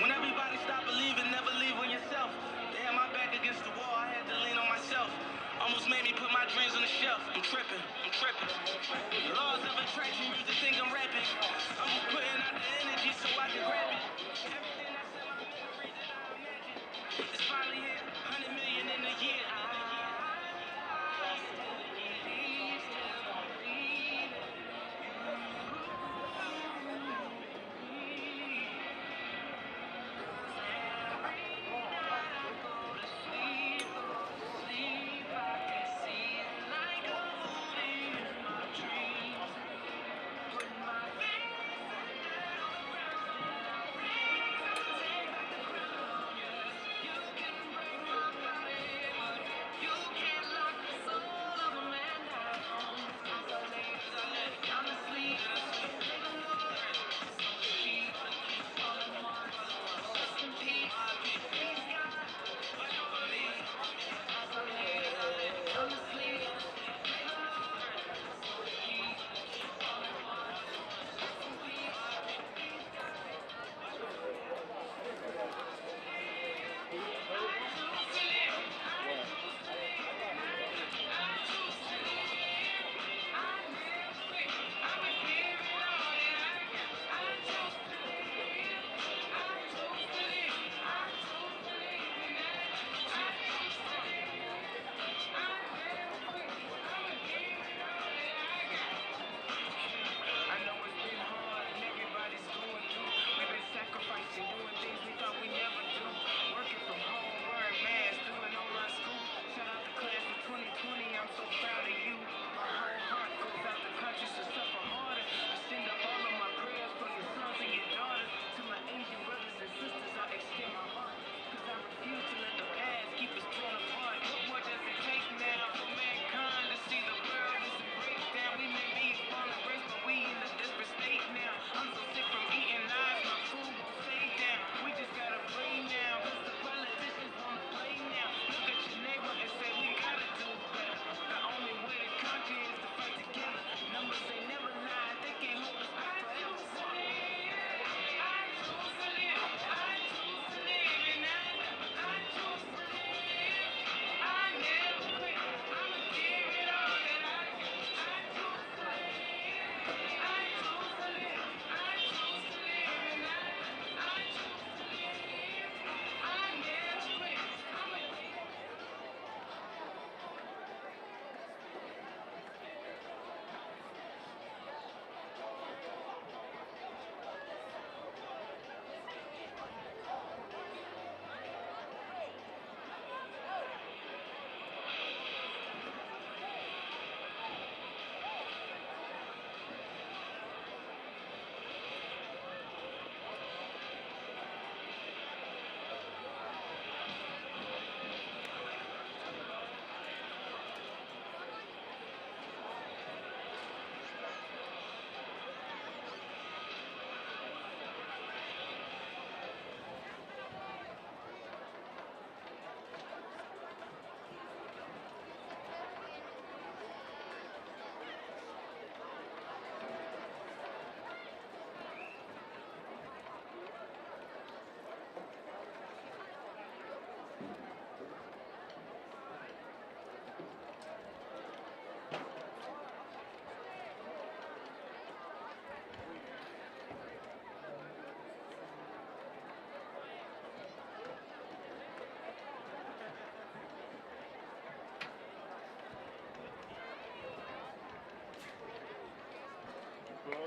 When everybody stopped believing, never leave on yourself. They had my back against the wall, I had to lean on myself. Almost made me put my dreams on the shelf. I'm tripping. Laws of attraction, used to think I'm rapping. I'm just putting out the energy so I can grab it. Everything that's in my memories that I imagine. It's finally here, 100 million in a year.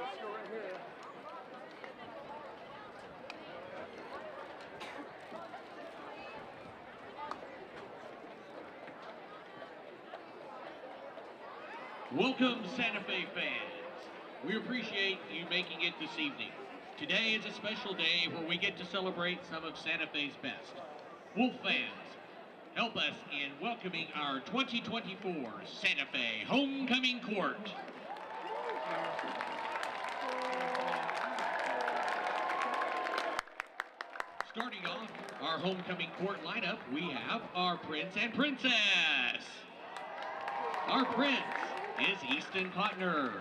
Let's go right here. Welcome, Santa Fe fans. We appreciate you making it this evening. Today is a special day where we get to celebrate some of Santa Fe's best. Wolf fans, help us in welcoming our 2024 Santa Fe Homecoming Court. Starting off our homecoming court lineup, we have our Prince and Princess. Our Prince is Easton Cotner.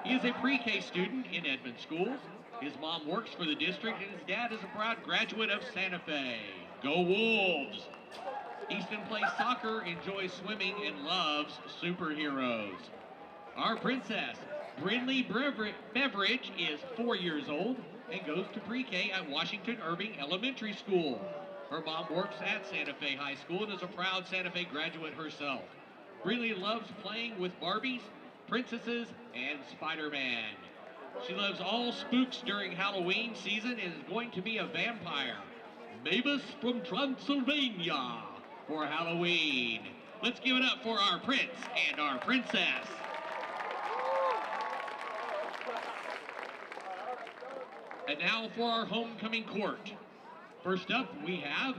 He is a pre-K student in Edmond schools. His mom works for the district, and his dad is a proud graduate of Santa Fe. Go Wolves! Easton plays soccer, enjoys swimming, and loves superheroes. Our princess, Brindley Beveridge, is 4 years old and goes to pre-K at Washington Irving Elementary School. Her mom works at Santa Fe High School and is a proud Santa Fe graduate herself. Brindley loves playing with Barbies, princesses, and Spider-Man. She loves all spooks during Halloween season and is going to be a vampire. Mavis from Transylvania for Halloween. Let's give it up for our prince and our princess. And now for our homecoming court. First up, we have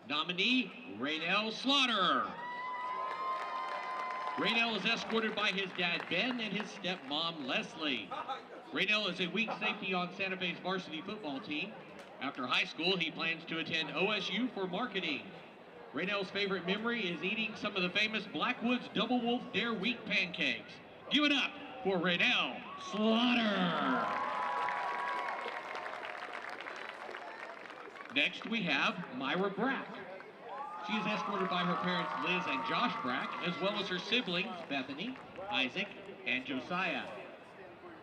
nominee Raynell Slaughter. Raynell is escorted by his dad Ben and his stepmom Leslie. Raynell is a weak safety on Santa Fe's varsity football team. After high school, he plans to attend OSU for marketing. Raynell's favorite memory is eating some of the famous Blackwoods Double Wolf Dare Wheat pancakes. Give it up for Raynell Slaughter. Next, we have Myra Brack. She is escorted by her parents Liz and Josh Brack, as well as her siblings Bethany, Isaac, and Josiah.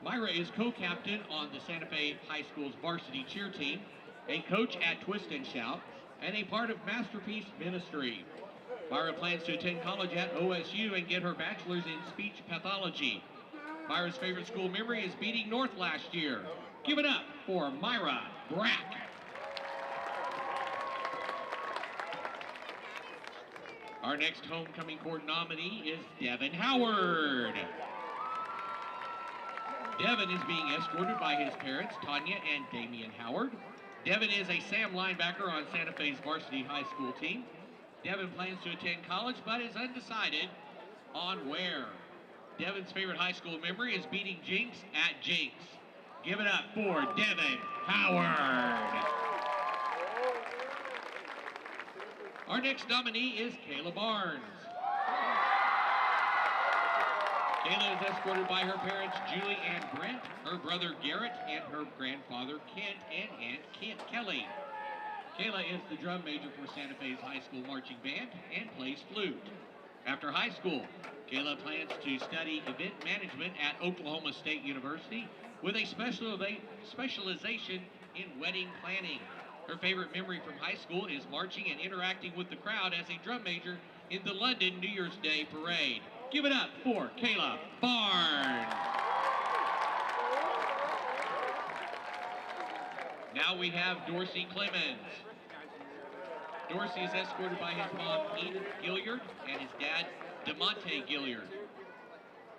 Myra is co-captain on the Santa Fe High School's varsity cheer team, a coach at Twist and Shout, and a part of Masterpiece Ministry. Myra plans to attend college at OSU and get her bachelor's in speech pathology. Myra's favorite school memory is beating North last year. Give it up for Myra Brack. Our next homecoming court nominee is Devin Howard. Devin is being escorted by his parents, Tanya and Damian Howard. Devin is a Sam linebacker on Santa Fe's varsity high school team. Devin plans to attend college, but is undecided on where. Devin's favorite high school memory is beating Jinx at Jinx. Give it up for Devin Howard. Our next nominee is Kayla Barnes. Kayla is escorted by her parents, Julie and Brent, her brother Garrett, and her grandfather Kent and Aunt Kelly. Kayla is the drum major for Santa Fe's high school marching band and plays flute. After high school, Kayla plans to study event management at Oklahoma State University with a specialization in wedding planning. Her favorite memory from high school is marching and interacting with the crowd as a drum major in the London New Year's Day parade. Give it up for Kayla Barnes. Now we have Dorsey Clemens. Dorsey is escorted by his mom, Edith Gilliard, and his dad, DeMonte Gilliard.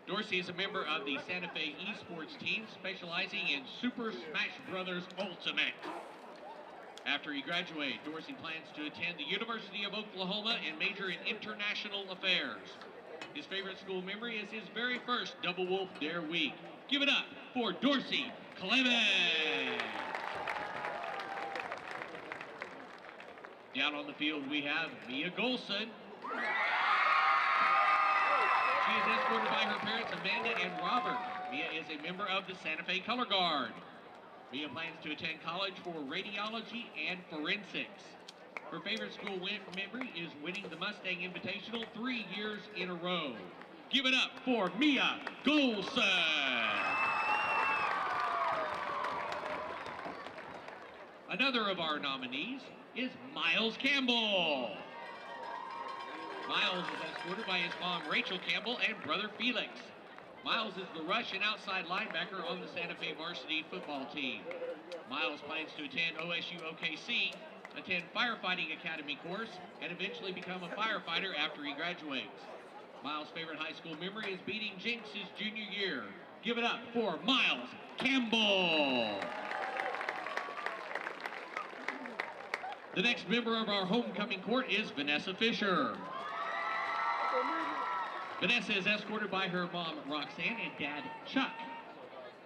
Dorsey is a member of the Santa Fe esports team, specializing in Super Smash Bros. Ultimate. After he graduates, Dorsey plans to attend the University of Oklahoma and major in international affairs. His favorite school memory is his very first Double Wolf Dare Week. Give it up for Dorsey Clemens. Down on the field, we have Mia Golson. She is escorted by her parents, Amanda and Robert. Mia is a member of the Santa Fe Color Guard. Mia plans to attend college for radiology and forensics. Her favorite school memory is winning the Mustang Invitational 3 years in a row. Give it up for Mia Golson. Another of our nominees is Miles Campbell. Miles is escorted by his mom, Rachel Campbell, and brother Felix. Miles is the rush and outside linebacker on the Santa Fe varsity football team. Miles plans to attend OSU OKC, attend firefighting academy course, and eventually become a firefighter after he graduates. Miles' favorite high school memory is beating Jinx his junior year. Give it up for Miles Campbell. The next member of our homecoming court is Vanessa Fisher. Vanessa is escorted by her mom, Roxanne, and dad, Chuck.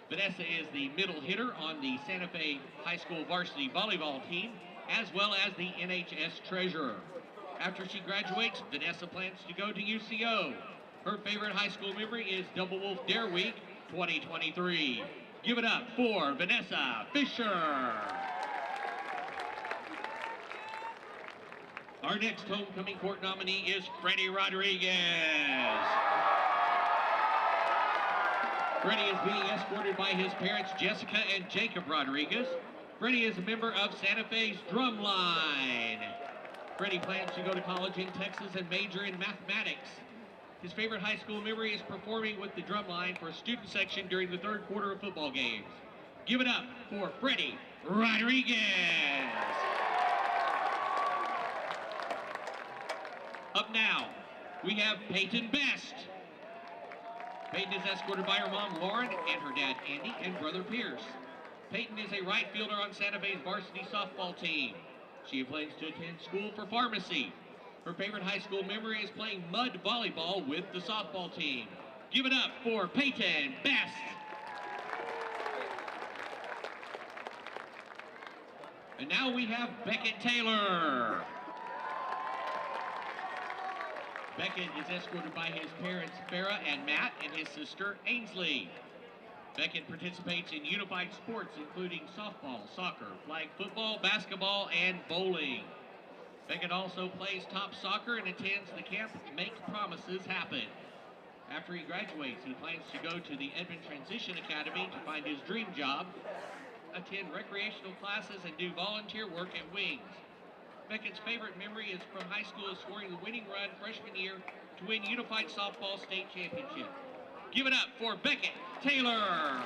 Vanessa is the middle hitter on the Santa Fe High School varsity volleyball team, as well as the NHS treasurer. After she graduates, Vanessa plans to go to UCO. Her favorite high school memory is Double Wolf Dare Week 2023. Give it up for Vanessa Fisher. Our next homecoming court nominee is Freddie Rodriguez. Freddie is being escorted by his parents, Jessica and Jacob Rodriguez. Freddie is a member of Santa Fe's Drumline. Freddie plans to go to college in Texas and major in mathematics. His favorite high school memory is performing with the Drumline for student section during the third quarter of football games. Give it up for Freddie Rodriguez. Up now, we have Peyton Best. Peyton is escorted by her mom, Lauren, and her dad, Andy, and brother, Pierce. Peyton is a right fielder on Santa Fe's varsity softball team. She plans to attend school for pharmacy. Her favorite high school memory is playing mud volleyball with the softball team. Give it up for Peyton Best. And now we have Beckett Taylor. Beckett is escorted by his parents, Farrah and Matt, and his sister, Ainsley. Beckett participates in unified sports, including softball, soccer, flag football, basketball, and bowling. Beckett also plays top soccer and attends the camp Make Promises Happen. After he graduates, he plans to go to the Edmond Transition Academy to find his dream job, attend recreational classes, and do volunteer work at Wings. Beckett's favorite memory is from high school is scoring the winning run freshman year to win Unified Softball State Championship. Give it up for Beckett Taylor.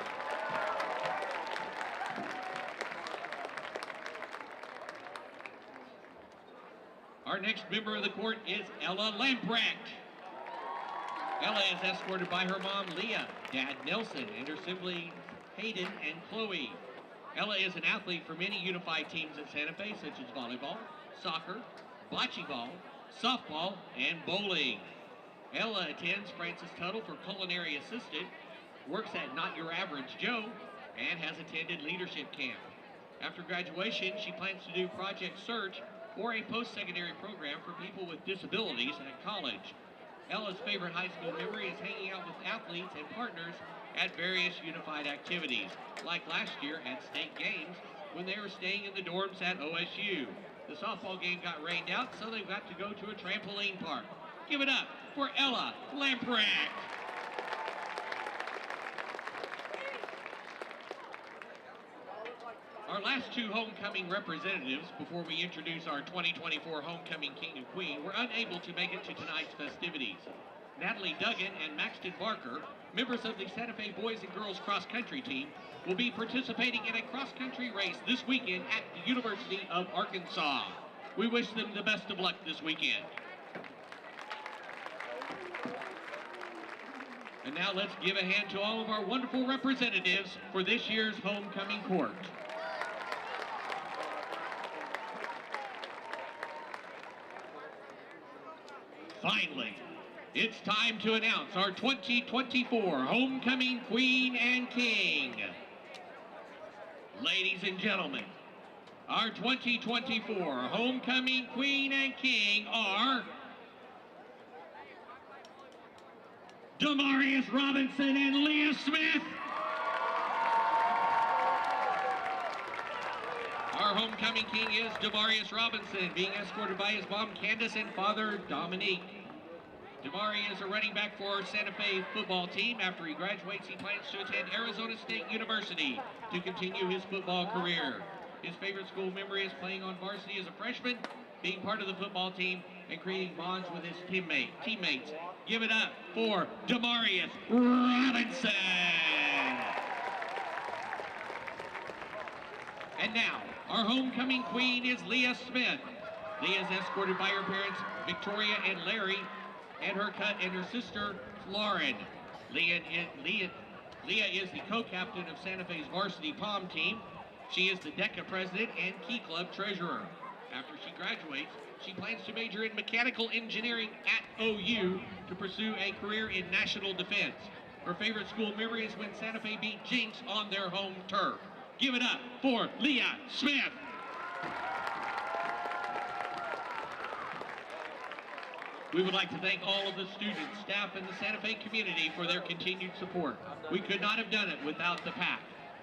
Our next member of the court is Ella Lamprecht. Ella is escorted by her mom, Leah, dad, Nelson, and her siblings, Hayden and Chloe. Ella is an athlete for many unified teams at Santa Fe, such as volleyball, soccer, bocce ball, softball, and bowling. Ella attends Francis Tuttle for culinary assistant, works at Not Your Average Joe, and has attended leadership camp. After graduation, she plans to do Project Search or a post-secondary program for people with disabilities at college. Ella's favorite high school memory is hanging out with athletes and partners at various unified activities, like last year at state games when they were staying in the dorms at OSU. The softball game got rained out, so they got to go to a trampoline park. Give it up for Ella Lamprecht. Our last two homecoming representatives, before we introduce our 2024 homecoming king and queen, were unable to make it to tonight's festivities. Natalie Duggan and Maxton Barker, members of the Santa Fe boys and girls cross-country team, will be participating in a cross-country race this weekend at the University of Arkansas. We wish them the best of luck this weekend. And now let's give a hand to all of our wonderful representatives for this year's homecoming court. Finally, it's time to announce our 2024 homecoming queen and king. Ladies and gentlemen, our 2024 homecoming queen and king are Demarius Robinson and Leah Smith. Our homecoming king is Demarius Robinson, being escorted by his mom, Candace, and father, Dominique. Demari is a running back for Santa Fe football team. After he graduates, he plans to attend Arizona State University to continue his football career. His favorite school memory is playing on varsity as a freshman, being part of the football team, and creating bonds with his teammates. Give it up for Demarius Robinson. And now, our homecoming queen is Leah Smith. Leah is escorted by her parents, Victoria and Larry, and her sister, Lauren. Leah is the co-captain of Santa Fe's varsity pom team. She is the DECA president and Key Club treasurer. After she graduates, she plans to major in mechanical engineering at OU to pursue a career in national defense. Her favorite school memory is when Santa Fe beat Jinx on their home turf. Give it up for Leah Smith. We would like to thank all of the students, staff, and the Santa Fe community for their continued support. We could not have done it without the PAC.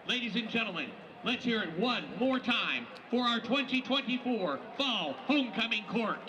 Ladies and gentlemen, let's hear it one more time for our 2024 Fall Homecoming Court.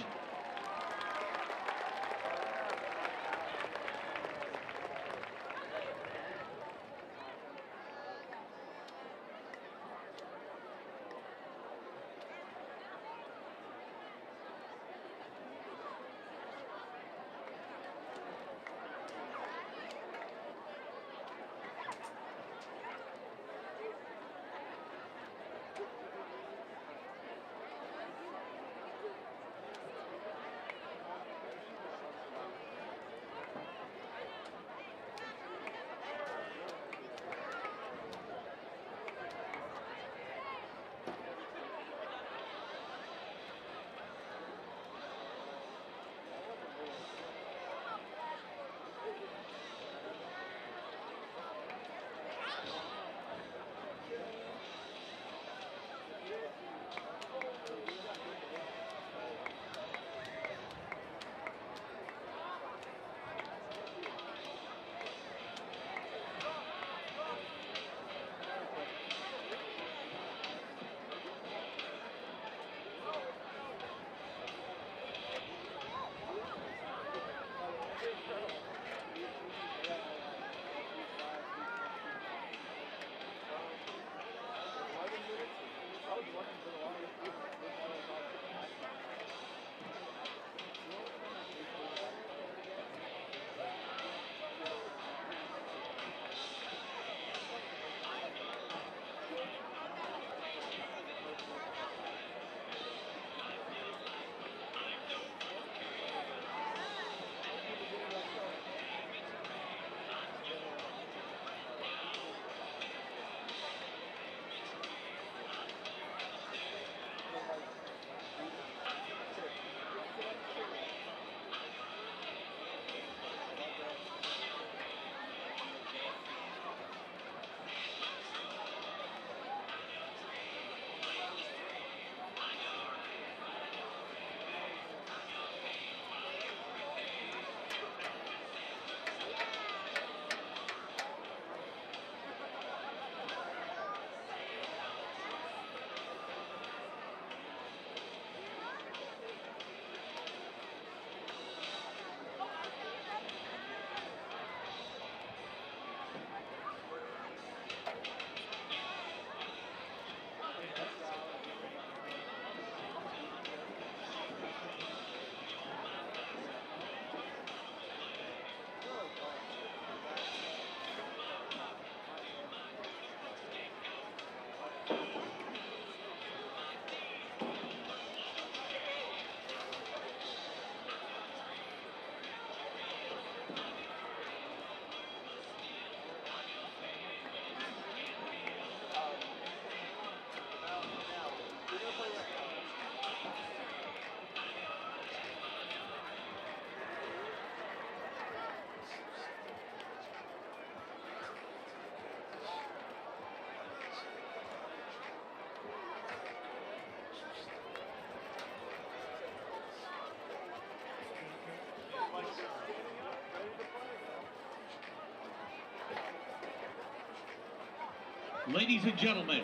Ladies and gentlemen,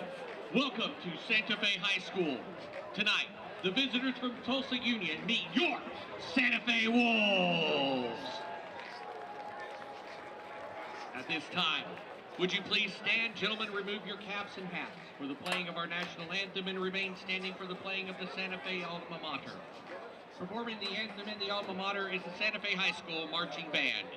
welcome to Santa Fe High School. Tonight, the visitors from Tulsa Union meet your Santa Fe Wolves. At this time, would you please stand, gentlemen, remove your caps and hats for the playing of our national anthem and remain standing for the playing of the Santa Fe alma mater. Performing the anthem in the alma mater is the Santa Fe High School Marching Band.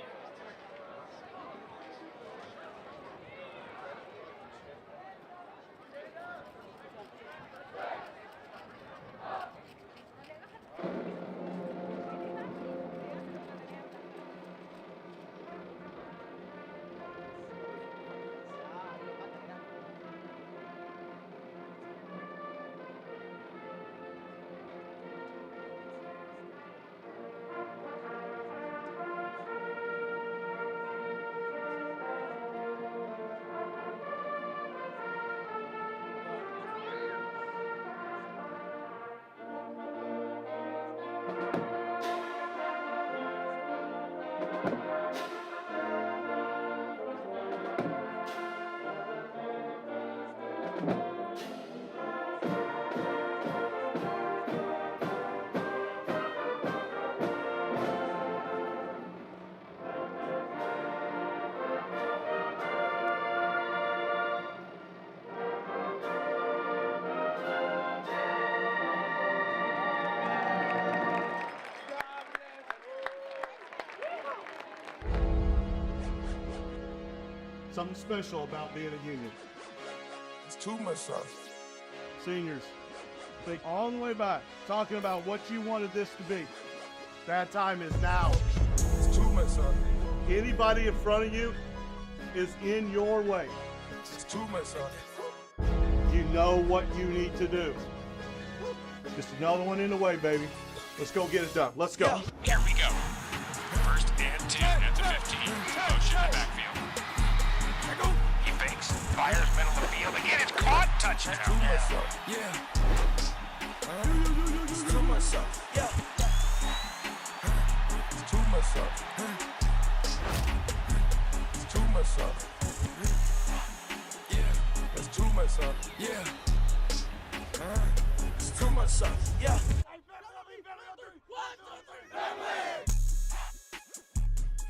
something special about being a Union. It's too much sauce. Seniors, think all the way back, talking about what you wanted this to be. That time is now. It's too much sauce. Anybody in front of you is in your way. It's too much sauce. You know what you need to do. Just another one in the way, baby. Let's go get it done. Let's go. Here we go. First and 10 at the 15. Motion in the backfield. He fakes. Fires middle of the field. Again, it's caught. Touchdown. Too much sauce. Yeah. It's too much sauce. Yeah. It's too much sauce. It's too much sauce. Yeah. It's too much sauce. Yeah. It's too much sauce. Yeah.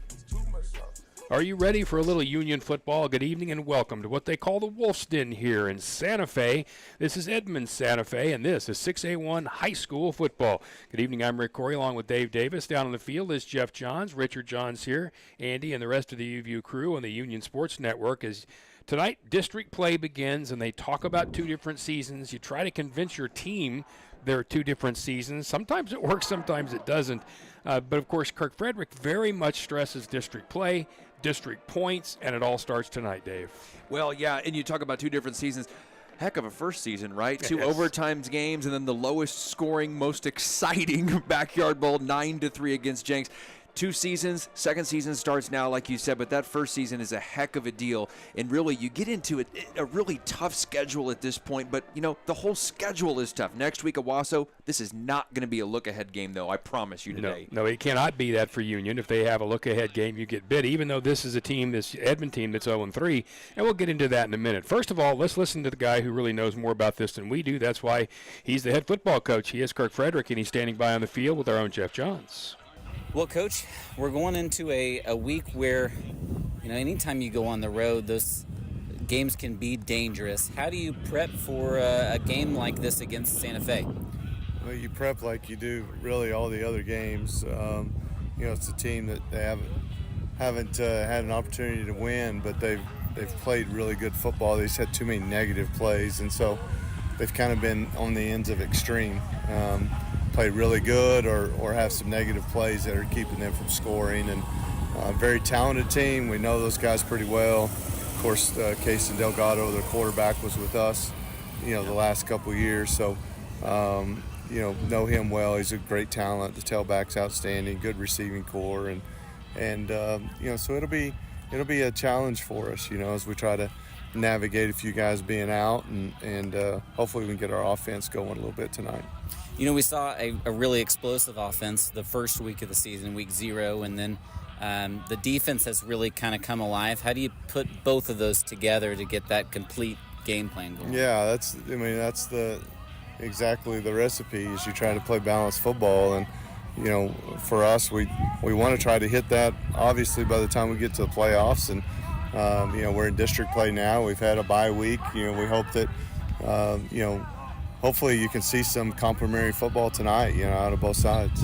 It's too much sauce. Are you ready for a little Union football? Good evening and welcome to what they call the Wolf's Den here in Santa Fe. This is Edmond, Santa Fe, and this is 6A1 High School football. Good evening, I'm Rick Corey along with Dave Davis. Down on the field is Jeff Johns, Richard Johns here, Andy, and the rest of the UView crew on the Union Sports Network. As tonight, district play begins, and they talk about two different seasons. You try to convince your team there are two different seasons. Sometimes it works, sometimes it doesn't. But, of course, Kirk Frederick very much stresses district play, district points, and it all starts tonight, Dave. Well, yeah, and you talk about two different seasons. Heck of a first season, right? Yes. 2 overtime games, and then the lowest scoring, most exciting Backyard Bowl, 9-3 against Jenks. 2 seasons, second season starts now, like you said, but that first season is a heck of a deal. And really, you get into a really tough schedule at this point, but, you know, the whole schedule is tough. Next week, Owasso, this is not going to be a look-ahead game, though, I promise you today. No, it cannot be that for Union. If they have a look-ahead game, you get bit, even though this is a team, this Edmond team that's 0-3, and we'll get into that in a minute. First of all, let's listen to the guy who really knows more about this than we do. That's why he's the head football coach. He is Kirk Frederick, and he's standing by on the field with our own Jeff Johns. Well, Coach, we're going into a week where, you know, anytime you go on the road, those games can be dangerous. How do you prep for a game like this against Santa Fe? Well, you prep like you do really all the other games. You know, it's a team that they haven't had an opportunity to win, but they've played really good football. They've had too many negative plays, and so they've kind of been on the ends of extreme. Play really good or have some negative plays that are keeping them from scoring. And very talented team. We know those guys pretty well. Of course, Casey Delgado, the quarterback, was with us, you know, the last couple of years. So, you know him well. He's a great talent. The tailback's outstanding. Good receiving core, and you know, so it'll be a challenge for us, you know, as we try to navigate a few guys being out, and hopefully we can get our offense going a little bit tonight. You know, we saw a really explosive offense the first week of the season, week 0, and then the defense has really kind of come alive. How do you put both of those together to get that complete game plan going? Yeah, that's exactly the recipe is you try to play balanced football. And, you know, for us, we want to try to hit that, obviously, by the time we get to the playoffs. And, you know, we're in district play now. We've had a bye week. You know, we hope that, you know, hopefully you can see some complimentary football tonight, you know, out of both sides.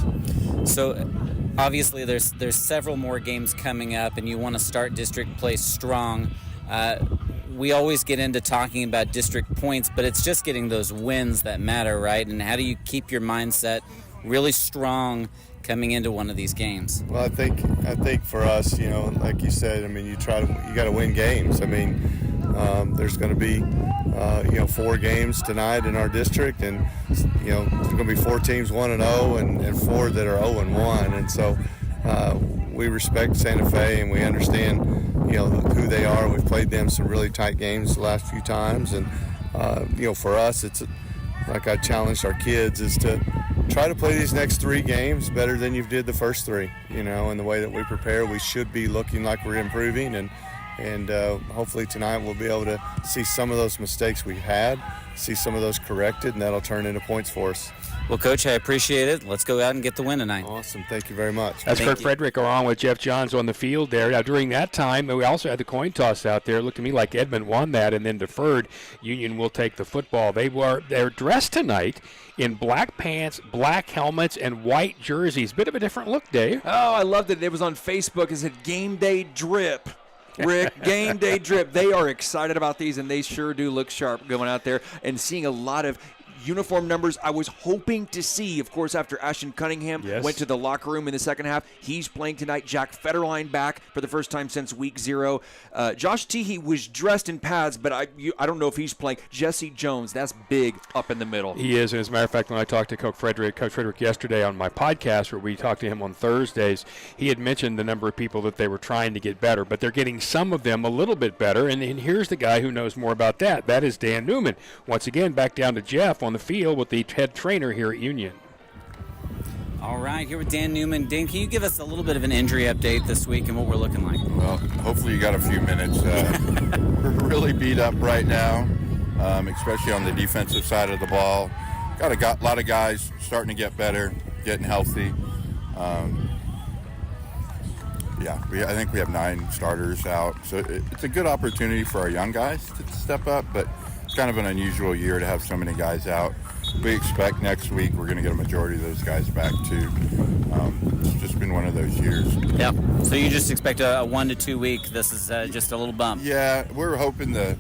So obviously there's several more games coming up, and you want to start district play strong. We always get into talking about district points, but it's just getting those wins that matter, right? And how do you keep your mindset really strong coming into one of these games? Well, I think for us, you know, like you said, I mean, you got to win games. I mean, there's going to be, you know, 4 games tonight in our district, and, you know, there's going to be 4 teams 1-0 and 4 that are 0-1. And so we respect Santa Fe, and we understand, you know, who they are. We've played them some really tight games the last few times. And, you know, for us, it's like I challenged our kids is to try to play these next 3 games better than you did the first 3, you know, and the way that we prepare, we should be looking like we're improving, and hopefully tonight we'll be able to see some of those mistakes we've had, see some of those corrected, and that'll turn into points for us. Well, Coach, I appreciate it. Let's go out and get the win tonight. Awesome. Thank you very much. That's Kirk Frederick along with Jeff Johns on the field there. Now, during that time, we also had the coin toss out there. It looked to me like Edmond won that and then deferred. Union will take the football. They're dressed tonight in black pants, black helmets, and white jerseys. Bit of a different look, Dave. Oh, I loved it. It was on Facebook. It said game day drip. Rick, game day drip. They are excited about these, and they sure do look sharp going out there and seeing a lot of uniform numbers. I was hoping to see, of course, after Ashton Cunningham went to the locker room in the second half. He's playing tonight. Jack Federline back for the first time since week 0. Josh Teehee was dressed in pads, but I don't know if he's playing. Jesse Jones, that's big up in the middle. He is. And as a matter of fact, when I talked to Coach Frederick yesterday on my podcast, where we talked to him on Thursdays, he had mentioned the number of people that they were trying to get better, but they're getting some of them a little bit better. And here's the guy who knows more about that. That is Dan Newman. Once again, back down to Jeff on the field with the head trainer here at Union. All right, here with Dan Newman. Dan, can you give us a little bit of an injury update this week and what we're looking like? Well, hopefully you got a few minutes. We're really beat up right now, especially on the defensive side of the ball. Got a lot of guys starting to get better, getting healthy. I think we have 9 starters out. So it's a good opportunity for our young guys to step up, but it's kind of an unusual year to have so many guys out. We expect next week we're going to get a majority of those guys back too. It's just been one of those years. Yeah. So you just expect a 1 to 2 week. This is just a little bump. Yeah, we're hoping the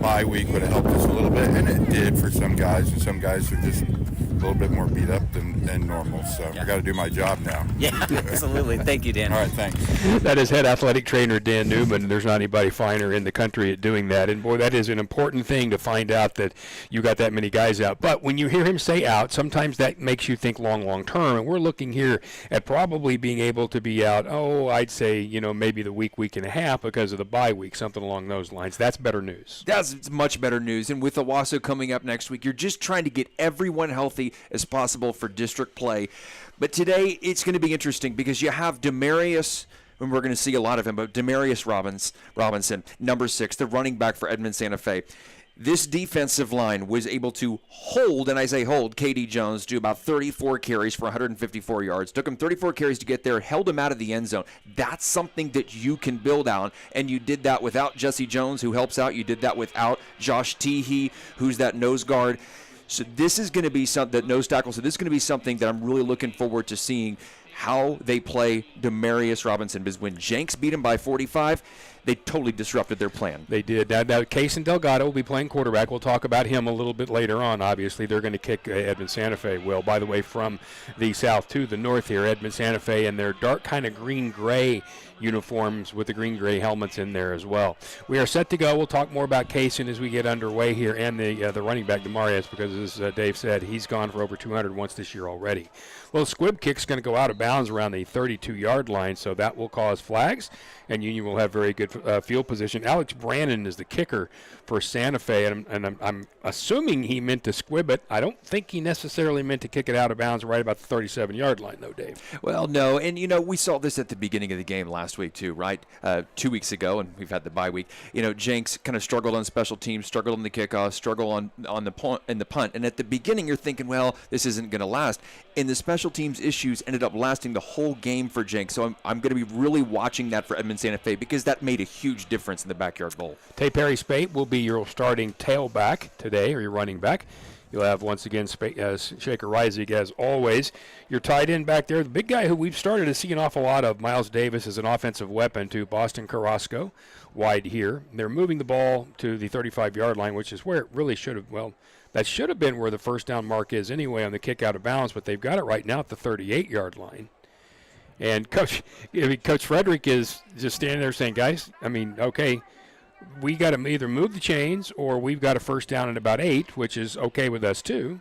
bye week would have helped us a little bit, and it did for some guys, and some guys are just a little bit more beat up than normal. So I got to do my job now. Yeah, absolutely. Thank you, Dan. All right, thanks. That is head athletic trainer Dan Newman. There's not anybody finer in the country at doing that. And, boy, that is an important thing to find out that you got that many guys out. But when you hear him say out, sometimes that makes you think long term. And we're looking here at probably being able to be out, I'd say, maybe the week and a half because of the bye week, something along those lines. That's better news. That's much better news. And with Owasso coming up next week, you're just trying to get everyone healthy as possible for district play. But today it's going to be interesting because you have Demarius, and we're going to see a lot of him, but Demarius Robinson, number 6, the running back for Edmond Santa Fe. This defensive line was able to hold, and I say hold, K.D. Jones to about 34 carries for 154 yards. Took him 34 carries to get there, held him out of the end zone. That's something that you can build on, and you did that without Jesse Jones, who helps out. You did that without Josh Teehee, who's that nose guard. So this is going to be something that nose tackle. So this is going to be something that I'm really looking forward to seeing how they play Demarius Robinson. Because when Jenks beat him by 45, they totally disrupted their plan. They did. Now Kaysen Delgado will be playing quarterback. We'll talk about him a little bit later on. Obviously, they're going to kick Edmond Santa Fe. Well, by the way, from the south to the north here, Edmond Santa Fe and their dark kind of green-gray uniforms with the green-gray helmets in there as well. We are set to go. We'll talk more about Kaysen as we get underway here and the running back, Demarius, because as Dave said, he's gone for over 200 once this year already. Well, squib kick's going to go out of bounds around the 32-yard line, so that will cause flags, and Union will have very good field position. Alex Brannon is the kicker for Santa Fe, and I'm assuming he meant to squib it. I don't think he necessarily meant to kick it out of bounds right about the 37-yard line, though, Dave. Well, no, and, we saw this at the beginning of the game last week, too, right? 2 weeks ago, and we've had the bye week. Jenks kind of struggled on special teams, struggled on the kickoff, struggled on the punt, and at the beginning you're thinking, well, this isn't going to last. And the special teams issues ended up lasting the whole game for Jenks, so I'm going to be really watching that for Edmond Santa Fe because that made a huge difference in the Backyard Bowl. Tay Perry Spate will be your starting tailback today, or your running back. You'll have, once again, Shaker Reisig, as always. Your tight end back there, the big guy who we've started to see an awful lot of, Miles Davis, is an offensive weapon to Boston Carrasco, wide here. They're moving the ball to the 35-yard line, which is where it really should have, that should have been where the first down mark is anyway on the kick out of bounds, but they've got it right now at the 38-yard line. And Coach Frederick is just standing there saying, guys, okay, we got to either move the chains or we've got a first down at about 8, which is okay with us too.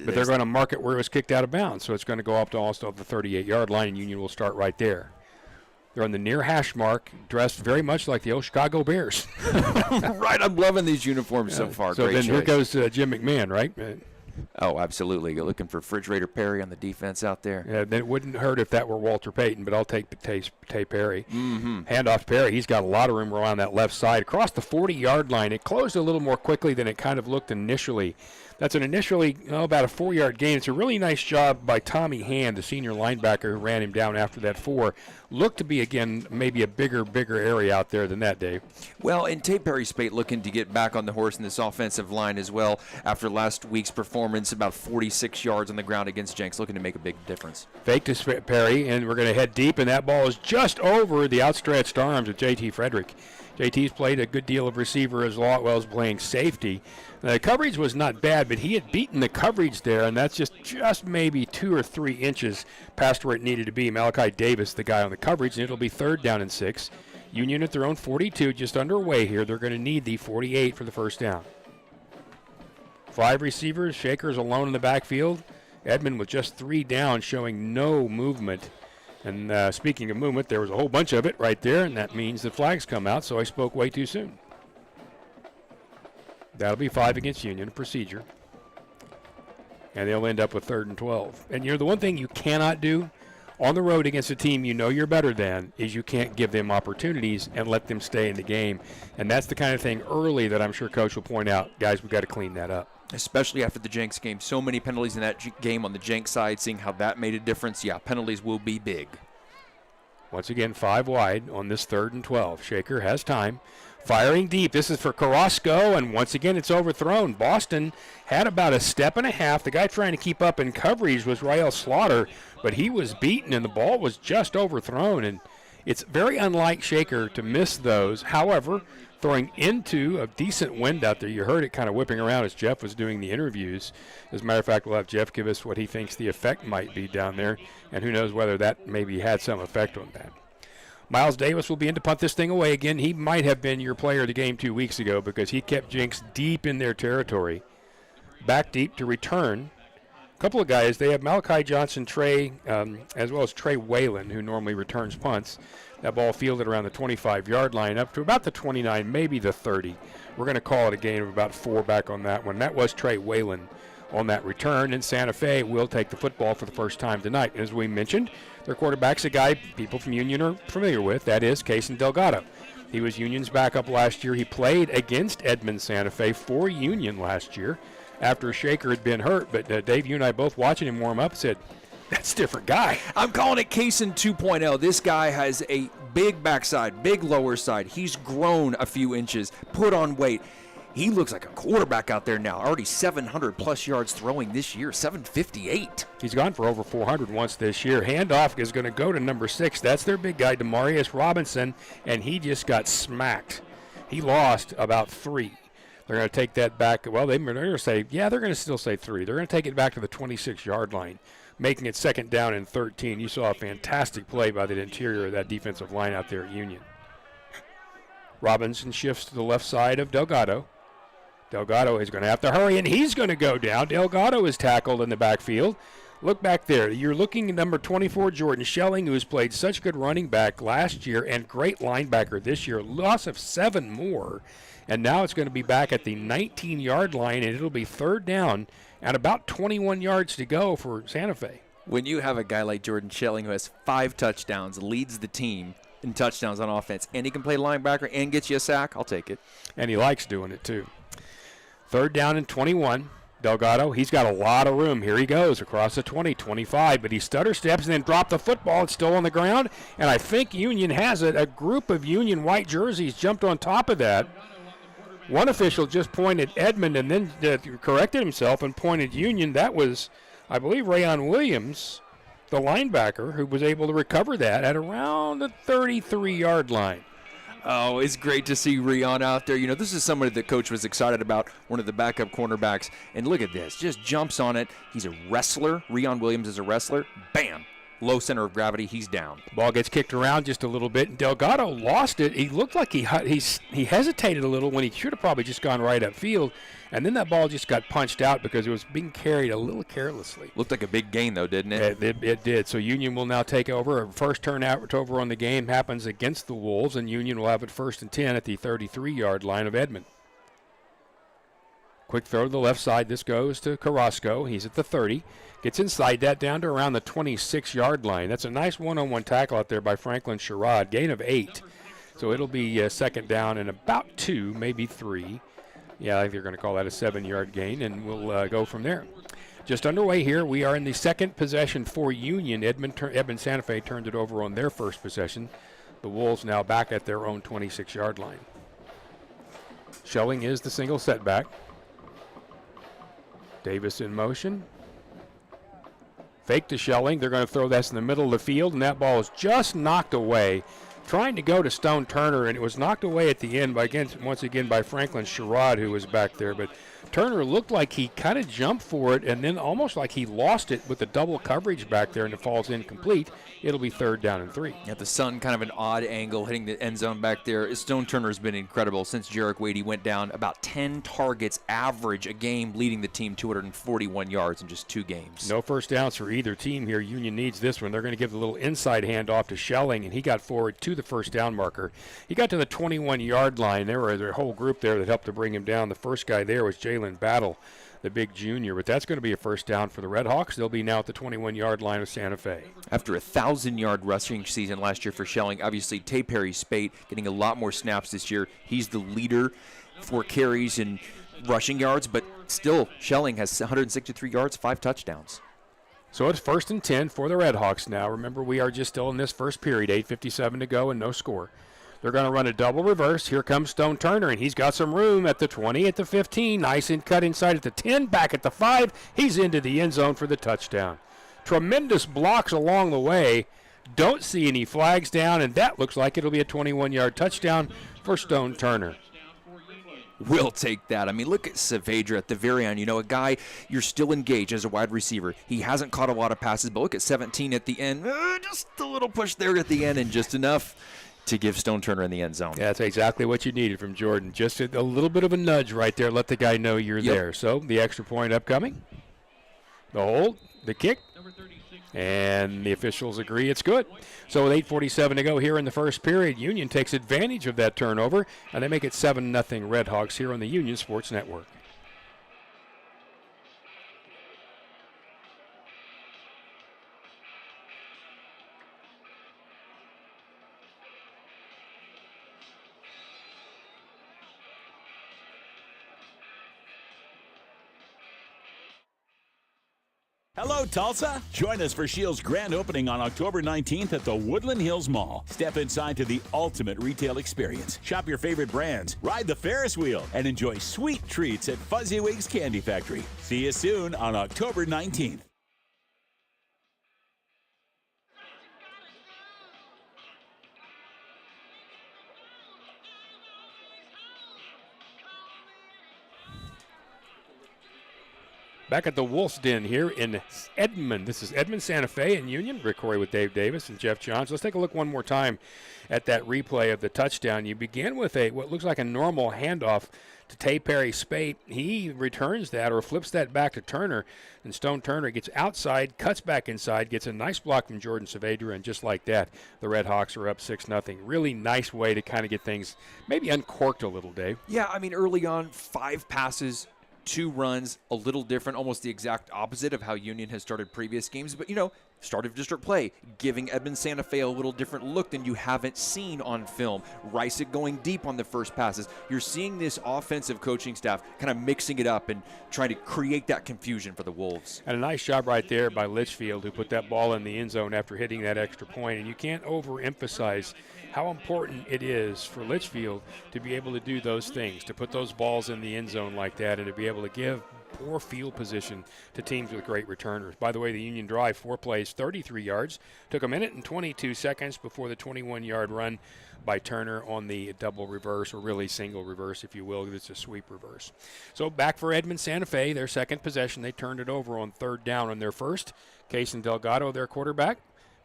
But they're going to mark it where it was kicked out of bounds, so it's going to go up to also the 38-yard line, and Union will start right there. They're on the near hash mark, dressed very much like the old Chicago Bears. Right, I'm loving these uniforms so far. So Great then choice. here goes Jim McMahon, right? Oh, absolutely. You're looking for Refrigerator Perry on the defense out there. Yeah, then it wouldn't hurt if that were Walter Payton, but I'll take Tay Perry. Mm-hmm. Handoff to Perry. He's got a lot of room around that left side. Across the 40-yard line, it closed a little more quickly than it kind of looked initially. That's an initially about a 4-yard gain. It's a really nice job by Tommy Hand, the senior linebacker who ran him down after that 4. Looked to be, again, maybe a bigger area out there than that, Dave. Well, and Tay Perry Spate looking to get back on the horse in this offensive line as well after last week's performance. performance, about 46 yards on the ground against Jenks, looking to make a big difference. Fake to Perry, and we're going to head deep, and that ball is just over the outstretched arms of J.T. Frederick. JT's played a good deal of receiver as well as playing safety. The coverage was not bad, but he had beaten the coverage there, and that's just maybe 2 or 3 inches past where it needed to be. Malachi Davis, the guy on the coverage, and it'll be 3rd down and 6. Union at their own 42, just underway here. They're going to need the 48 for the first down. 5 receivers, Shakers alone in the backfield. Edmond with just 3 down, showing no movement. And speaking of movement, there was a whole bunch of it right there, and that means the flags come out, so I spoke way too soon. That'll be 5 against Union, a procedure. And they'll end up with 3rd and 12. And the one thing you cannot do on the road against a team you know you're better than is you can't give them opportunities and let them stay in the game. And that's the kind of thing early that I'm sure Coach will point out, guys, we've got to clean that up. Especially after the Jenks game. So many penalties in that game on the Jenks side, seeing how that made a difference. Yeah, penalties will be big. Once again, 5 wide on this 3rd and 12. Shaker has time. Firing deep. This is for Carrasco, and once again it's overthrown. Boston had about a step and a half. The guy trying to keep up in coverage was Rael Slaughter, but he was beaten, and the ball was just overthrown. And it's very unlike Shaker to miss those. However, throwing into a decent wind out there. You heard it kind of whipping around as Jeff was doing the interviews. As a matter of fact, we'll have Jeff give us what he thinks the effect might be down there, and who knows whether that maybe had some effect on that. Miles Davis will be in to punt this thing away again. He might have been your player of the game 2 weeks ago because he kept Jenks deep in their territory. Back deep to return. A couple of guys. They have Malachi Johnson, Trey, as well as Trey Whalen, who normally returns punts. That ball fielded around the 25-yard line up to about the 29, maybe the 30. We're going to call it a gain of about 4 back on that one. That was Trey Whalen on that return, and Santa Fe will take the football for the first time tonight. As we mentioned, their quarterback's a guy people from Union are familiar with. That is Cason Delgado. He was Union's backup last year. He played against Edmond Santa Fe for Union last year after Shaker had been hurt. But Dave, you and I both watching him warm up said, that's a different guy. I'm calling it Cason 2.0. This guy has a big backside, big lower side. He's grown a few inches, put on weight. He looks like a quarterback out there now. Already 700-plus yards throwing this year, 758. He's gone for over 400 once this year. Handoff is going to go to number 6. That's their big guy, Demarius Robinson, and he just got smacked. He lost about 3. They're going to take that back. Well, they're going to say, yeah, they're going to still say 3. They're going to take it back to the 26-yard line, making it 2nd down and 13. You saw a fantastic play by the interior of that defensive line out there at Union. Robinson shifts to the left side of Delgado. Delgado is going to have to hurry, and he's going to go down. Delgado is tackled in the backfield. Look back there. You're looking at number 24, Jordan Schelling, who has played such good running back last year and great linebacker this year. Loss of 7 more, and now it's going to be back at the 19-yard line, and it'll be 3rd down and about 21 yards to go for Santa Fe. When you have a guy like Jordan Schelling who has 5 touchdowns, leads the team in touchdowns on offense, and he can play linebacker and get you a sack, I'll take it. And he likes doing it, too. 3rd down and 21. Delgado, he's got a lot of room. Here he goes across the 20, 25, but he stutter steps and then dropped the football. It's still on the ground, and I think Union has it. A group of Union white jerseys jumped on top of that. One official just pointed Edmond and then corrected himself and pointed Union. That was, I believe, Rayon Williams, the linebacker, who was able to recover that at around the 33-yard line. Oh, it's great to see Rion out there. You know, this is somebody that Coach was excited about, one of the backup cornerbacks. And look at this, just jumps on it. He's a wrestler. Rion Williams is a wrestler. Bam! Low center of gravity, he's down. Ball gets kicked around just a little bit, and Delgado lost it. He looked like he hesitated a little when he should have probably just gone right upfield, and then that ball just got punched out because it was being carried a little carelessly. Looked like a big gain, though, didn't it? It did. So Union will now take over. First turnout over on the game happens against the Wolves, and Union will have it 1st and 10 at the 33-yard line of Edmond. Quick throw to the left side. This goes to Carrasco. He's at the 30. Gets inside that down to around the 26-yard line. That's a nice one-on-one tackle out there by Franklin Sherrod. Gain of 8. So it'll be 2nd down and about 2, maybe 3. Yeah, I think they're going to call that a 7-yard gain, and we'll go from there. Just underway here. We are in the 2nd possession for Union. Edmond Santa Fe turned it over on their first possession. The Wolves now back at their own 26-yard line. Schelling is the single setback. Davis in motion. Fake to Schelling. They're going to throw this in the middle of the field, and that ball is just knocked away. Trying to go to Stone Turner, and it was knocked away at the end once again by Franklin Sherrod, who was back there. But Turner looked like he kind of jumped for it and then almost like he lost it with the double coverage back there, and it falls incomplete. It'll be 3rd down and 3. Yeah, the sun kind of an odd angle hitting the end zone back there. Stone Turner's been incredible since Jarek Wadey went down. About 10 targets average a game, leading the team 241 yards in just 2 games. No first downs for either team here. Union needs this one. They're going to give the little inside handoff to Schelling, and he got forward to the first down marker. He got to the 21-yard line. There was a whole group there that helped to bring him down. The first guy there was Jalen Battle, the big junior, but that's going to be a first down for the Redhawks. They'll be now at the 21-yard line of Santa Fe. After a 1,000-yard rushing season last year for Schelling, obviously Tay Perry Spate getting a lot more snaps this year. He's the leader for carries and rushing yards, but still Schelling has 163 yards, 5 touchdowns. So it's 1st and 10 for the Redhawks now. Remember, we are just still in this first period, 8:57 to go and no score. They're going to run a double reverse. Here comes Stone Turner, and he's got some room at the 20, at the 15. Nice and cut inside at the 10, back at the 5. He's into the end zone for the touchdown. Tremendous blocks along the way. Don't see any flags down, and that looks like it'll be a 21-yard touchdown for Stone Turner. Will take that. I mean, look at Saavedra at the very end. You know, a guy you're still engaged as a wide receiver. He hasn't caught a lot of passes, but look at 17 at the end. Just a little push there at the end and just enough to give Stone Turner in the end zone. Yeah, that's exactly what you needed from Jordan. Just a little bit of a nudge right there. Let the guy know you're there. So the extra point upcoming. The hold, the kick, and the officials agree it's good. So with 8:47 to go here in the first period, Union takes advantage of that turnover, and they make it 7-0 Redhawks here on the Union Sports Network. Hello, Tulsa. Join us for Shield's grand opening on October 19th at the Woodland Hills Mall. Step inside to the ultimate retail experience. Shop your favorite brands, ride the Ferris wheel, and enjoy sweet treats at Fuzzywigs Candy Factory. See you soon on October 19th. Back at the Wolf's Den here in Edmond. This is Edmond, Santa Fe, and Union. Rick Corey with Dave Davis and Jeff Johns. Let's take a look one more time at that replay of the touchdown. You begin with what looks like a normal handoff to Tay Perry Spate. He returns that or flips that back to Turner, and Stone Turner gets outside, cuts back inside, gets a nice block from Jordan Saavedra, and just like that, the Redhawks are up 6-0. Really nice way to kind of get things maybe uncorked a little, Dave. Yeah, I mean, early on, 5 passes, 2 runs, a little different, almost the exact opposite of how Union has started previous games. But, you know, start of district play, giving Edmond Santa Fe a little different look than you haven't seen on film. Rice going deep on the first passes. You're seeing this offensive coaching staff kind of mixing it up and trying to create that confusion for the Wolves. And a nice job right there by Litchfield, who put that ball in the end zone after hitting that extra point. And you can't overemphasize how important it is for Litchfield to be able to do those things, to put those balls in the end zone like that, and to be able to give poor field position to teams with great returners. By the way, the Union drive, 4 plays, 33 yards. Took a minute and 22 seconds before the 21-yard run by Turner on the double reverse, or really single reverse, if you will. It's a sweep reverse. So back for Edmond Santa Fe, their second possession. They turned it over on 3rd down on their first. Cason Delgado, their quarterback,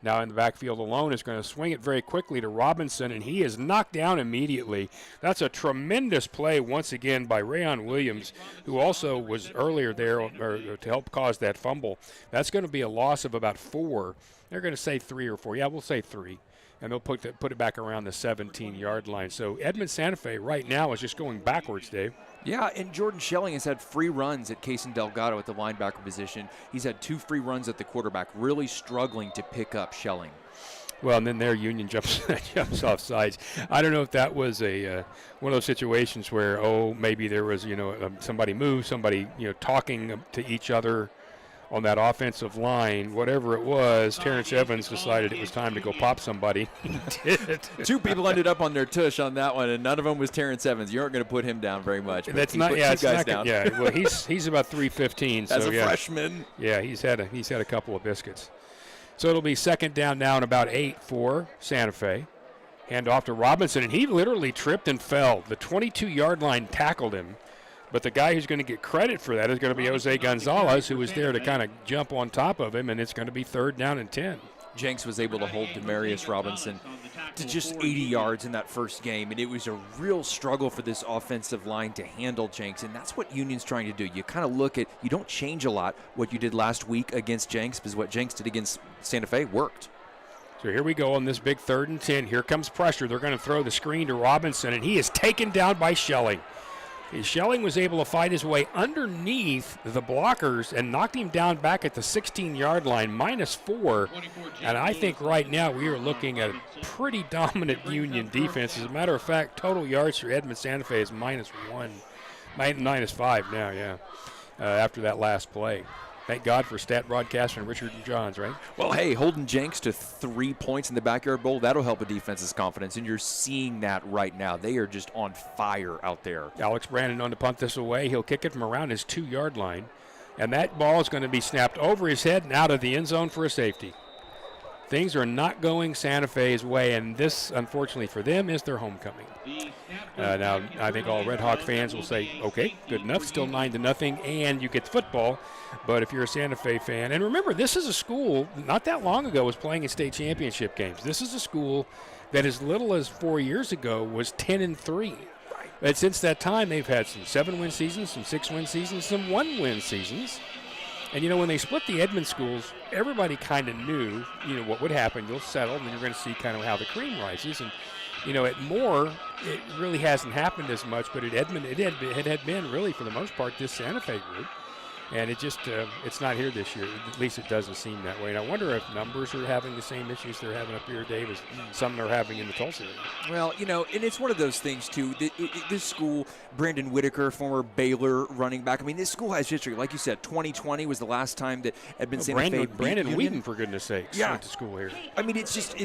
now in the backfield alone, is going to swing it very quickly to Robinson, and he is knocked down immediately. That's a tremendous play once again by Rayon Williams, who also was earlier there to help cause that fumble. That's going to be a loss of about 4. They're going to say 3 or 4. Yeah, we'll say 3. And they'll put it back around the 17-yard line. So Edmond Santa Fe right now is just going backwards, Dave. Yeah, and Jordan Schelling has had free runs at Cason Delgado at the linebacker position. He's had 2 free runs at the quarterback, really struggling to pick up Schelling. Well, and then their Union jumps off sides. I don't know if that was one of those situations where, maybe there was, somebody moved, somebody, talking to each other on that offensive line, whatever it was, Terrence Evans decided it was time to go pop somebody. He did. 2 people ended up on their tush on that one, and none of them was Terrence Evans. You aren't going to put him down very much. That's not. Yeah, it's not down. Yeah, well, he's about 315. As so, a yeah. freshman. Yeah, he's had a couple of biscuits. So it'll be second down now and about 8 for Santa Fe. Hand off to Robinson, and he literally tripped and fell. The 22-yard line tackled him. But the guy who's going to get credit for that is going to be Jose Gonzalez, who was there to kind of jump on top of him, and it's going to be 3rd down and 10. Jenks was able to hold Demarius Robinson to just 80 yards in that first game, and it was a real struggle for this offensive line to handle Jenks, and that's what Union's trying to do. You kind of look at, you don't change a lot what you did last week against Jenks, because what Jenks did against Santa Fe worked. So here we go on this big 3rd and 10. Here comes pressure. They're going to throw the screen to Robinson, and he is taken down by Schelling. Schelling was able to fight his way underneath the blockers and knocked him down back at the 16-yard line, -4. And I think right now we are looking at a pretty dominant Union defense. As a matter of fact, total yards for Edmond Santa Fe is -1, -5 now, yeah, after that last play. Thank God for stat broadcaster and Richard Johns, right? Well, hey, holding Jenks to 3 points in the Backyard Bowl, that'll help a defense's confidence, and you're seeing that right now. They are just on fire out there. Alex Brandon on to punt this away. He'll kick it from around his 2-yard line, and that ball is going to be snapped over his head and out of the end zone for a safety. Things are not going Santa Fe's way, and this, unfortunately for them, is their homecoming. Now, I think all Red Hawk fans will say, okay, good enough, still 9-0, and you get the football. But if you're a Santa Fe fan, and remember, this is a school not that long ago was playing in state championship games. This is a school that as little as 4 years ago was 10-3. But since that time, they've had some 7-win seasons, some 6-win seasons, some 1-win seasons. And, you know, when they split the Edmond schools, everybody kind of knew, you know, what would happen. You'll settle, and then you're going to see kind of how the cream rises. And, you know, at Moore, it really hasn't happened as much, but at Edmond, it had been really, for the most part, this Santa Fe group. And it just, it's not here this year. At least it doesn't seem that way. And I wonder if numbers are having the same issues they're having up here, Dave, as some they're having in the Tulsa area. Well, you know, and it's one of those things, too. This school, Brandon Whitaker, former Baylor running back, I mean, this school has history. Like you said, 2020 was the last time that Edmond Santa Fe beat Brandon Union. Whedon, for goodness sakes, went to school here. I mean, it's just,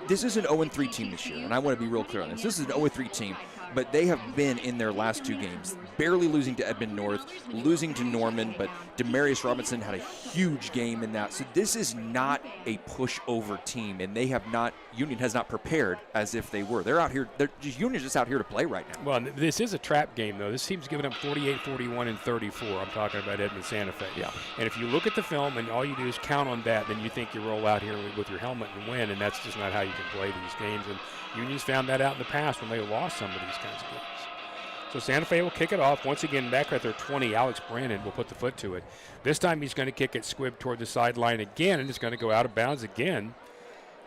this is an 0-3 team this year, and I want to be real clear on this. This is an 0-3 team, but they have been in their last 2 games, barely losing to Edmond North, losing to Norman, but Demarius Robinson had a huge game in that. So this is not a pushover team, and Union has not prepared as if they were. They're out here, Union's just out here to play right now. Well, this is a trap game, though. This team's giving up 48, 41, and 34. I'm talking about Edmond Santa Fe. Yeah. And if you look at the film and all you do is count on that, then you think you roll out here with your helmet and win, and that's just not how you can play these games. And Union's found that out in the past when they lost some of these kinds of games. So Santa Fe will kick it off. Once again, back at their 20, Alex Brandon will put the foot to it. This time he's going to kick it squib toward the sideline again, and it's going to go out of bounds again.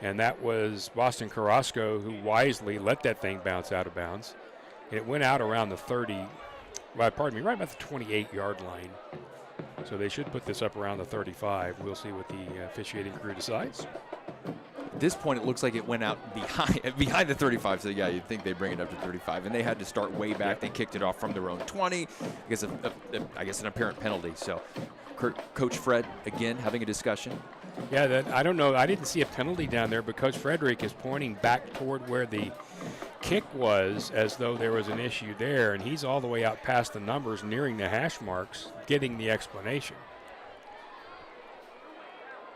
And that was Boston Carrasco who wisely let that thing bounce out of bounds. It went out around the 30, right about the 28-yard line. So they should put this up around the 35. We'll see what the officiating crew decides. At this point, it looks like it went out behind the 35. So, yeah, you'd think they'd bring it up to 35. And they had to start way back. Yep. They kicked it off from their own 20. I guess an apparent penalty. So, Coach Fred, again, having a discussion. Yeah, I don't know. I didn't see a penalty down there, but Coach Frederick is pointing back toward where the kick was as though there was an issue there. And he's all the way out past the numbers, nearing the hash marks, getting the explanation.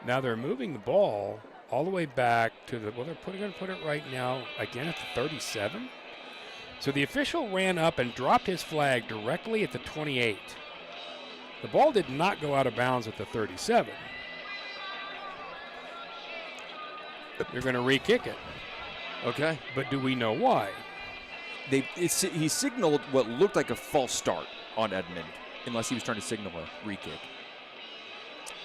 Now they're moving the ball all the way back to they're going to put it right now again at the 37. So the official ran up and dropped his flag directly at the 28. The ball did not go out of bounds at the 37. They're going to re-kick it. Okay. But do we know why? He signaled what looked like a false start on Edmond, unless he was trying to signal a re-kick.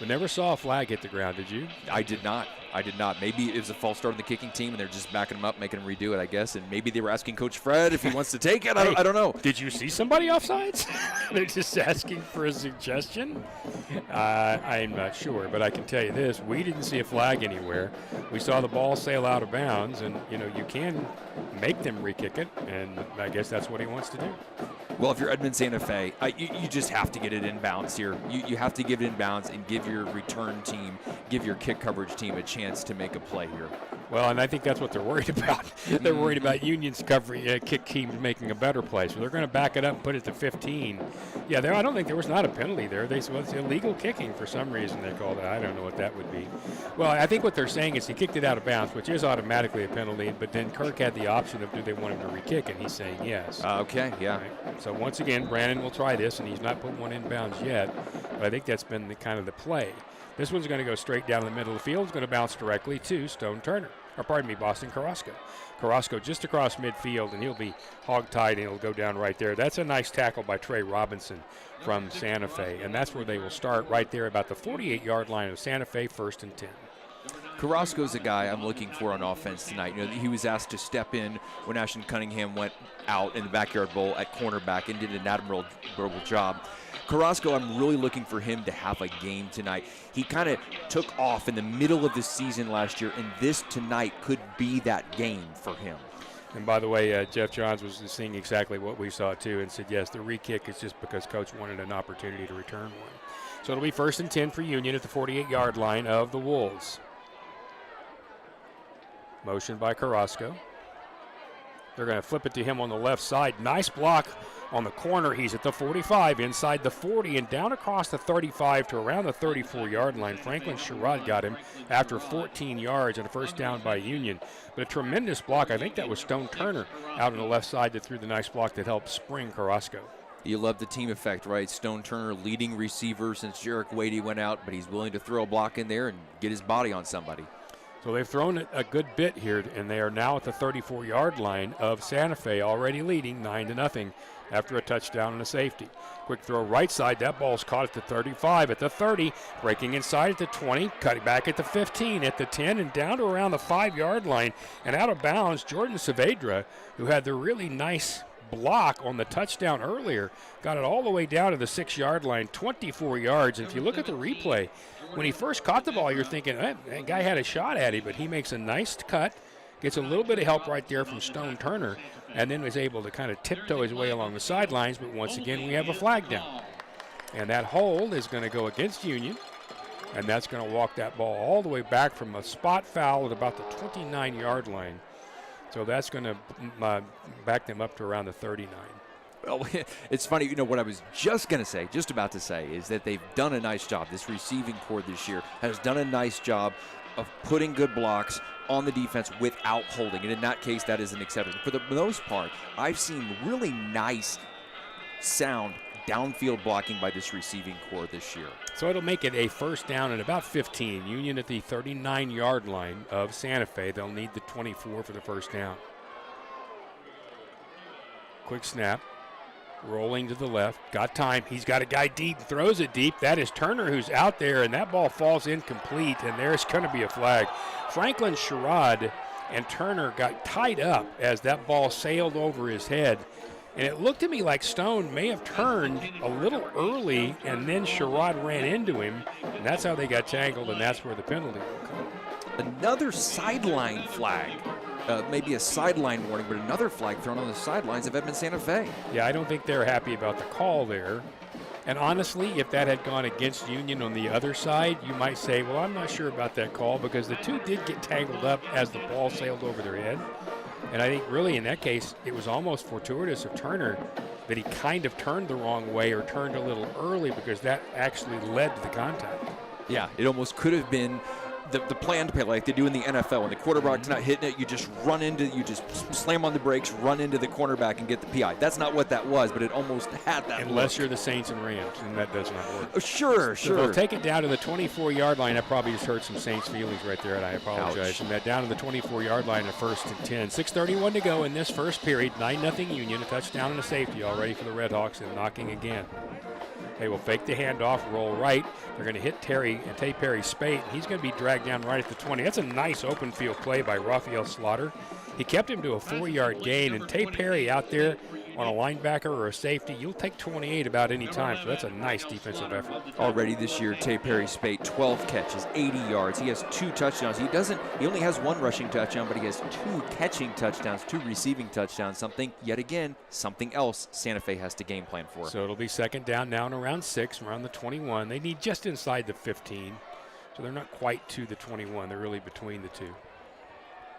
We never saw a flag hit the ground, did you? I did not. I did not. Maybe it was a false start on the kicking team, and they're just backing him up, making him redo it, I guess. And maybe they were asking Coach Fred if he wants to take it. I don't know. Did you see somebody offsides? They're just asking for a suggestion. I'm not sure, but I can tell you this: we didn't see a flag anywhere. We saw the ball sail out of bounds, and you can make them re-kick it, and I guess that's what he wants to do. Well, if you're Edmond Santa Fe, you just have to get it in bounds here. You have to give it in bounds and give your return team, give your kick coverage team a chance to make a play here. Well, and I think that's what they're worried about. They're worried about Union's kick team making a better play, so they're going to back it up and put it to 15. Yeah, I don't think there was not a penalty there. It's illegal kicking for some reason they called it. I don't know what that would be. Well, I think what they're saying is he kicked it out of bounds, which is automatically a penalty, but then Kirk had the option of do they want him to re-kick, and he's saying yes. Okay, yeah. Right. So once again, Brandon will try this, and he's not put one in bounds yet, but I think that's been the kind of the play. This one's going to go straight down the middle of the field. It's going to bounce directly to Stone Turner. Boston Carrasco. Carrasco just across midfield, and he'll be hog-tied, and he'll go down right there. That's a nice tackle by Trey Robinson from Santa Fe, and that's where they will start right there about the 48-yard line of Santa Fe, 1st and 10. Carrasco's a guy I'm looking for on offense tonight. He was asked to step in when Ashton Cunningham went out in the Backyard Bowl at cornerback and did an admirable job. Carrasco, I'm really looking for him to have a game tonight. He kind of took off in the middle of the season last year, and this tonight could be that game for him. And by the way, Jeff Johns was seeing exactly what we saw too and said, yes, the re-kick is just because Coach wanted an opportunity to return one. So it'll be 1st and 10 for Union at the 48-yard line of the Wolves. Motion by Carrasco. They're going to flip it to him on the left side. Nice block on the corner. He's at the 45, inside the 40, and down across the 35 to around the 34-yard line. Franklin Sherrod got him after 14 yards and a first down by Union. But a tremendous block. I think that was Stone Turner out on the left side that threw the nice block that helped spring Carrasco. You love the team effect, right? Stone Turner leading receiver since Jarek Wadey went out, but he's willing to throw a block in there and get his body on somebody. So they've thrown it a good bit here, and they are now at the 34-yard line of Santa Fe, already leading 9-0 after a touchdown and a safety. Quick throw right side. That ball's caught at the 35, at the 30, breaking inside at the 20, cutting back at the 15, at the 10, and down to around the 5-yard line. And out of bounds, Jordan Saavedra, who had the really nice block on the touchdown earlier, got it all the way down to the 6-yard line, 24 yards. And if you look at the replay, when he first caught the ball, you're thinking, that guy had a shot at him, but he makes a nice cut, gets a little bit of help right there from Stone Turner, and then was able to kind of tiptoe his way along the sidelines. But once again, we have a flag down. And that hold is going to go against Union, and that's going to walk that ball all the way back from a spot foul at about the 29-yard line. So that's going to back them up to around the 39. Well, it's funny, what I was just about to say, is that they've done a nice job. This receiving corps this year has done a nice job of putting good blocks on the defense without holding. And in that case, that is an exception. For the most part, I've seen really nice, sound, downfield blocking by this receiving corps this year. So it'll make it a first down at about 15. Union at the 39-yard line of Santa Fe. They'll need the 24 for the first down. Quick snap. Rolling to the left, got time. He's got a guy deep, throws it deep. That is Turner who's out there, and that ball falls incomplete, and there's going to be a flag. Franklin Sherrod and Turner got tied up as that ball sailed over his head, and it looked to me like Stone may have turned a little early, and then Sherrod ran into him, and that's how they got tangled, and that's where the penalty will come. Another sideline flag. Maybe a sideline warning, but another flag thrown on the sidelines of Edmond Santa Fe. Yeah, I don't think they're happy about the call there. And honestly, if that had gone against Union on the other side, you might say, well, I'm not sure about that call, because the two did get tangled up as the ball sailed over their head. And I think really in that case, it was almost fortuitous of Turner that he kind of turned the wrong way or turned a little early, because that actually led to the contact. Yeah, it almost could have been the planned play like they do in the NFL. When the quarterback's not hitting it, you just slam on the brakes, run into the cornerback and get the PI. That's not what that was, but it almost had that Unless you're the Saints and Rams, and that does not work. Sure. So they'll take it down to the 24-yard line. That probably just hurt some Saints feelings right there, and I apologize. Ouch. And that down to the 24-yard line at 1st and 10. 6:31 to go in this first period. 9-0 Union. A touchdown and a safety all ready for the Redhawks, and knocking again. They will fake the handoff, roll right. They're going to hit Tay Perry Spate. He's going to be dragged flag down right at the 20. That's a nice open field play by Raphael Slaughter. He kept him to a 4-yard gain, and Tay Perry out there on a linebacker or a safety, you'll take 28 about any time, so that's a nice defensive effort. Already this year, Tay Perry Spate, 12 catches, 80 yards. He has 2 touchdowns. He only has 1 rushing touchdown, but he has 2 catching touchdowns, 2 receiving touchdowns, something else Santa Fe has to game plan for. So it'll be second down now and around 6, around the 21. They need just inside the 15, so they're not quite to the 21. They're really between the two.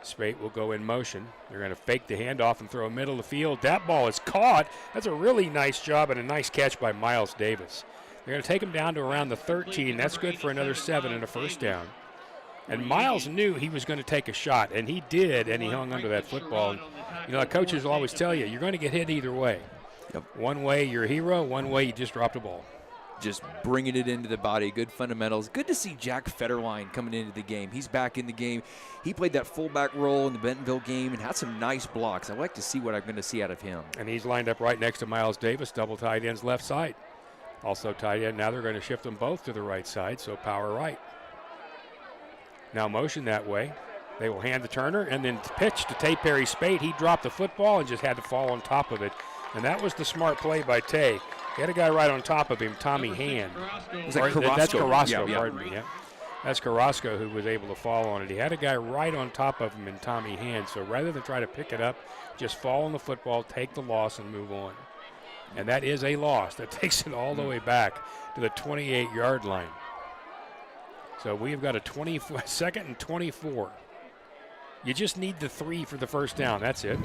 Spate will go in motion. They're going to fake the handoff and throw middle of the field. That ball is caught. That's a really nice job and a nice catch by Miles Davis. They're going to take him down to around the 13. That's good for another 7 and a first down. And Miles knew he was going to take a shot, and he did, and he hung onto that football. And, you know, the coaches will always tell you, you're going to get hit either way. Yep. One way, you're a hero. One way, you just dropped the ball. Just bringing it into the body. Good fundamentals. Good to see Jack Federline coming into the game. He's back in the game. He played that fullback role in the Bentonville game and had some nice blocks. I like to see what I'm going to see out of him. And he's lined up right next to Miles Davis, double tight ends left side. Also tight end. Now they're going to shift them both to the right side, so power right. Now motion that way. They will hand to Turner and then pitch to Tay Perry Spate. He dropped the football and just had to fall on top of it. And that was the smart play by Tay. He had a guy right on top of him, Tommy Hand. That's Carrasco, pardon me. Yeah. That's Carrasco who was able to fall on it. He had a guy right on top of him in Tommy Hand. So rather than try to pick it up, just fall on the football, take the loss, and move on. And that is a loss. That takes it all the way back to the 28-yard line. So we've got a 2nd and 24. You just need the 3 for the first down. That's it.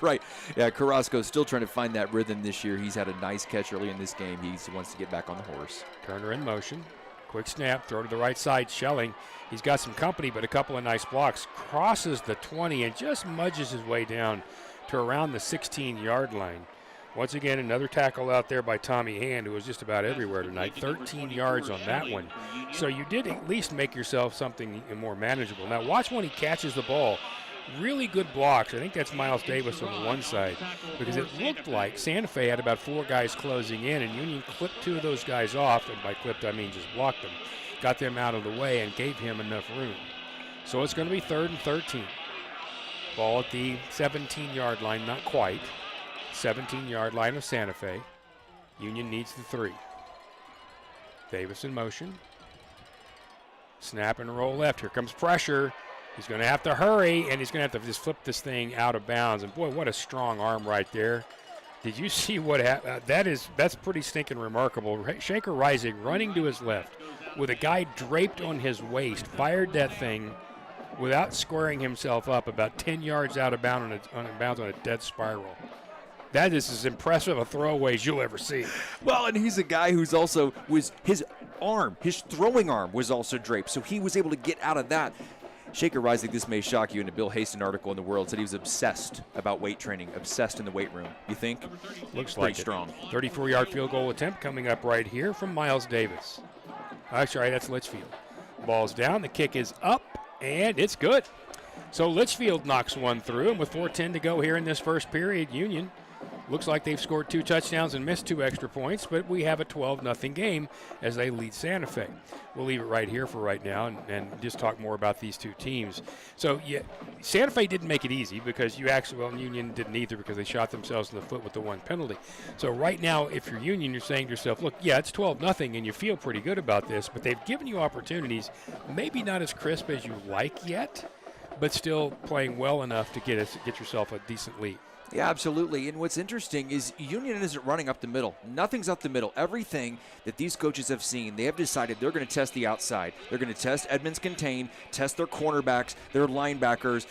Right. Yeah, Carrasco's still trying to find that rhythm this year. He's had a nice catch early in this game. He wants to get back on the horse. Turner in motion. Quick snap. Throw to the right side. Schelling. He's got some company, but a couple of nice blocks. Crosses the 20 and just mudges his way down to around the 16-yard line. Once again, another tackle out there by Tommy Hand, who was just about everywhere tonight. 13 yards on that one. So you did at least make yourself something more manageable. Now watch when he catches the ball. Really good blocks. I think that's Miles Davis on the one side, because it looked like Santa Fe had about 4 guys closing in, and Union clipped 2 of those guys off. And by clipped, I mean just blocked them. Got them out of the way and gave him enough room. So it's going to be 3rd and 13. Ball at the 17-yard line, not quite. 17-yard line of Santa Fe. Union needs the 3. Davis in motion. Snap and roll left. Here comes pressure. He's going to have to hurry, and he's going to have to just flip this thing out of bounds. And boy, what a strong arm right there. Did you see what happened? That's pretty stinking remarkable. Shaker Rising running to his left with a guy draped on his waist, fired that thing without squaring himself up about 10 yards out of bounds on a dead spiral. That is as impressive a throwaway as you'll ever see. Well, and he's a guy who's also his throwing arm was also draped, so he was able to get out of that. Shaker Rising, this may shock you, in a Bill Haston article in the World, said he was obsessed about weight training, obsessed in the weight room. You think? Looks pretty like strong. 34-yard field goal attempt coming up right here from Miles Davis. Actually, that's Litchfield. Ball's down, the kick is up, and it's good. So Litchfield knocks one through, and with 4:10 to go here in this first period, Union looks like they've scored 2 touchdowns and missed 2 extra points, but we have a 12-0 game as they lead Santa Fe. We'll leave it right here for right now and just talk more about these 2 teams. So, yeah, Santa Fe didn't make it easy because Union didn't either because they shot themselves in the foot with the 1 penalty. So right now, if you're Union, you're saying to yourself, look, yeah, it's 12-0 and you feel pretty good about this, but they've given you opportunities, maybe not as crisp as you like yet, but still playing well enough to get yourself a decent lead. Yeah, absolutely. And what's interesting is Union isn't running up the middle. Nothing's up the middle. Everything that these coaches have seen, they have decided they're going to test the outside. They're going to test Edmond's contain, test their cornerbacks, their linebackers,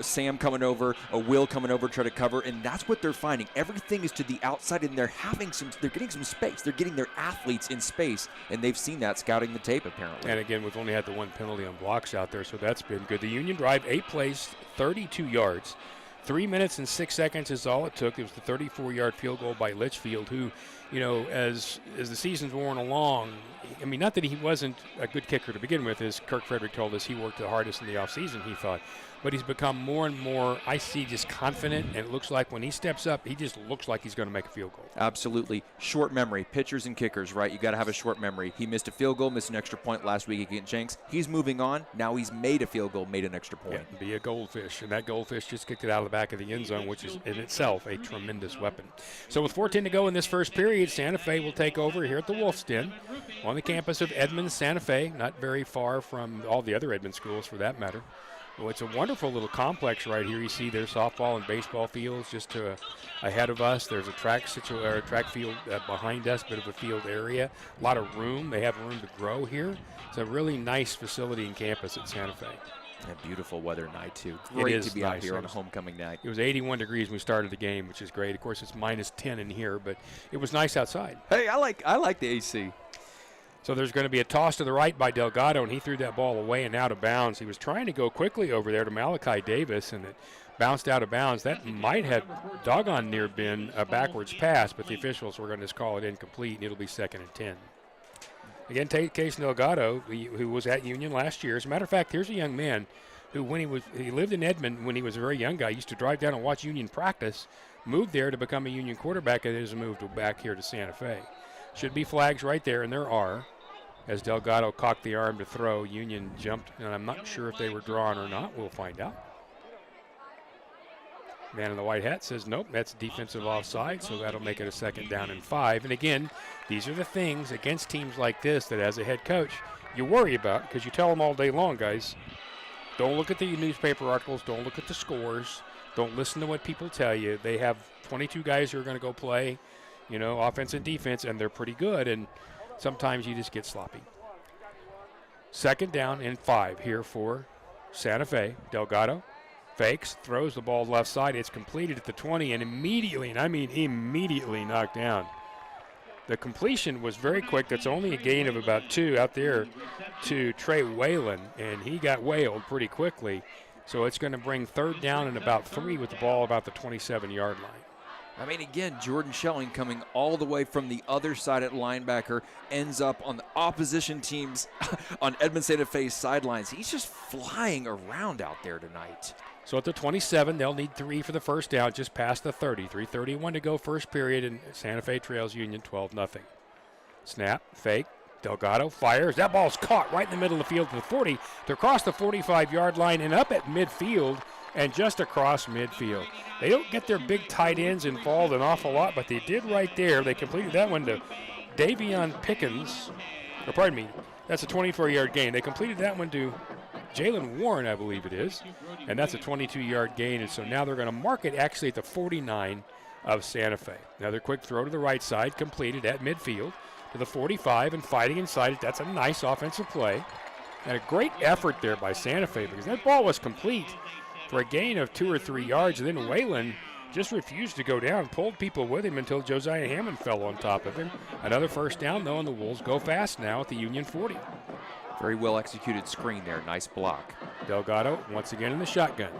Sam coming over, a Will coming over to try to cover, and that's what they're finding. Everything is to the outside, and they're getting some space. They're getting their athletes in space, and they've seen that scouting the tape apparently. And again, we've only had the 1 penalty on blocks out there, so that's been good. The Union drive, 8 plays, 32 yards. 3 minutes and 6 seconds is all it took. It was the 34-yard field goal by Litchfield, who, as the season's worn along, I mean, not that he wasn't a good kicker to begin with, as Kirk Frederick told us, he worked the hardest in the offseason, he thought. but he's become more and more, I see, just confident, and it looks like when he steps up, he just looks like he's going to make a field goal. Absolutely. Short memory. Pitchers and kickers, right? You got to have a short memory. He missed a field goal, missed an extra point last week against Jenks. He's moving on. Now he's made a field goal, made an extra point. Yeah, be a goldfish, and that goldfish just kicked it out of the back of the end zone, which is in itself a tremendous weapon. So with 4:10 to go in this first period, Santa Fe will take over here at the Wolf's Den on the campus of Edmond, Santa Fe, not very far from all the other Edmond schools for that matter. Well, it's a wonderful little complex right here. You see there's softball and baseball fields just ahead of us. There's a track field behind us, bit of a field area. A lot of room. They have room to grow here. It's a really nice facility and campus at Santa Fe. And beautiful weather night, too. Great to be out here on a homecoming night. It was 81 degrees when we started the game, which is great. Of course, it's minus 10 in here, but it was nice outside. Hey, I like the AC. So there's going to be a toss to the right by Delgado, and he threw that ball away and out of bounds. He was trying to go quickly over there to Malachi Davis, and it bounced out of bounds. That might have doggone near been a backwards pass, but the officials were going to just call it incomplete, and it'll be 2nd and 10. Again, Case Delgado, who was at Union last year. As a matter of fact, here's a young man who, when he lived in Edmond when he was a very young guy, used to drive down and watch Union practice, moved there to become a Union quarterback, and has moved back here to Santa Fe. Should be flags right there, and there are. As Delgado cocked the arm to throw, Union jumped, and I'm not sure if they were drawn or not. We'll find out. Man in the white hat says, nope, that's defensive offside, so that'll make it a 2nd down and 5. And again, these are the things against teams like this that as a head coach you worry about, because you tell them all day long, guys, don't look at the newspaper articles, don't look at the scores, don't listen to what people tell you. They have 22 guys who are going to go play, offense and defense, and they're pretty good, and sometimes you just get sloppy. 2nd down and 5 here for Santa Fe. Delgado fakes, throws the ball left side. It's completed at the 20 and immediately, and I mean immediately, knocked down. The completion was very quick. That's only a gain of about 2 out there to Trey Whalen, and he got whaled pretty quickly. So it's going to bring 3rd down and about 3 with the ball about the 27-yard line. I mean, again, Jordan Schelling coming all the way from the other side at linebacker, ends up on the opposition team's, on Edmond Santa Fe's sidelines. He's just flying around out there tonight. So at the 27, they'll need 3 for the first down, just past the 30. 3:31 to go first period, and Santa Fe trails Union 12-0. Snap, fake, Delgado fires. That ball's caught right in the middle of the field to the 40. They're across the 45-yard line and up at midfield and just across midfield. They don't get their big tight ends involved an awful lot, but they did right there. They completed that one to Davion Pickens. Or pardon me, that's a 24-yard gain. They completed that one to Jalen Warren, I believe it is, and that's a 22-yard gain. And so now they're going to mark it actually at the 49 of Santa Fe. Another quick throw to the right side, completed at midfield to the 45 and fighting inside it. That's a nice offensive play. And a great effort there by Santa Fe because that ball was complete for a gain of 2 or 3 yards. And then Whalen just refused to go down, pulled people with him until Josiah Hammond fell on top of him. Another first down, though, and the Wolves go fast now at the Union 40. Very well executed screen there. Nice block. Delgado once again in the shotgun.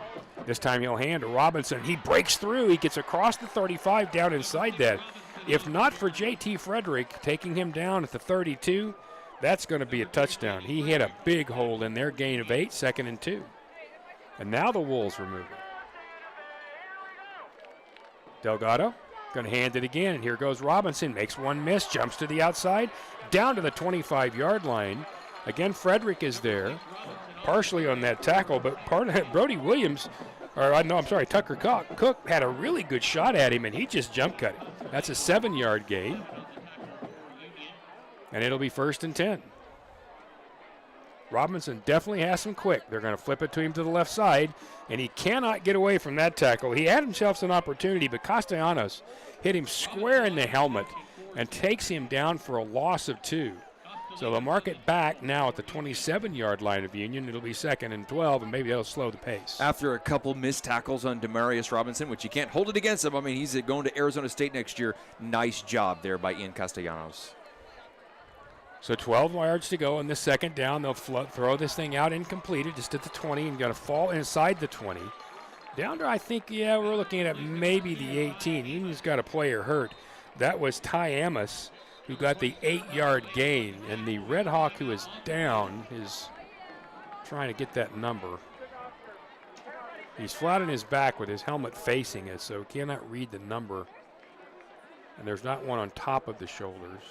This time he'll hand to Robinson. He breaks through. He gets across the 35 down inside that. If not for J.T. Frederick taking him down at the 32, that's going to be a touchdown. He hit a big hole in their gain of 8, 2nd and 2. And now the Wolves are moving. Delgado going to hand it again. And here goes Robinson. Makes one miss. Jumps to the outside. Down to the 25-yard line. Again, Frederick is there, partially on that tackle, but Brody Williams, Tucker Cook had a really good shot at him, and he just jump cut it. That's a 7-yard gain, and it'll be 1st and 10. Robinson definitely has some quick. They're going to flip it to him to the left side, and he cannot get away from that tackle. He had himself an opportunity, but Castellanos hit him square in the helmet and takes him down for a loss of 2. So they'll mark it back now at the 27-yard line of Union. It'll be 2nd and 12, and maybe that'll slow the pace. After a couple missed tackles on Demarius Robinson, which you can't hold it against him. I mean, he's going to Arizona State next year. Nice job there by Ian Castellanos. So 12 yards to go in the 2nd down. They'll throw this thing out incompleted just at the 20 and going to fall inside the 20. Down to, I think, we're looking at maybe the 18. Union's got a player hurt. That was Ty Amos, who got the 8-yard gain, and the Red Hawk who is down is trying to get that number. He's flat on his back with his helmet facing us, so cannot read the number. And there's not one on top of the shoulders.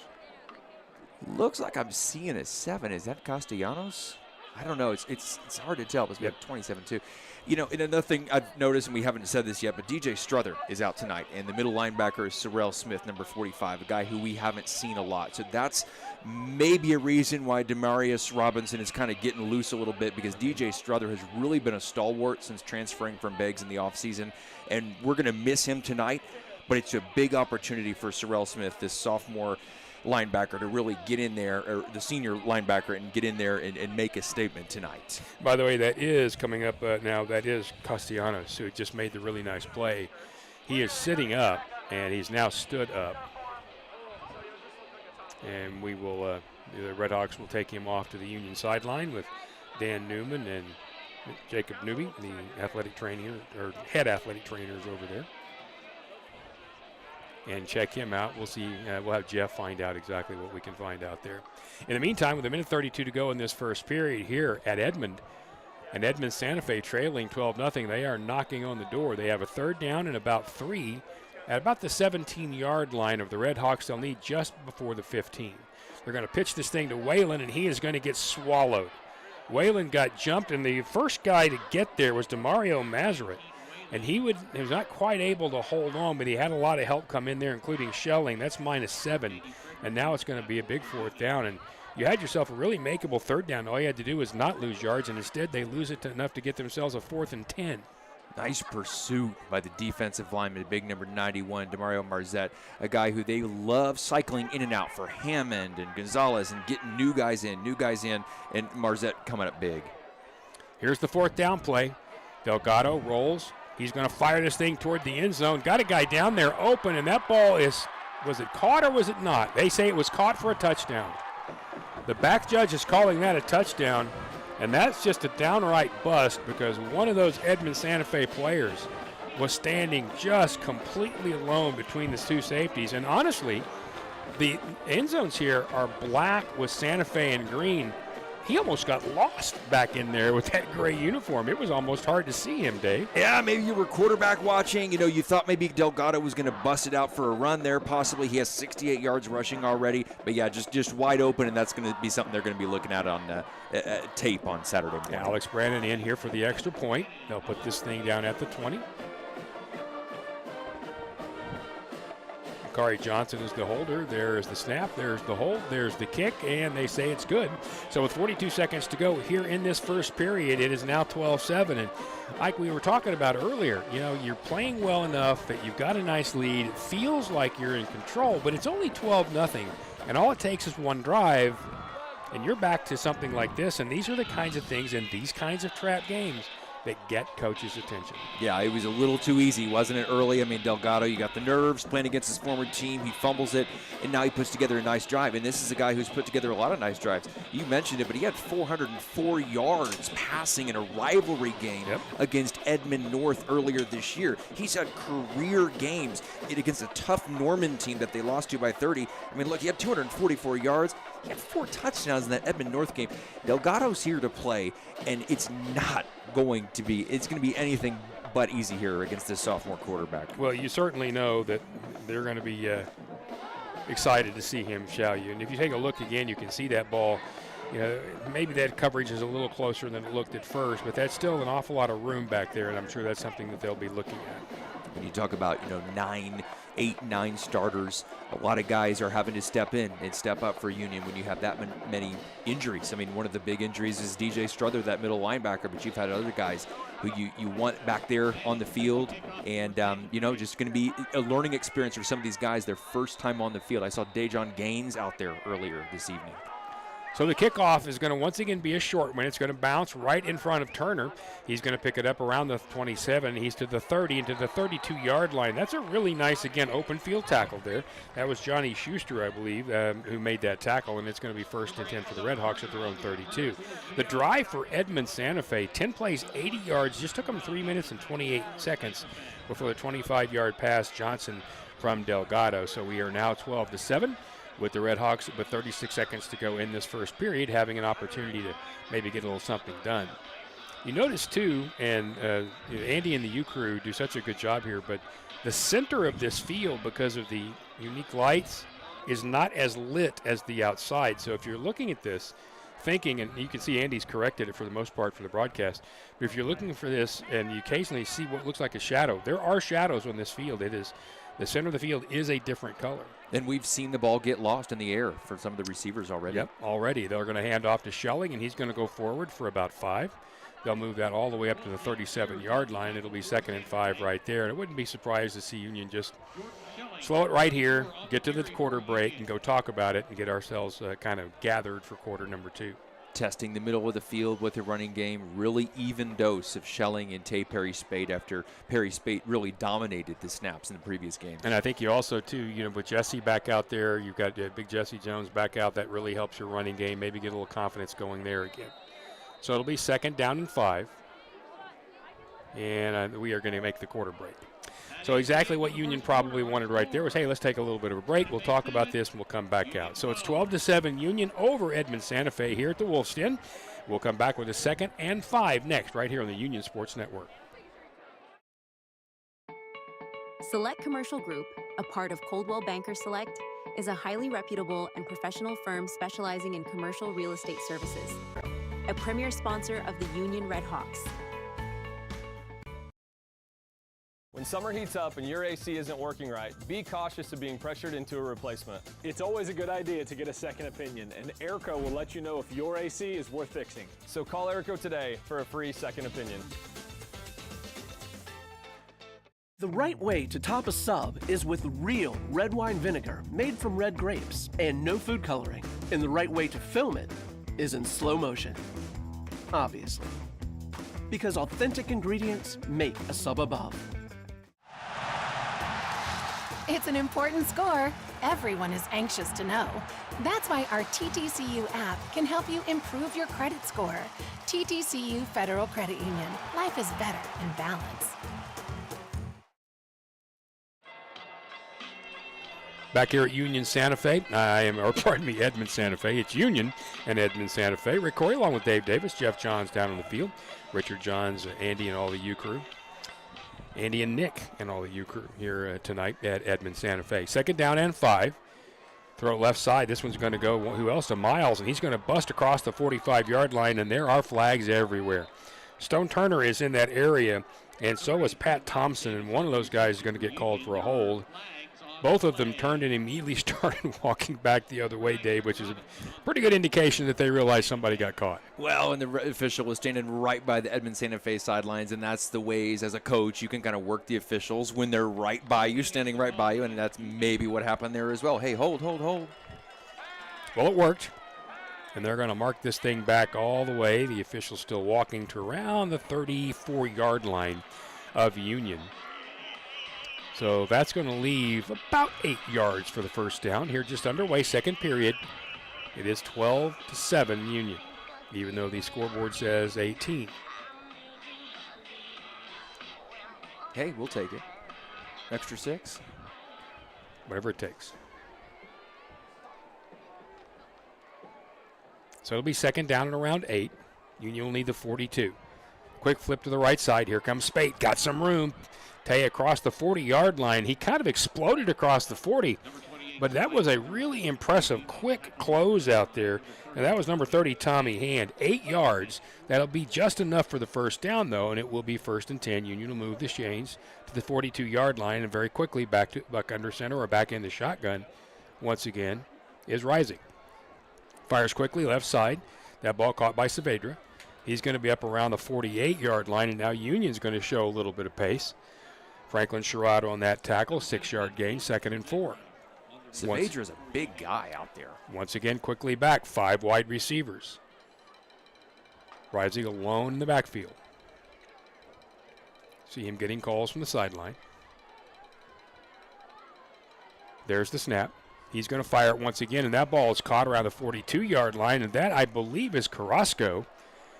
Looks like I'm seeing a 7. Is that Castellanos? I don't know. It's hard to tell. But we have 27 too. You know, and another thing I've noticed, and we haven't said this yet, but DJ Strother is out tonight, and the middle linebacker is Sorrell Smith, number 45, a guy who we haven't seen a lot. So that's maybe a reason why Demarius Robinson is kind of getting loose a little bit, because DJ Strother has really been a stalwart since transferring from Beggs in the offseason, and we're going to miss him tonight. But it's a big opportunity for Sorrell Smith, this sophomore linebacker, to really get in there, or the senior linebacker, and get in there and make a statement tonight. By the way, that is coming up now. That is Castellanos, who just made the really nice play. He is sitting up, and he's now stood up. And we will, the Redhawks will take him off to the Union sideline with Dan Newman and Jacob Newby, the athletic trainer, or head athletic trainers over there. And check him out. We'll see. We'll have Jeff find out exactly what we can find out there. In the meantime, with 1:32 to go in this first period here at Edmond, and Edmond Santa Fe trailing 12-0, they are knocking on the door. They have a 3rd down and about 3 at about the 17-yard line of the Redhawks. They'll need just before the 15. They're going to pitch this thing to Whalen, and he is going to get swallowed. Whalen got jumped, and the first guy to get there was DeMario Mazerat. And he was not quite able to hold on, but he had a lot of help come in there, including Schelling. That's -7. And now it's going to be a big 4th down. And you had yourself a really makeable 3rd down. All you had to do was not lose yards, and instead they lose it enough to get themselves a 4th and 10. Nice pursuit by the defensive lineman, big number 91, Demario Marzette, a guy who they love cycling in and out for Hammond and Gonzalez and getting new guys in, and Marzette coming up big. Here's the 4th down play. Delgado rolls. He's going to fire this thing toward the end zone. Got a guy down there open, and that ball was it caught or was it not? They say it was caught for a touchdown. The back judge is calling that a touchdown, and that's just a downright bust, because one of those Edmond Santa Fe players was standing just completely alone between the 2 safeties. And honestly, the end zones here are black with Santa Fe and green. He almost got lost back in there with that gray uniform. It was almost hard to see him, Dave. Yeah, maybe you were quarterback watching. You know, you thought maybe Delgado was going to bust it out for a run there. Possibly he has 68 yards rushing already. But, yeah, just wide open, and that's going to be something they're going to be looking at on tape on Saturday morning. Alex Brandon in here for the extra point. They'll put this thing down at the 20. Kari Johnson is the holder. There is the snap. There's the hold. There's the kick, and they say it's good. So with 42 seconds to go here in this first period, it is now 12-7. And like we were talking about earlier, you know, you're playing well enough that you've got a nice lead. It feels like you're in control, but it's only 12-0. And all it takes is one drive, and you're back to something like this. And these are the kinds of things in these kinds of trap games that get coaches' attention. Yeah, it was a little too easy, wasn't it, early? I mean, Delgado, you got the nerves playing against his former team. He fumbles it, and now he puts together a nice drive. And this is a guy who's put together a lot of nice drives. You mentioned it, but he had 404 yards passing in a rivalry game against Edmond North earlier this year. He's had career games against a tough Norman team that they lost to by 30. I mean, look, he had 244 yards. He had 4 touchdowns in that Edmond North game. Delgado's here to play, and it's going to be anything but easy here against this sophomore quarterback. Well, you certainly know that they're going to be excited to see him, shall you? And if you take a look again, you can see that ball. You know, maybe that coverage is a little closer than it looked at first, but that's still an awful lot of room back there, and I'm sure that's something that they'll be looking at. When you talk about, 9 starters, a lot of guys are having to step in and step up for Union when you have that many injuries. I mean, one of the big injuries is DJ Strother, that middle linebacker, but you've had other guys who you want back there on the field, and, just going to be a learning experience for some of these guys, their first time on the field. I saw Dejon Gaines out there earlier this evening. So the kickoff is going to once again be a short one. It's going to bounce right in front of Turner. He's going to pick it up around the 27. He's to the 30 and to the 32-yard line. That's a really nice, again, open field tackle there. That was Johnny Schuster, I believe, who made that tackle, and it's going to be 1st and 10 for the Redhawks at their own 32. The drive for Edmond Santa Fe, 10 plays, 80 yards, just took them 3 minutes and 28 seconds before the 25-yard pass, Johnson from Delgado. So we are now 12-7. With the Redhawks with 36 seconds to go in this first period, having an opportunity to maybe get a little something done. You notice, too, and Andy and the U crew do such a good job here, but the center of this field, because of the unique lights, is not as lit as the outside. So if you're looking at this, thinking, and you can see Andy's corrected it for the most part for the broadcast, but if you're looking for this and you occasionally see what looks like a shadow, there are shadows on this field. It is, the center of the field is a different color. And we've seen the ball get lost in the air for some of the receivers already. Yep, already. They're going to hand off to Schelling, and he's going to go forward for about 5. They'll move that all the way up to the 37-yard line. It'll be 2nd and 5 right there. And I wouldn't be surprised to see Union just slow it right here, get to the quarter break, and go talk about it and get ourselves kind of gathered for quarter number 2. Testing the middle of the field with the running game. Really even dose of Schelling and Perry Spate after Perry Spate really dominated the snaps in the previous game. And I think you also, too, with Jesse back out there, you've got big Jesse Jones back out. That really helps your running game. Maybe get a little confidence going there again. So it'll be 2nd down and 5. And we are going to make the quarter break. So exactly what Union probably wanted right there was, hey, let's take a little bit of a break. We'll talk about this, and we'll come back out. So it's 12-7 Union over Edmond Santa Fe here at the Wolf's Den. We'll come back with a 2nd and 5 next right here on the Union Sports Network. Select Commercial Group, a part of Coldwell Banker Select, is a highly reputable and professional firm specializing in commercial real estate services. A premier sponsor of the Union Red Hawks. When summer heats up and your AC isn't working right, be cautious of being pressured into a replacement. It's always a good idea to get a second opinion, and Airco will let you know if your AC is worth fixing. So call Airco today for a free second opinion. The right way to top a sub is with real red wine vinegar made from red grapes and no food coloring. And the right way to film it is in slow motion, obviously, because authentic ingredients make a sub above. It's an important score. Everyone is anxious to know. That's why our TTCU app can help you improve your credit score. TTCU Federal Credit Union. Life is better in balance. Back here at Union Santa Fe, Edmond Santa Fe. It's Union and Edmond Santa Fe. Rick Corey along with Dave Davis, Jeff Johns down on the field, Richard Johns, Andy and all the U crew. Andy and Nick and all the U crew here tonight at Edmond Santa Fe. 2nd down and 5. Throw it left side. This one's going to go, who else, to Miles, and he's going to bust across the 45-yard line, and there are flags everywhere. Stone Turner is in that area, and so is Pat Thompson, and one of those guys is going to get called for a hold. Both of them turned and immediately started walking back the other way, Dave, which is a pretty good indication that they realized somebody got caught. Well, and the official was standing right by the Edmond Santa Fe sidelines, and that's the ways as a coach you can kind of work the officials when they're right by you, standing right by you, and that's maybe what happened there as well. Hey, hold. Well, it worked, and they're going to mark this thing back all the way. The official's still walking to around the 34-yard line of Union. So that's going to leave about 8 yards for the first down. Here just underway, 2nd period. It is 12-7 Union, even though the scoreboard says 18. Hey, we'll take it. Extra 6. Whatever it takes. So it'll be 2nd down and around 8. Union will need the 42. Quick flip to the right side. Here comes Spate. Got some room. Tay across the 40-yard line. He kind of exploded across the 40, but that was a really impressive quick close out there, and that was number 30, Tommy Hand. 8 yards. That'll be just enough for the first down, though, and it will be 1st and 10. Union will move the chains to the 42-yard line, and very quickly back under center or back in the shotgun once again is Rising. Fires quickly left side. That ball caught by Saavedra. He's going to be up around the 48-yard line, and now Union's going to show a little bit of pace. Franklin Sherrod on that tackle, 6-yard gain, 2nd and 4. Saavedra's a big guy out there. Once again, quickly back, 5 wide receivers. Rising alone in the backfield. See him getting calls from the sideline. There's the snap. He's going to fire it once again, and that ball is caught around the 42-yard line, and that, I believe, is Carrasco.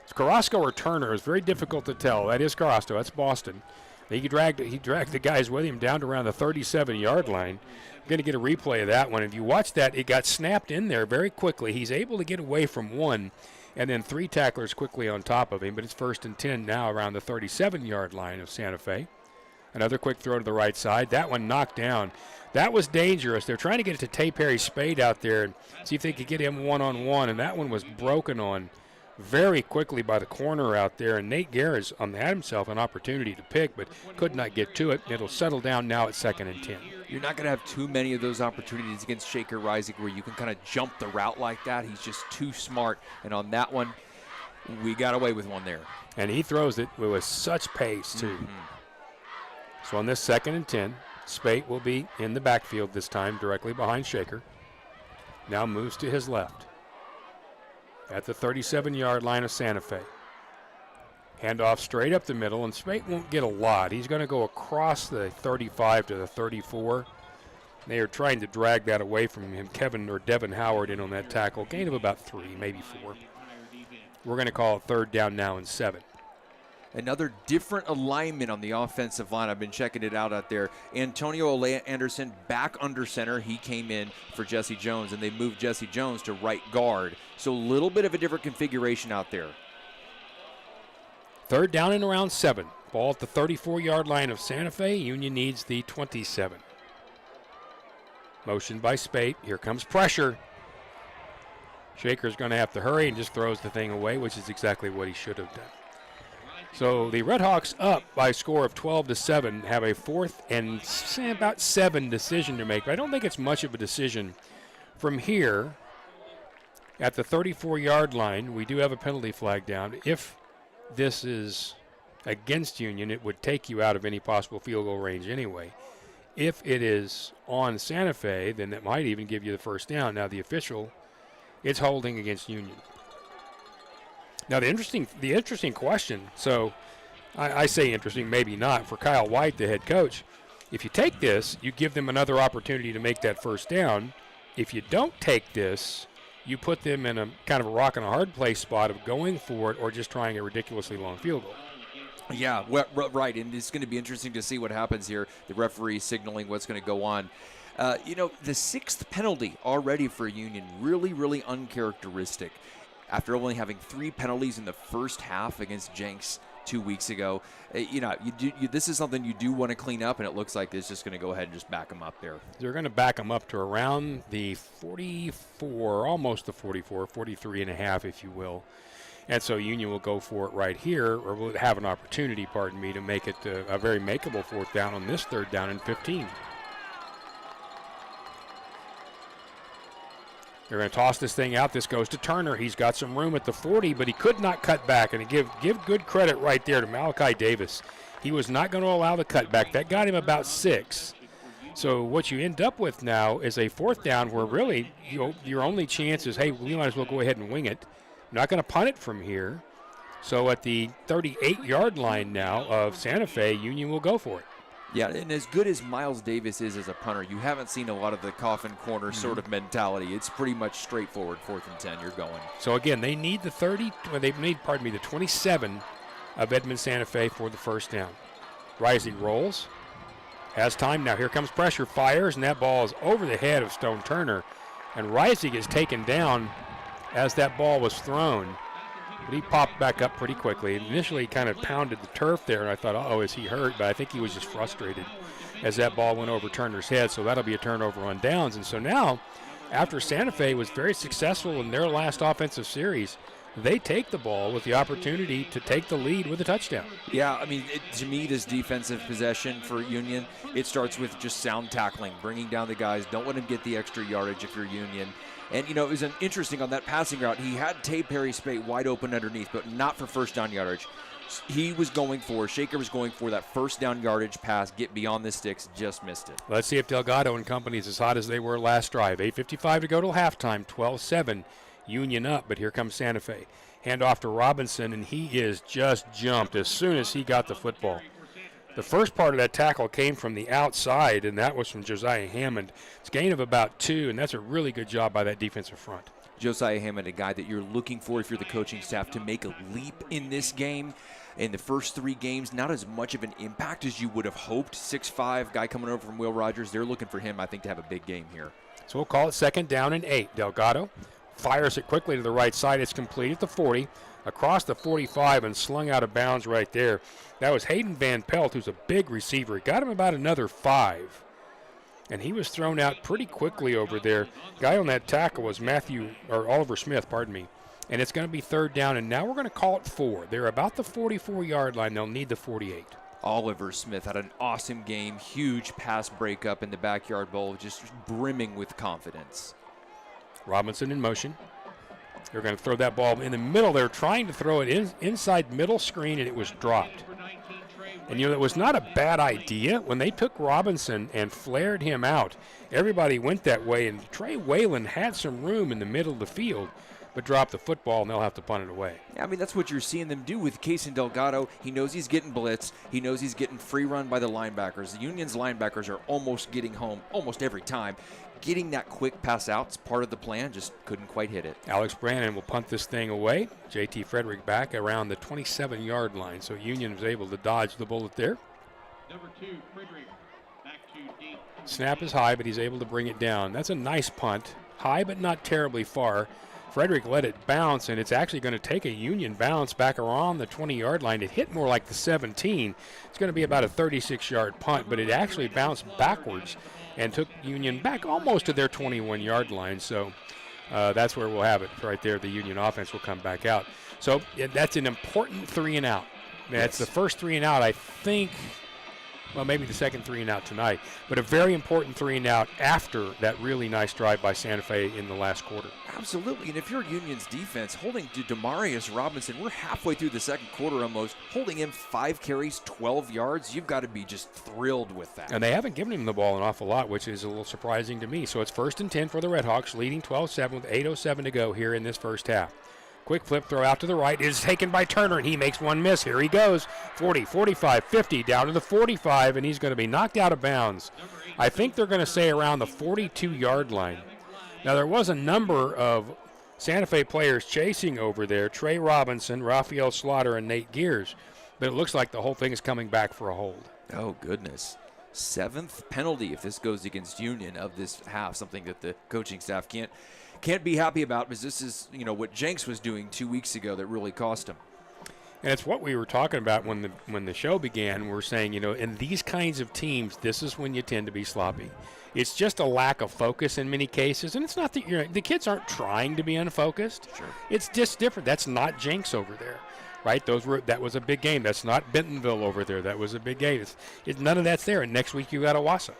It's Carrasco or Turner. It's very difficult to tell. That is Carrasco. That's Boston. He dragged the guys with him down to around the 37-yard line. I'm going to get a replay of that one. If you watch that, it got snapped in there very quickly. He's able to get away from one, and then 3 tacklers quickly on top of him, but it's 1st and 10 now around the 37-yard line of Santa Fe. Another quick throw to the right side. That one knocked down. That was dangerous. They're trying to get it to Tay Perry Spade out there and see if they could get him one-on-one, and that one was broken on very quickly by the corner out there, and Nate Garris had himself an opportunity to pick, but could not get to it. It'll settle down now at 2nd and 10. You're not going to have too many of those opportunities against Shaker Rising where you can kind of jump the route like that. He's just too smart, and on that one, we got away with one there. And he throws it with such pace, too. So on this 2nd and 10, Spate will be in the backfield this time, directly behind Shaker. Now moves to his left at the 37-yard line of Santa Fe. Handoff straight up the middle, and Spate won't get a lot. He's going to go across the 35 to the 34. They are trying to drag that away from him. Kevin or Devin Howard in on that tackle. Gain of about 3, maybe 4. We're going to call it 3rd down now and 7. Another different alignment on the offensive line. I've been checking it out there. Antonio Olea Anderson back under center. He came in for Jesse Jones, and they moved Jesse Jones to right guard. So a little bit of a different configuration out there. 3rd down and around 7. Ball at the 34-yard line of Santa Fe. Union needs the 27. Motion by Spate. Here comes pressure. Shaker's going to have to hurry and just throws the thing away, which is exactly what he should have done. So the Red Hawks up by a score of 12-7, have a 4th and about 7 decision to make. But I don't think it's much of a decision. From here, at the 34-yard line, we do have a penalty flag down. If this is against Union, it would take you out of any possible field goal range anyway. If it is on Santa Fe, then that might even give you the 1st down. Now the official, it's holding against Union. Now the interesting question, so I say interesting, maybe not, for Kyle White, the head coach. If you take this, you give them another opportunity to make that 1st down. If you don't take this, you put them in a kind of a rock and a hard place spot of going for it or just trying a ridiculously long field goal. Yeah, right, and it's going to be interesting to see what happens here. The referee signaling what's going to go on. The 6th penalty already for Union, really, really uncharacteristic. After only having 3 penalties in the first half against Jenks 2 weeks ago, this is something you do want to clean up, and it looks like it's just going to go ahead and just back them up there. They're going to back them up to around the 44, almost the 44, 43 and a half, if you will. And so Union will go for it right here, or will have an opportunity, to make it a very makeable 4th down on this 3rd down and 15. They're going to toss this thing out. This goes to Turner. He's got some room at the 40, but he could not cut back. And give good credit right there to Malachi Davis. He was not going to allow the cutback. That got him about 6. So what you end up with now is a 4th down where really your only chance is, hey, we might as well go ahead and wing it. You're not going to punt it from here. So at the 38-yard line now of Santa Fe, Union will go for it. Yeah, and as good as Miles Davis is as a punter, you haven't seen a lot of the coffin corner sort of mentality. It's pretty much straightforward, 4th and 10, you're going. So again, they need the 27 of Edmond Santa Fe for the 1st down. Rising rolls, has time now. Here comes pressure, fires, and that ball is over the head of Stone Turner. And Rising is taken down as that ball was thrown. But he popped back up pretty quickly. Initially, he kind of pounded the turf there, and I thought, uh-oh, is he hurt? But I think he was just frustrated as that ball went over Turner's head, so that'll be a turnover on downs. And so now, after Santa Fe was very successful in their last offensive series, they take the ball with the opportunity to take the lead with a touchdown. Yeah, I mean, to me, this defensive possession for Union, it starts with just sound tackling, bringing down the guys. Don't let them get the extra yardage if you're Union. And, it was interesting on that passing route. He had Tay Perry Spate wide open underneath, but not for 1st down yardage. Shaker was going for that 1st down yardage pass, get beyond the sticks, just missed it. Let's see if Delgado and company is as hot as they were last drive. 8:55 to go till halftime, 12-7, Union up, but here comes Santa Fe. Hand off to Robinson, and he is just jumped as soon as he got the football. The first part of that tackle came from the outside, and that was from Josiah Hammond. It's a gain of about 2, and that's a really good job by that defensive front. Josiah Hammond, a guy that you're looking for if you're the coaching staff to make a leap in this game. In the first 3 games, not as much of an impact as you would have hoped. 6'5", guy coming over from Will Rogers. They're looking for him, I think, to have a big game here. So we'll call it 2nd down and 8. Delgado fires it quickly to the right side. It's complete at the 40, across the 45, and slung out of bounds right there. That was Hayden Van Pelt, who's a big receiver. He got him about another 5. And he was thrown out pretty quickly over there. Guy on that tackle was Oliver Smith, pardon me. And it's going to be 3rd down, and now we're going to call it 4. They're about the 44-yard line. They'll need the 48. Oliver Smith had an awesome game, huge pass breakup in the Backyard Bowl, just brimming with confidence. Robinson in motion. They're going to throw that ball in the middle. They're trying to throw it inside middle screen, and it was dropped. And, it was not a bad idea. When they took Robinson and flared him out, everybody went that way, and Trey Whalen had some room in the middle of the field, but dropped the football, and they'll have to punt it away. Yeah, I mean, that's what you're seeing them do with Casey Delgado. He knows he's getting blitzed. He knows he's getting free run by the linebackers. The Union's linebackers are almost getting home almost every time. Getting that quick pass out is part of the plan, just couldn't quite hit it. Alex Brannon will punt this thing away. J.T. Frederick back around the 27-yard line, so Union was able to dodge the bullet there. Number 2, Frederick, back to deep. Snap is high, but he's able to bring it down. That's a nice punt. High, but not terribly far. Frederick let it bounce, and it's actually going to take a Union bounce back around the 20-yard line. It hit more like the 17. It's going to be about a 36-yard punt, but it actually bounced backwards and took Union back almost to their 21-yard line. So that's where we'll have it right there. The Union offense will come back out. So that's an important 3-and-out. That's the first 3-and-out, I think. Well, maybe the second 3-and-out tonight, but a very important 3-and-out after that really nice drive by Santa Fe in the last quarter. Absolutely, and if you're Union's defense, holding to Demarius Robinson, we're halfway through the second quarter almost, holding him 5 carries, 12 yards, you've got to be just thrilled with that. And they haven't given him the ball an awful lot, which is a little surprising to me. So it's 1st and 10 for the Redhawks, leading 12-7 with 8:07 to go here in this first half. Quick flip throw out to the right is taken by Turner, and he makes one miss. Here he goes, 40, 45, 50, down to the 45, and he's going to be knocked out of bounds. I think they're going to say around the 42-yard line. Now, there was a number of Santa Fe players chasing over there, Trey Robinson, Raphael Slaughter, and Nate Gears, but it looks like the whole thing is coming back for a hold. Oh, goodness. 7th penalty if this goes against Union of this half, something that the coaching staff can't be happy about, because this is, what Jenks was doing 2 weeks ago that really cost him. And it's what we were talking about when the show began. We're saying, in these kinds of teams, this is when you tend to be sloppy. It's just a lack of focus in many cases, and it's not that the kids aren't trying to be unfocused. Sure. It's just different. That's not Jenks over there, right? That was a big game. That's not Bentonville over there. That was a big game. None of that's there. And next week you got Owasso.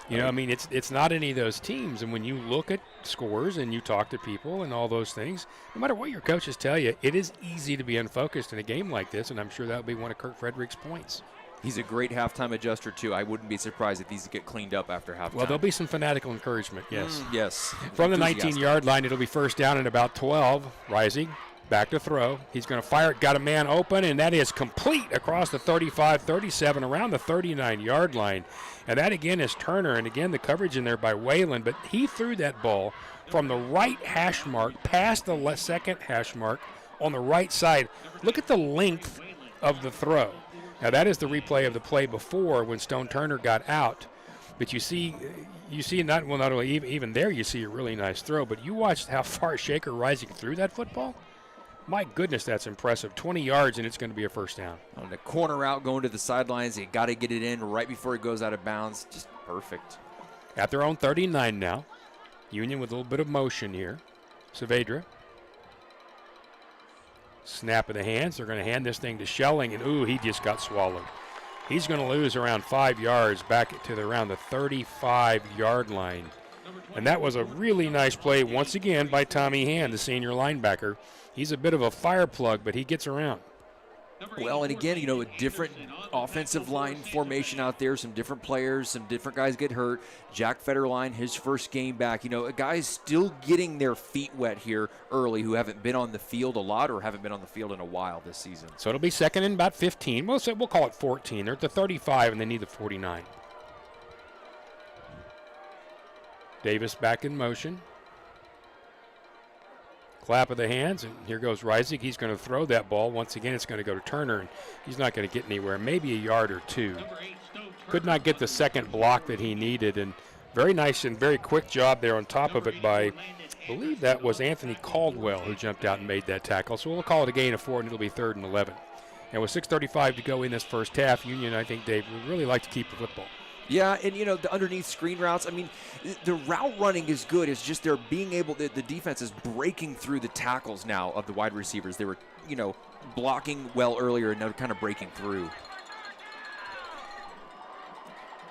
It's not any of those teams. And when you look at scores and you talk to people and all those things, no matter what your coaches tell you, it is easy to be unfocused in a game like this, and I'm sure that will be one of Kirk Frederick's points. He's a great halftime adjuster, too. I wouldn't be surprised if these get cleaned up after halftime. Well, there'll be some fanatical encouragement, yes. Yes. From the 19-yard line, it'll be 1st down and about 12. Rising, back to throw. He's going to fire it, got a man open, and that is complete across the 35, 37, around the 39-yard line. And that, again, is Turner. And, again, the coverage in there by Whalen. But he threw that ball from the right hash mark past the second hash mark on the right side. Look at the length of the throw. Now, that is the replay of the play before when Stone Turner got out. But you see not only even there you see a really nice throw, but you watched how far Shaker Rising threw that football. My goodness, that's impressive. 20 yards, and it's going to be a 1st down. On the corner out, going to the sidelines, you got to get it in right before it goes out of bounds. Just perfect. At their own 39 now. Union with a little bit of motion here. Saavedra. Snap of the hands. They're going to hand this thing to Schelling, and he just got swallowed. He's going to lose around 5 yards back to around the 35-yard line. And that was a really nice play once again by Tommy Hand, the senior linebacker. He's a bit of a fire plug, but he gets around. Well, and again, a different offensive line formation out there, some different players, some different guys get hurt. Jack Federline, his first game back. Guys still getting their feet wet here early who haven't been on the field a lot or haven't been on the field in a while this season. So it'll be 2nd and about 15. We'll call it 14. They're at the 35, and they need the 49. Davis back in motion. Clap of the hands, and here goes Reisig. He's going to throw that ball. Once again, it's going to go to Turner, and he's not going to get anywhere, maybe a yard or two. Could not get the second block that he needed, and Very nice and very quick job there on top of it by, I believe that was Anthony Caldwell who jumped out and made that tackle. So we'll call it a gain of 4, and it'll be 3rd and 11. And with 6:35 to go in this first half, Union, I think, Dave, would really like to keep the football. Yeah, and, the underneath screen routes, I mean, the route running is good. It's just they're being able – the defense is breaking through the tackles now of the wide receivers. They were, blocking well earlier, and now kind of breaking through.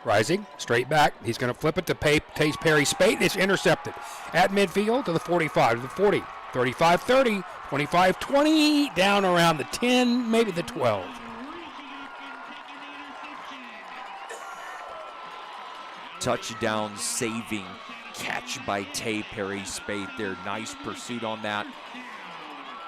Rising, straight back. He's going to flip it to Tace Perry Spate. It's intercepted at midfield to the 45, to the 40, 35-30, 25-20, down around the 10, maybe the 12. Touchdown saving catch by Tay Perry Spate there. Nice pursuit on that.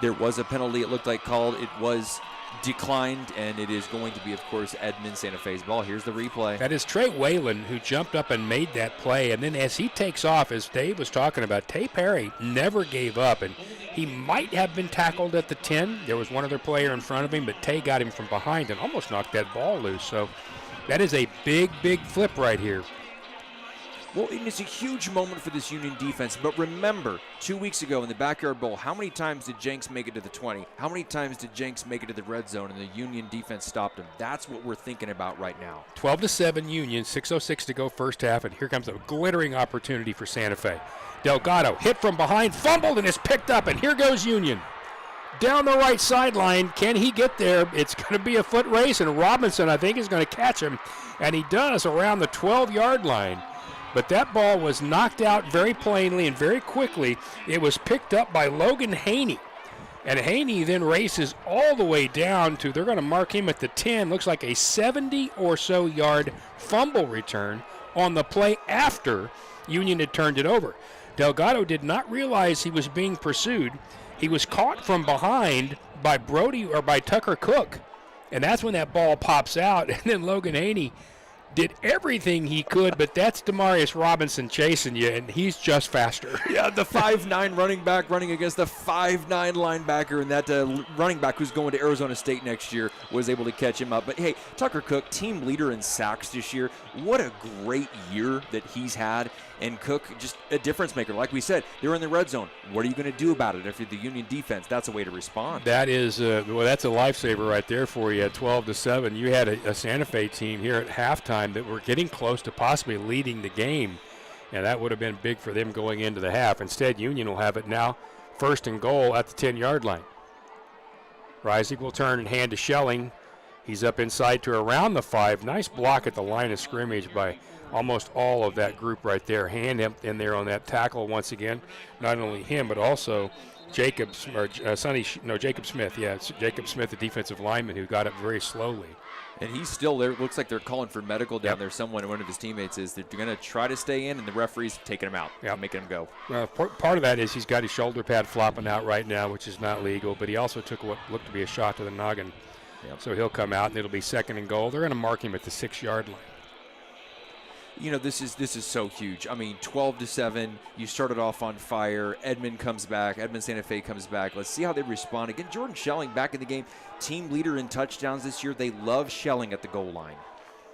There was a penalty, it looked like, called. It was declined, and it is going to be, of course, Edmond Santa Fe's ball. Here's the replay. That is Trey Whalen who jumped up and made that play, and then as he takes off, as Dave was talking about, Tay Perry never gave up, and he might have been tackled at the 10. There was one other player in front of him, but Tay got him from behind and almost knocked that ball loose. So that is a big, big flip right here. Well, it's a huge moment for this Union defense, but remember, 2 weeks ago in the Backyard Bowl, how many times did Jenks make it to the 20? How many times did Jenks make it to the red zone, and the Union defense stopped him? That's what we're thinking about right now. 12-7 Union, 6:06 to go first half, and here comes a glittering opportunity for Santa Fe. Delgado hit from behind, fumbled, and is picked up, and here goes Union. Down the right sideline, can he get there? It's going to be a foot race, and Robinson, I think, is going to catch him, and he does around the 12-yard line. But that ball was knocked out very plainly and very quickly. It was picked up by Logan Haney. And Haney then races all the way down to, they're going to mark him at the 10, looks like a 70 or so yard fumble return on the play after Union had turned it over. Delgado did not realize he was being pursued. He was caught from behind by Tucker Cook. And that's when that ball pops out. And then Logan Haney did everything he could, but that's Demarius Robinson chasing you, and he's just faster. Yeah, the 5'9" running back running against the 5'9" linebacker, and that running back who's going to Arizona State next year was able to catch him up. But, hey, Tucker Cook, team leader in sacks this year. What a great year that he's had. And Cook, just a difference maker. Like we said, they're in the red zone. What are you going to do about it? If you're the Union defense, that's a way to respond. That is, that's a lifesaver right there for you at 12-7. You had a Santa Fe team here at halftime that were getting close to possibly leading the game, and that would have been big for them going into the half. Instead, Union will have it now, 1st and goal at the 10-yard line. Reisig will turn and hand to Schelling. He's up inside to around the 5. Nice block at the line of scrimmage by almost all of that group right there. Hand in there on that tackle once again. Not only him, but also Jacob Smith. Yeah, it's Jacob Smith, the defensive lineman, who got up very slowly. And he's still there. It looks like they're calling for medical down there. One of his teammates is. They're going to try to stay in, and the referee's taking him out, making him go. Part of that is he's got his shoulder pad flopping out right now, which is not legal, but he also took what looked to be a shot to the noggin. Yep. So he'll come out, and it'll be 2nd and goal. They're going to mark him at the 6-yard line. You know, this is so huge. I mean, 12-7, you started off on fire. Edmond comes back. Edmond Santa Fe comes back. Let's see how they respond. Again, Jordan Schelling back in the game. Team leader in touchdowns this year. They love Schelling at the goal line.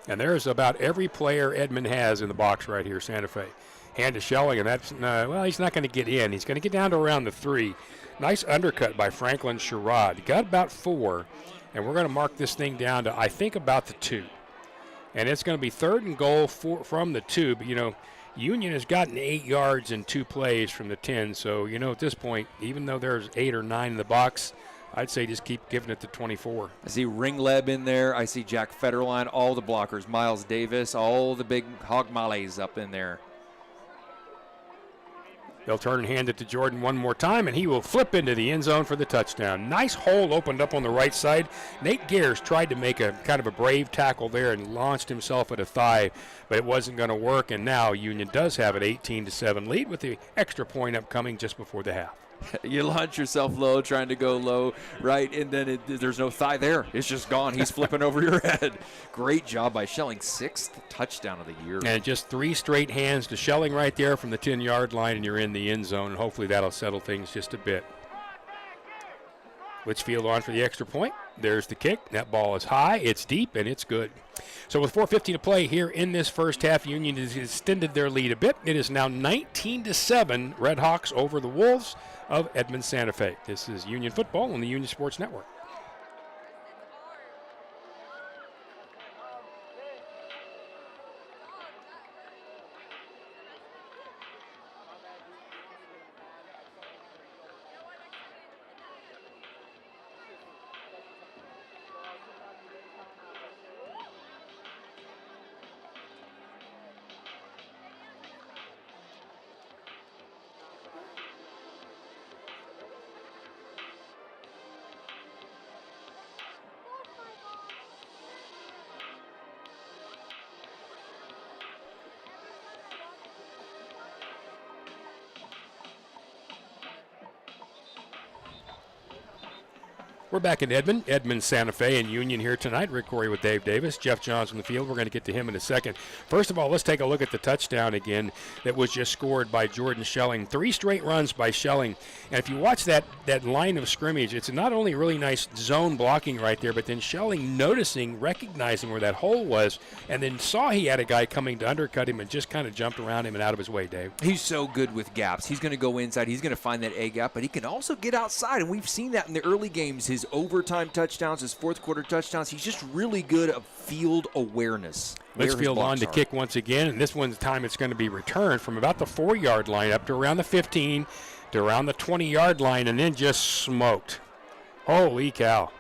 And there's about every player Edmond has in the box right here, Santa Fe. Hand to Schelling, and that's, he's not going to get in. He's going to get down to around the 3. Nice undercut by Franklin Sherrod. Got about 4, and we're going to mark this thing down to, I think, about the 2. And it's going to be 3rd and goal from the 2. But, Union has gotten 8 yards in 2 plays from the 10. So, at this point, even though there's 8 or 9 in the box, I'd say just keep giving it to 24. I see Ringleb in there. I see Jack Federline, all the blockers. Miles Davis, all the big hog mollies up in there. They'll turn and hand it to Jordan one more time, and he will flip into the end zone for the touchdown. Nice hole opened up on the right side. Nate Gears tried to make a kind of a brave tackle there and launched himself at a thigh, but it wasn't going to work, and now Union does have an 18-7 lead with the extra point upcoming just before the half. You launch yourself low, trying to go low, right, and then there's no thigh there. It's just gone. He's flipping over your head. Great job by Schelling, 6th touchdown of the year. And just 3 straight hands to Schelling right there from the 10-yard line, and you're in the end zone, and hopefully that'll settle things just a bit. Litchfield on for the extra point. There's the kick. That ball is high, it's deep, and it's good. So with 4:50 to play here in this first half, Union has extended their lead a bit. It is now 19-7, Redhawks over the Wolves of Edmond Santa Fe. This is Union football on the Union Sports Network. We're back in Edmond, Santa Fe, and Union here tonight. Rick Corey with Dave Davis. Jeff Johns on the field. We're going to get to him in a second. First of all, let's take a look at the touchdown again that was just scored by Jordan Schelling. 3 straight runs by Schelling. And if you watch that line of scrimmage, it's not only really nice zone blocking right there, but then Schelling noticing, recognizing where that hole was, and then saw he had a guy coming to undercut him and just kind of jumped around him and out of his way, Dave. He's so good with gaps. He's going to go inside. He's going to find that A gap, but he can also get outside, and we've seen that in the early games. His overtime touchdowns, his fourth quarter touchdowns, he's just really good at field awareness. Litchfield on to kick once again, and this one's time it's going to be returned from about the 4-yard line up to around the 15 to around the 20-yard line, and then just smoked. Holy cow.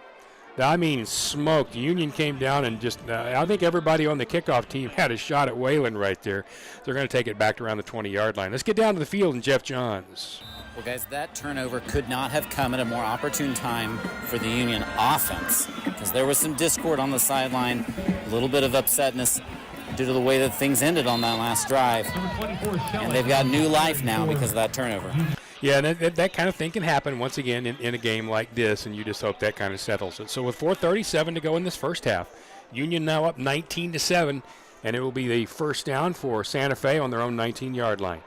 I mean, smoked. Union came down and just, I think everybody on the kickoff team had a shot at Whalen right there. They're going to take it back to around the 20-yard line. Let's get down to the field and Jeff Johns. Well, guys, that turnover could not have come at a more opportune time for the Union offense because there was some discord on the sideline, a little bit of upsetness due to the way that things ended on that last drive. And they've got new life now because of that turnover. Yeah, and that kind of thing can happen once again in a game like this, and you just hope that kind of settles it. So with 4:37 to go in this first half, Union now up 19-7, and it will be the first down for Santa Fe on their own 19-yard line.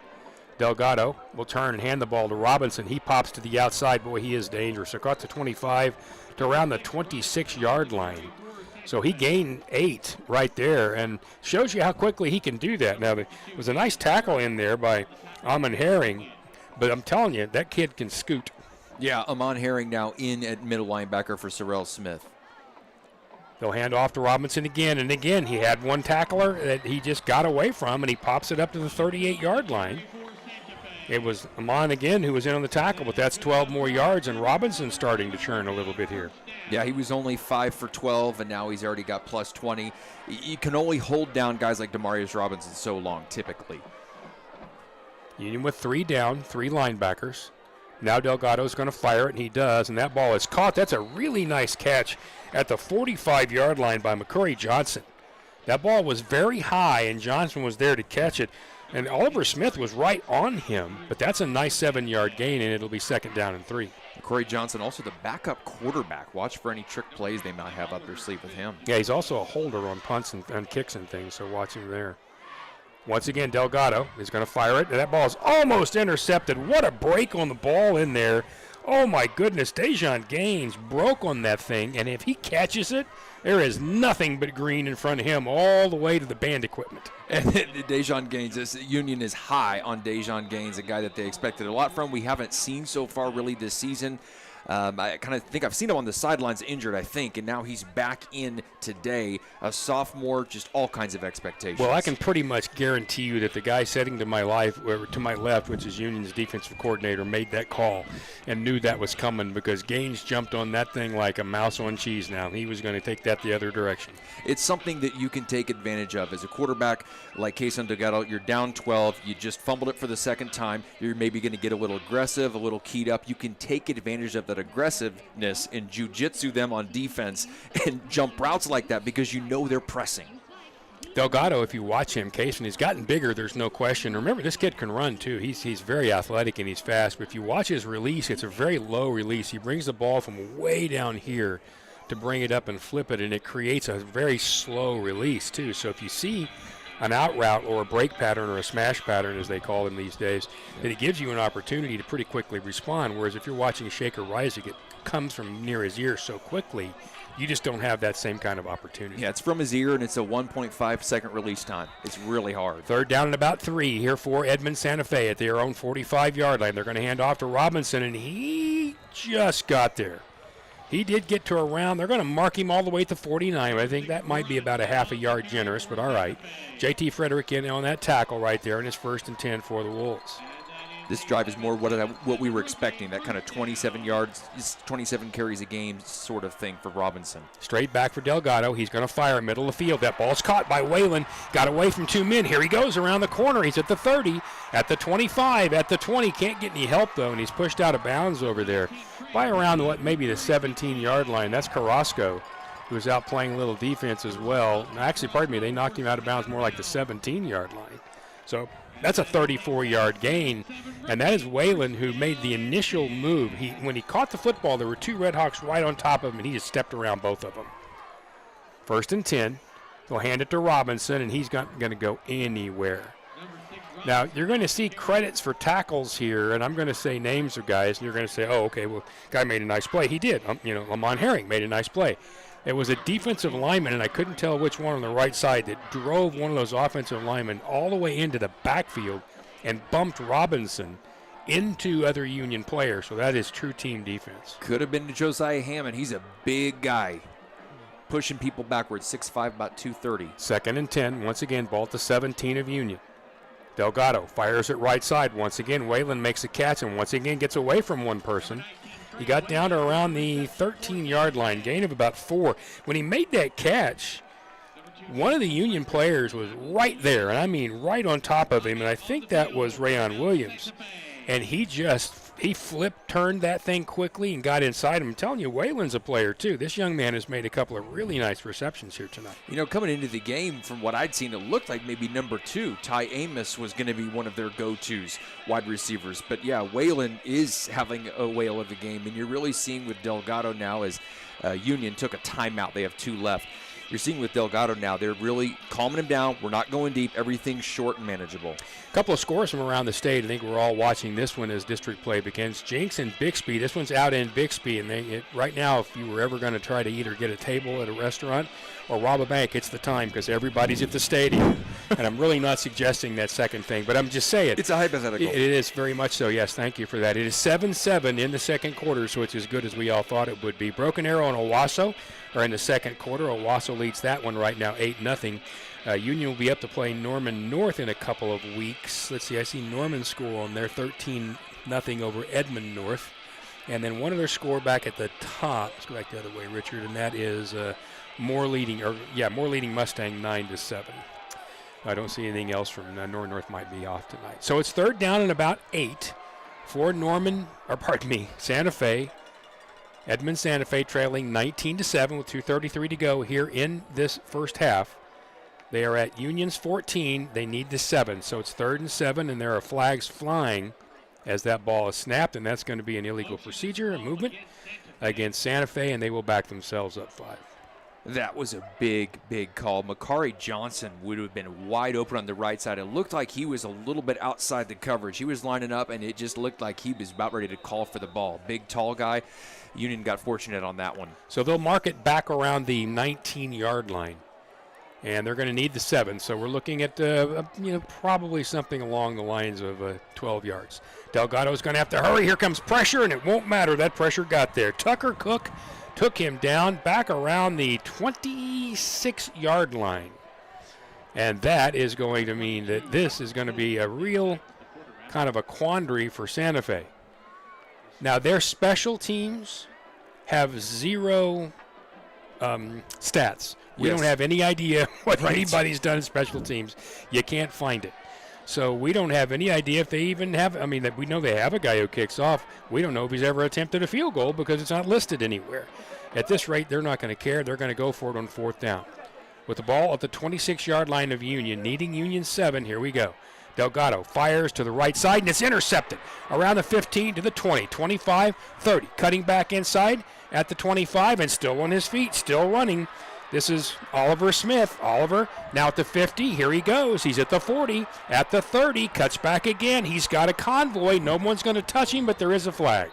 Delgado will turn and hand the ball to Robinson. He pops to the outside. Boy, he is dangerous. Across the 25 to around the 26-yard line. So he gained 8 right there and shows you how quickly he can do that. Now, there was a nice tackle in there by Amon Herring, but I'm telling you, that kid can scoot. Yeah, Amon Herring now in at middle linebacker for Sorrell Smith. They'll hand off to Robinson again, and again, he had one tackler that he just got away from, and he pops it up to the 38-yard line. It was Amon again who was in on the tackle, but that's 12 more yards, and Robinson's starting to churn a little bit here. Yeah, he was only 5 for 12, and now he's already got plus 20. You can only hold down guys like Demarius Robinson so long, typically. Union with 3 down, 3 linebackers. Now Delgado's going to fire it, and he does, and that ball is caught. That's a really nice catch at the 45-yard line by McCurry Johnson. That ball was very high, and Johnson was there to catch it. And Oliver Smith was right on him, but that's a nice 7-yard gain, and it'll be second down and 3. Corey Johnson, also the backup quarterback. Watch for any trick plays they might have up their sleeve with him. Yeah, he's also a holder on punts and kicks and things, so watch him there. Once again, Delgado is going to fire it. That ball is almost intercepted. What a break on the ball in there. Oh, my goodness. Dejon Gaines broke on that thing, and if he catches it, there is nothing but green in front of him all the way to the band equipment. And Dejon Gaines, Union is high on Dejon Gaines, a guy that they expected a lot from. We haven't seen so far really this season. I kind of think I've seen him on the sidelines injured, I think, and now he's back in today. A sophomore, just all kinds of expectations. Well, I can pretty much guarantee you that the guy sitting to my left, which is Union's defensive coordinator, made that call and knew that was coming because Gaines jumped on that thing like a mouse on cheese now. He was going to take that the other direction. It's something that you can take advantage of. As a quarterback like Kayson Delgado, you're down 12. You just fumbled it for the second time. You're maybe going to get a little aggressive, a little keyed up. You can take advantage of that aggressiveness and jiu-jitsu them on defense and jump routes like that because you know they're pressing. Delgado, if you watch him, Kayson, he's gotten bigger, there's no question. Remember, this kid can run, too. He's very athletic and he's fast, but if you watch his release, it's a very low release. He brings the ball from way down here to bring it up and flip it, and it creates a very slow release, too. So if you see an out route or a break pattern or a smash pattern, as they call them these days, that it gives you an opportunity to pretty quickly respond. Whereas if you're watching Shaker Rising, it comes from near his ear so quickly, you just don't have that same kind of opportunity. Yeah, it's from his ear, and it's a 1.5 second release time. It's really hard. Third down and about 3 here for Edmond Santa Fe at their own 45-yard line. They're going to hand off to Robinson, and he just got there. He did get to around. They're going to mark him all the way to 49. I think that might be about a half a yard generous, but all right. J.T. Frederick in on that tackle right there, and it's 1st and 10 for the Wolves. This drive is more what we were expecting, that kind of 27 yards, 27 carries a game sort of thing for Robinson. Straight back for Delgado. He's going to fire middle of the field. That ball's caught by Whalen. Got away from 2 men. Here he goes around the corner. He's at the 30, at the 25, at the 20. Can't get any help, though, and he's pushed out of bounds over there by around maybe the 17-yard line. That's Carrasco, who's out playing a little defense as well. Actually, pardon me, they knocked him out of bounds more like the 17-yard line. So that's a 34-yard gain, and that is Whalen who made the initial move. When he caught the football, there were 2 Red Hawks right on top of him, and he just stepped around both of them. 1st and 10. They'll hand it to Robinson, and he's not going to go anywhere. Now, you're going to see credits for tackles here, and I'm going to say names of guys, and you're going to say, oh, okay, well, guy made a nice play. He did. Lamont Herring made a nice play. It was a defensive lineman, and I couldn't tell which one on the right side, that drove one of those offensive linemen all the way into the backfield and bumped Robinson into other Union players. So that is true team defense. Could have been to Josiah Hammond. He's a big guy, pushing people backwards, 6'5", about 230. 2nd and 10. Once again, ball at the 17 of Union. Delgado fires it right side. Once again, Whalen makes a catch and once again gets away from one person. He got down to around the 13-yard line, gain of about 4. When he made that catch, one of the Union players was right there, and I mean right on top of him, and I think that was Rayon Williams. And he flipped, turned that thing quickly, and got inside him. I'm telling you, Whalen's a player, too. This young man has made a couple of really nice receptions here tonight. Coming into the game, from what I'd seen, it looked like maybe number 2, Ty Amos, was going to be one of their go-tos, wide receivers. But, yeah, Whalen is having a whale of a game, and you're really seeing with Delgado now as Union took a timeout. They have 2 left. You're seeing with Delgado now, they're really calming him down. We're not going deep. Everything's short and manageable. A couple of scores from around the state. I think we're all watching this one as district play begins. Jenks and Bixby. This one's out in Bixby, and right now, if you were ever going to try to either get a table at a restaurant or rob a bank, it's the time because everybody's at the stadium. And I'm really not suggesting that second thing, but I'm just saying. It's a hypothetical. It is very much so, yes. Thank you for that. It is 7-7 in the second quarter, so it's as good as we all thought it would be. Broken Arrow and Owasso are in the second quarter. Owasso leads that one right now 8-0. Union will be up to play Norman North in a couple of weeks. Let's see, I see Norman score on there 13-0 over Edmond North. And then one other score back at the top. Let's go back the other way, Richard, and that is Moore leading Mustang 9-7. I don't see anything else from North might be off tonight. So it's 3rd down and about 8 for Santa Fe. Edmond Santa Fe trailing 19-7 with 2:33 to go here in this first half. They are at Union's 14. They need the 7. So it's 3rd and 7, and there are flags flying as that ball is snapped, and that's going to be an illegal procedure, a movement against Santa Fe, and they will back themselves up 5. That was a big, big call. Makari Johnson would have been wide open on the right side. It looked like he was a little bit outside the coverage. He was lining up, and it just looked like he was about ready to call for the ball. Big, tall guy. Union got fortunate on that one. So they'll mark it back around the 19-yard line, and they're going to need the 7. So we're looking at probably something along the lines of 12 yards. Delgado's going to have to hurry. Here comes pressure, and it won't matter. That pressure got there. Tucker Cook took him down back around the 26-yard line. And that is going to mean that this is going to be a real kind of a quandary for Santa Fe. Now, their special teams have 0 stats. We don't have any idea what anybody's done in special teams. You can't find it. So we don't have any idea if they even have, we know they have a guy who kicks off. We don't know if he's ever attempted a field goal because it's not listed anywhere. At this rate, they're not going to care. They're going to go for it on 4th down. With the ball at the 26-yard line of Union, needing Union 7, here we go. Delgado fires to the right side, and it's intercepted around the 15 to the 20, 25, 30. Cutting back inside at the 25 and still on his feet, still running. This is Oliver Smith. Oliver now at the 50. Here he goes. He's at the 40, at the 30, cuts back again. He's got a convoy. No one's going to touch him, but there is a flag.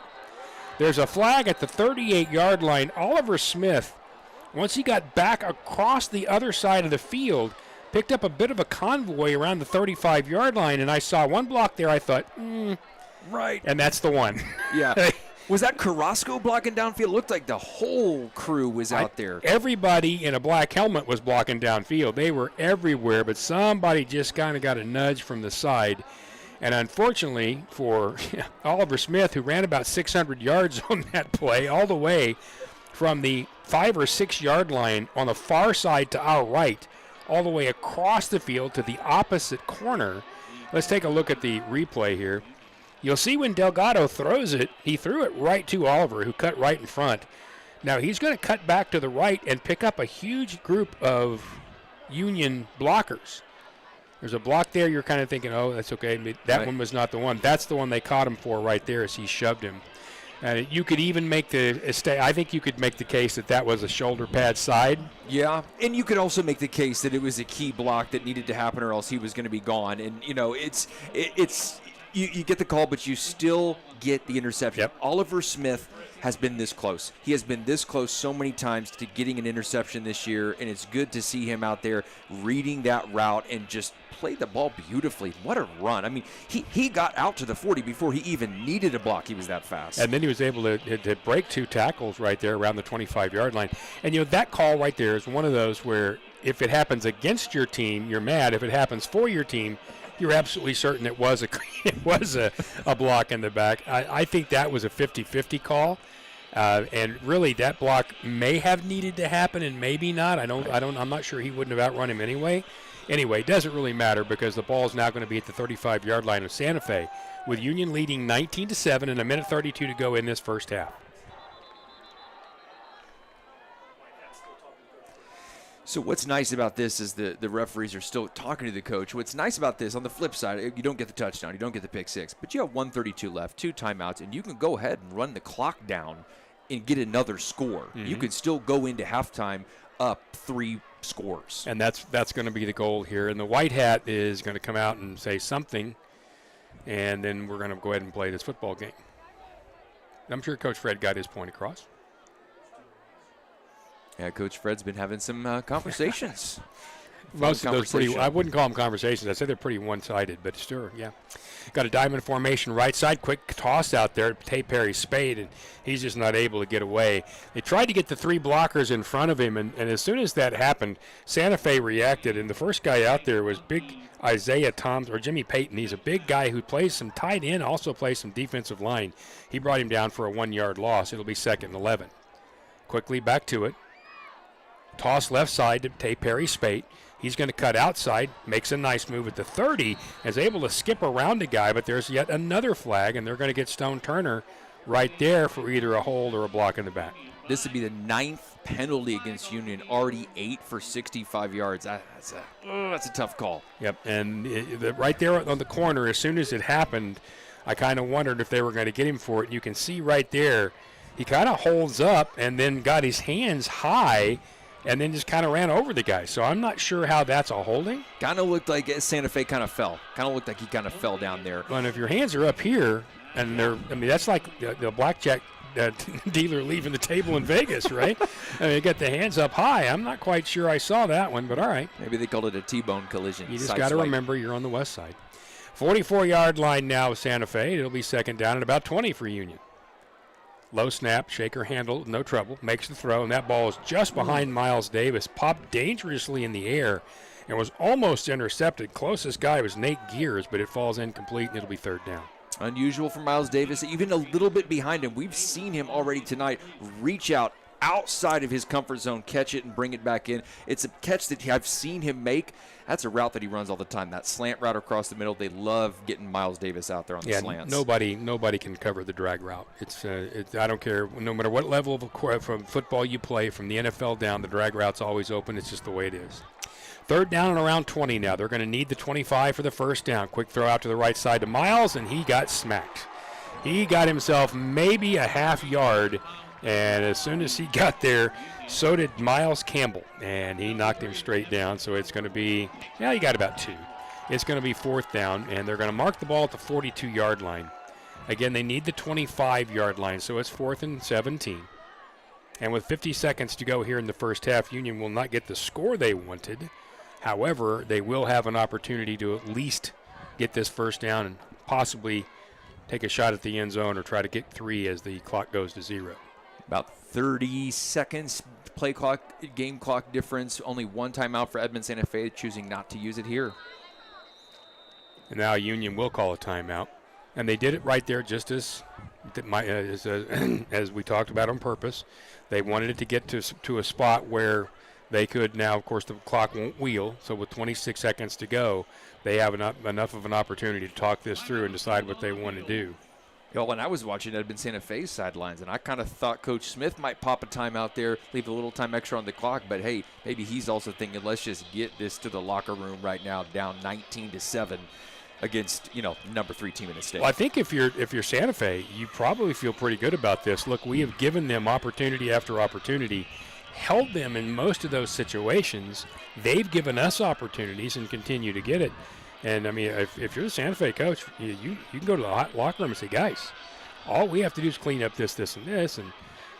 There's a flag at the 38-yard line. Oliver Smith, once he got back across the other side of the field, picked up a bit of a convoy around the 35-yard line, and I saw one block there. I thought, right. And that's the one. Yeah. Was that Carrasco blocking downfield? It looked like the whole crew was out there. Everybody in a black helmet was blocking downfield. They were everywhere, but somebody just kind of got a nudge from the side. And unfortunately for Oliver Smith, who ran about 600 yards on that play, all the way from the 5 or 6 yard line on the far side to our right, all the way across the field to the opposite corner. Let's take a look at the replay here. You'll see when Delgado throws it, he threw it right to Oliver, who cut right in front. Now he's going to cut back to the right and pick up a huge group of Union blockers. There's a block there. You're kind of thinking, oh, that's okay. That one was not the one. That's the one they caught him for right there as he shoved him. You could even make I think you could make the case that was a shoulder pad side. Yeah, and you could also make the case that it was a key block that needed to happen or else he was going to be gone. And, you get the call, but you still get the interception. Yep. Oliver Smith has been this close. He has been this close so many times to getting an interception this year, and it's good to see him out there reading that route and just play the ball beautifully. What a run. I mean, he got out to the 40 before he even needed a block. He was that fast. And then he was able to break 2 tackles right there around the 25-yard line. And, that call right there is one of those where if it happens against your team, you're mad. If it happens for your team, you're absolutely certain it was a block in the back. I think that was a 50-50 call. And really, that block may have needed to happen and maybe not. I'm not sure he wouldn't have outrun him anyway. Anyway, it doesn't really matter because the ball is now going to be at the 35-yard line of Santa Fe, with Union leading 19-7 and a minute 32 to go in this first half. So what's nice about this is the referees are still talking to the coach. What's nice about this, on the flip side, you don't get the touchdown, you don't get the pick six, but you have 1:32 left, 2 timeouts, and you can go ahead and run the clock down and get another score. Mm-hmm. You could still go into halftime up 3 scores. And that's going to be the goal here. And the white hat is going to come out and say something, and then we're going to go ahead and play this football game. I'm sure Coach Fred got his point across. Yeah, Coach Fred's been having some conversations. Most of those I wouldn't call them conversations. I'd say they're pretty one-sided, but sure, yeah. Got a diamond formation right side, quick toss out there to Perry Spade, and he's just not able to get away. They tried to get the 3 blockers in front of him, and as soon as that happened, Santa Fe reacted, and the first guy out there was big Isaiah Thomas, or Jimmy Payton. He's a big guy who plays some tight end, also plays some defensive line. He brought him down for a 1-yard loss. It'll be 2nd and 11. Quickly back to it. Toss left side to Perry Spate. He's going to cut outside, makes a nice move at the 30, is able to skip around a guy, but there's yet another flag, and they're going to get Stone Turner right there for either a hold or a block in the back. This would be the 9th penalty against Union, already 8 for 65 yards. That's a tough call. Yep, and right there on the corner, as soon as it happened, I kind of wondered if they were going to get him for it. You can see right there, he kind of holds up and then got his hands high, and then just kind of ran over the guy. So I'm not sure how that's a holding. Kind of looked like Santa Fe kind of fell. Kind of looked like he kind of fell down there. And if your hands are up here, and that's like the blackjack dealer leaving the table in Vegas, right? You got the hands up high. I'm not quite sure I saw that one, but all right. Maybe they called it a T-bone collision. You just got to remember you're on the west side. 44-yard line now with Santa Fe. It'll be 2nd down and about 20 for Union. Low snap, shaker handle, no trouble, makes the throw, and that ball is just behind Miles Davis, popped dangerously in the air, and was almost intercepted. Closest guy was Nate Gears, but it falls incomplete, and it'll be 3rd down. Unusual for Miles Davis, even a little bit behind him. We've seen him already tonight reach out outside of his comfort zone, catch it, and bring it back in. It's a catch that I've seen him make. That's a route that he runs all the time, that slant route across the middle. They love getting Miles Davis out there on the slants. Nobody can cover the drag route. I don't care, no matter what level from football you play, from the NFL down, the drag route's always open. It's just the way it is. 3rd down and around 20 now. They're going to need the 25 for the 1st down. Quick throw out to the right side to Miles, and he got smacked. He got himself maybe a half yard, And as soon as he got there, so did Miles Campbell, and he knocked him straight down. So it's going to be, he got about 2. It's going to be 4th down, and they're going to mark the ball at the 42-yard line. Again, they need the 25-yard line, so it's 4th and 17. And with 50 seconds to go here in the first half, Union will not get the score they wanted. However, they will have an opportunity to at least get this first down and possibly take a shot at the end zone or try to get 3 as the clock goes to 0. About 30 seconds play clock, game clock difference. Only one timeout for Edmond Santa Fe, choosing not to use it here. And now Union will call a timeout. And they did it right there just as we talked about on purpose. They wanted it to get to a spot where they could now, of course, the clock won't wheel. So with 26 seconds to go, they have enough of an opportunity to talk this through and decide what they want to do. When I was watching Edmond Santa Fe's sidelines, and I kind of thought Coach Smith might pop a timeout there, leave a little time extra on the clock. But, hey, maybe he's also thinking, let's just get this to the locker room right now, down 19-7 against, number 3 team in the state. Well, I think if you're Santa Fe, you probably feel pretty good about this. Look, we have given them opportunity after opportunity, held them in most of those situations. They've given us opportunities and continue to get it. And, I mean, if you're the Santa Fe coach, you can go to the locker room and say, guys, all we have to do is clean up this, and this. And,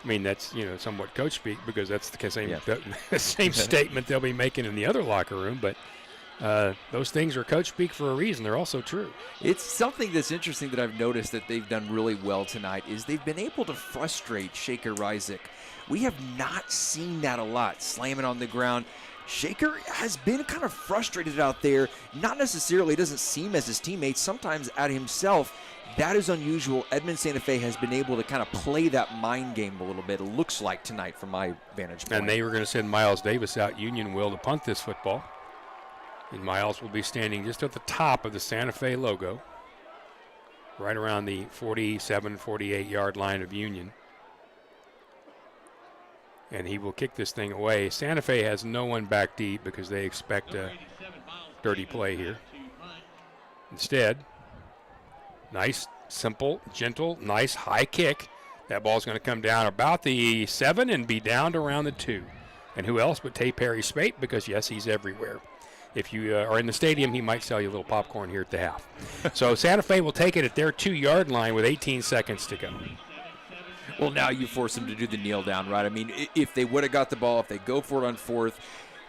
I mean, that's, somewhat coach speak because that's the same statement they'll be making in the other locker room. But those things are coach speak for a reason. They're also true. It's something that's interesting that I've noticed that they've done really well tonight is they've been able to frustrate Shaker Reisig. We have not seen that a lot, slamming on the ground. Shaker has been kind of frustrated out there, not necessarily, doesn't seem as his teammates, sometimes at himself. That is unusual. Edmond Santa Fe has been able to kind of play that mind game a little bit, it looks like tonight from my vantage point. And they were going to send Miles Davis out, Union will, to punt this football. And Miles will be standing just at the top of the Santa Fe logo, right around the 47, 48-yard line of Union. And he will kick this thing away. Santa Fe has no one back deep because they expect a dirty play here. Instead, nice, simple, gentle, nice high kick. That ball's going to come down about the 7 and be down to around the 2. And who else but Tay Perry Spate? Because, yes, he's everywhere. If you are in the stadium, he might sell you a little popcorn here at the half. So Santa Fe will take it at their 2-yard line with 18 seconds to go. Well, now you force them to do the kneel down, right? I mean, if they would have got the ball, if they go for it on 4th,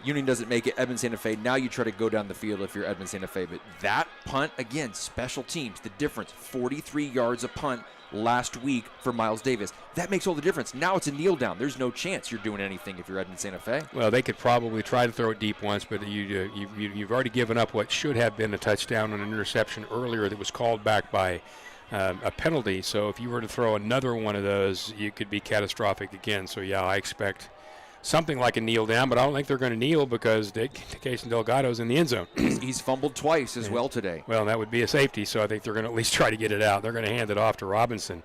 Union doesn't make it, Edmond Santa Fe, now you try to go down the field if you're Edmond Santa Fe. But that punt, again, special teams, the difference, 43 yards a punt last week for Miles Davis. That makes all the difference. Now it's a kneel down. There's no chance you're doing anything if you're Edmond Santa Fe. Well, they could probably try to throw it deep once, but you've already given up what should have been a touchdown and an interception earlier that was called back by a penalty. So if you were to throw another one of those, you could be catastrophic again. So, yeah, I expect something like a kneel down, but I don't think they're going to kneel because Casey Delgado's in the end zone. He's fumbled twice as well today. Well, that would be a safety, so I think they're going to at least try to get it out. They're going to hand it off to Robinson.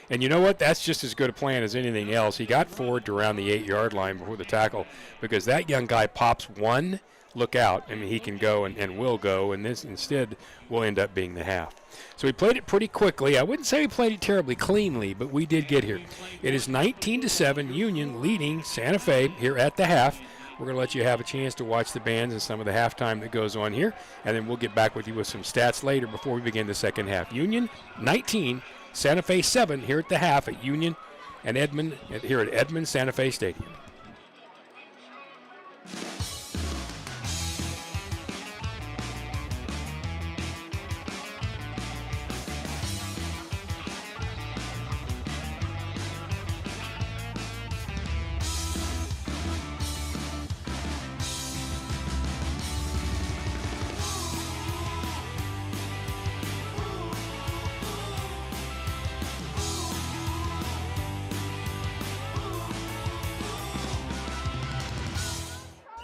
And you know what? That's just as good a plan as anything else. He got forward to around the 8-yard line before the tackle because that young guy pops one, look out. I mean, he can go and will go, and this instead will end up being the half. So we played it pretty quickly. I wouldn't say we played it terribly cleanly, but we did get here. It is 19-7, Union leading Santa Fe here at the half. We're going to let you have a chance to watch the bands and some of the halftime that goes on here, and then we'll get back with you with some stats later before we begin the second half. Union 19, Santa Fe 7 here at the half at Union and Edmond here at Edmond Santa Fe Stadium.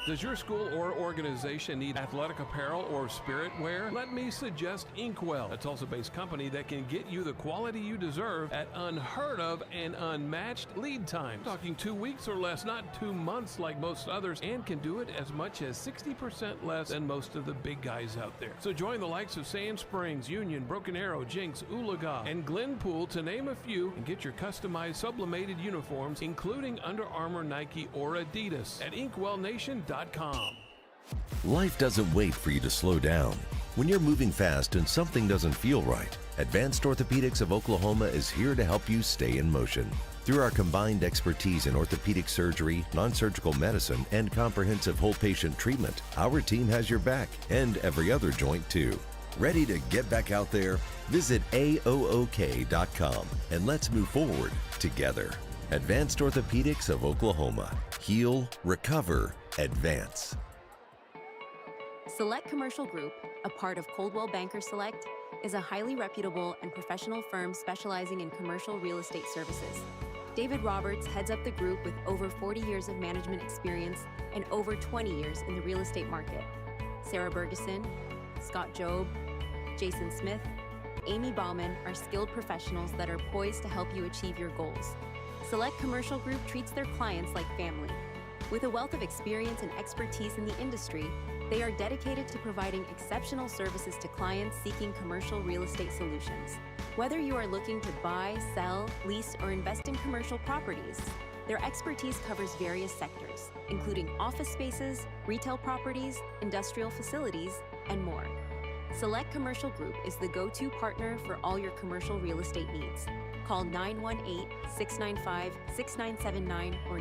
Does your school or organization need athletic apparel or spirit wear? Let me suggest Inkwell, a Tulsa-based company that can get you the quality you deserve at unheard of and unmatched lead times. Talking 2 weeks or less, not 2 months like most others, and can do it as much as 60% less than most of the big guys out there. So join the likes of Sand Springs, Union, Broken Arrow, Jinx, Oolaga, and Glenpool, to name a few, and get your customized sublimated uniforms, including Under Armour, Nike, or Adidas at inkwellnation.com. Life doesn't wait for you to slow down. When you're moving fast and something doesn't feel right, Advanced Orthopedics of Oklahoma is here to help you stay in motion. Through our combined expertise in orthopedic surgery, non-surgical medicine, and comprehensive whole patient treatment, our team has your back and every other joint too. Ready to get back out there? Visit AOOK.com and let's move forward together. Advanced Orthopedics of Oklahoma. Heal, recover, advance. Select Commercial Group, a part of Coldwell Banker Select, is a highly reputable and professional firm specializing in commercial real estate services. David Roberts heads up the group with over 40 years of management experience and over 20 years in the real estate market. Sarah Bergeson, Scott Job, Jason Smith, Amy Bauman are skilled professionals that are poised to help you achieve your goals. Select Commercial Group treats their clients like family. With a wealth of experience and expertise in the industry, they are dedicated to providing exceptional services to clients seeking commercial real estate solutions. Whether you are looking to buy, sell, lease, or invest in commercial properties, their expertise covers various sectors, including office spaces, retail properties, industrial facilities, and more. Select Commercial Group is the go-to partner for all your commercial real estate needs. Call 918-695-6979 or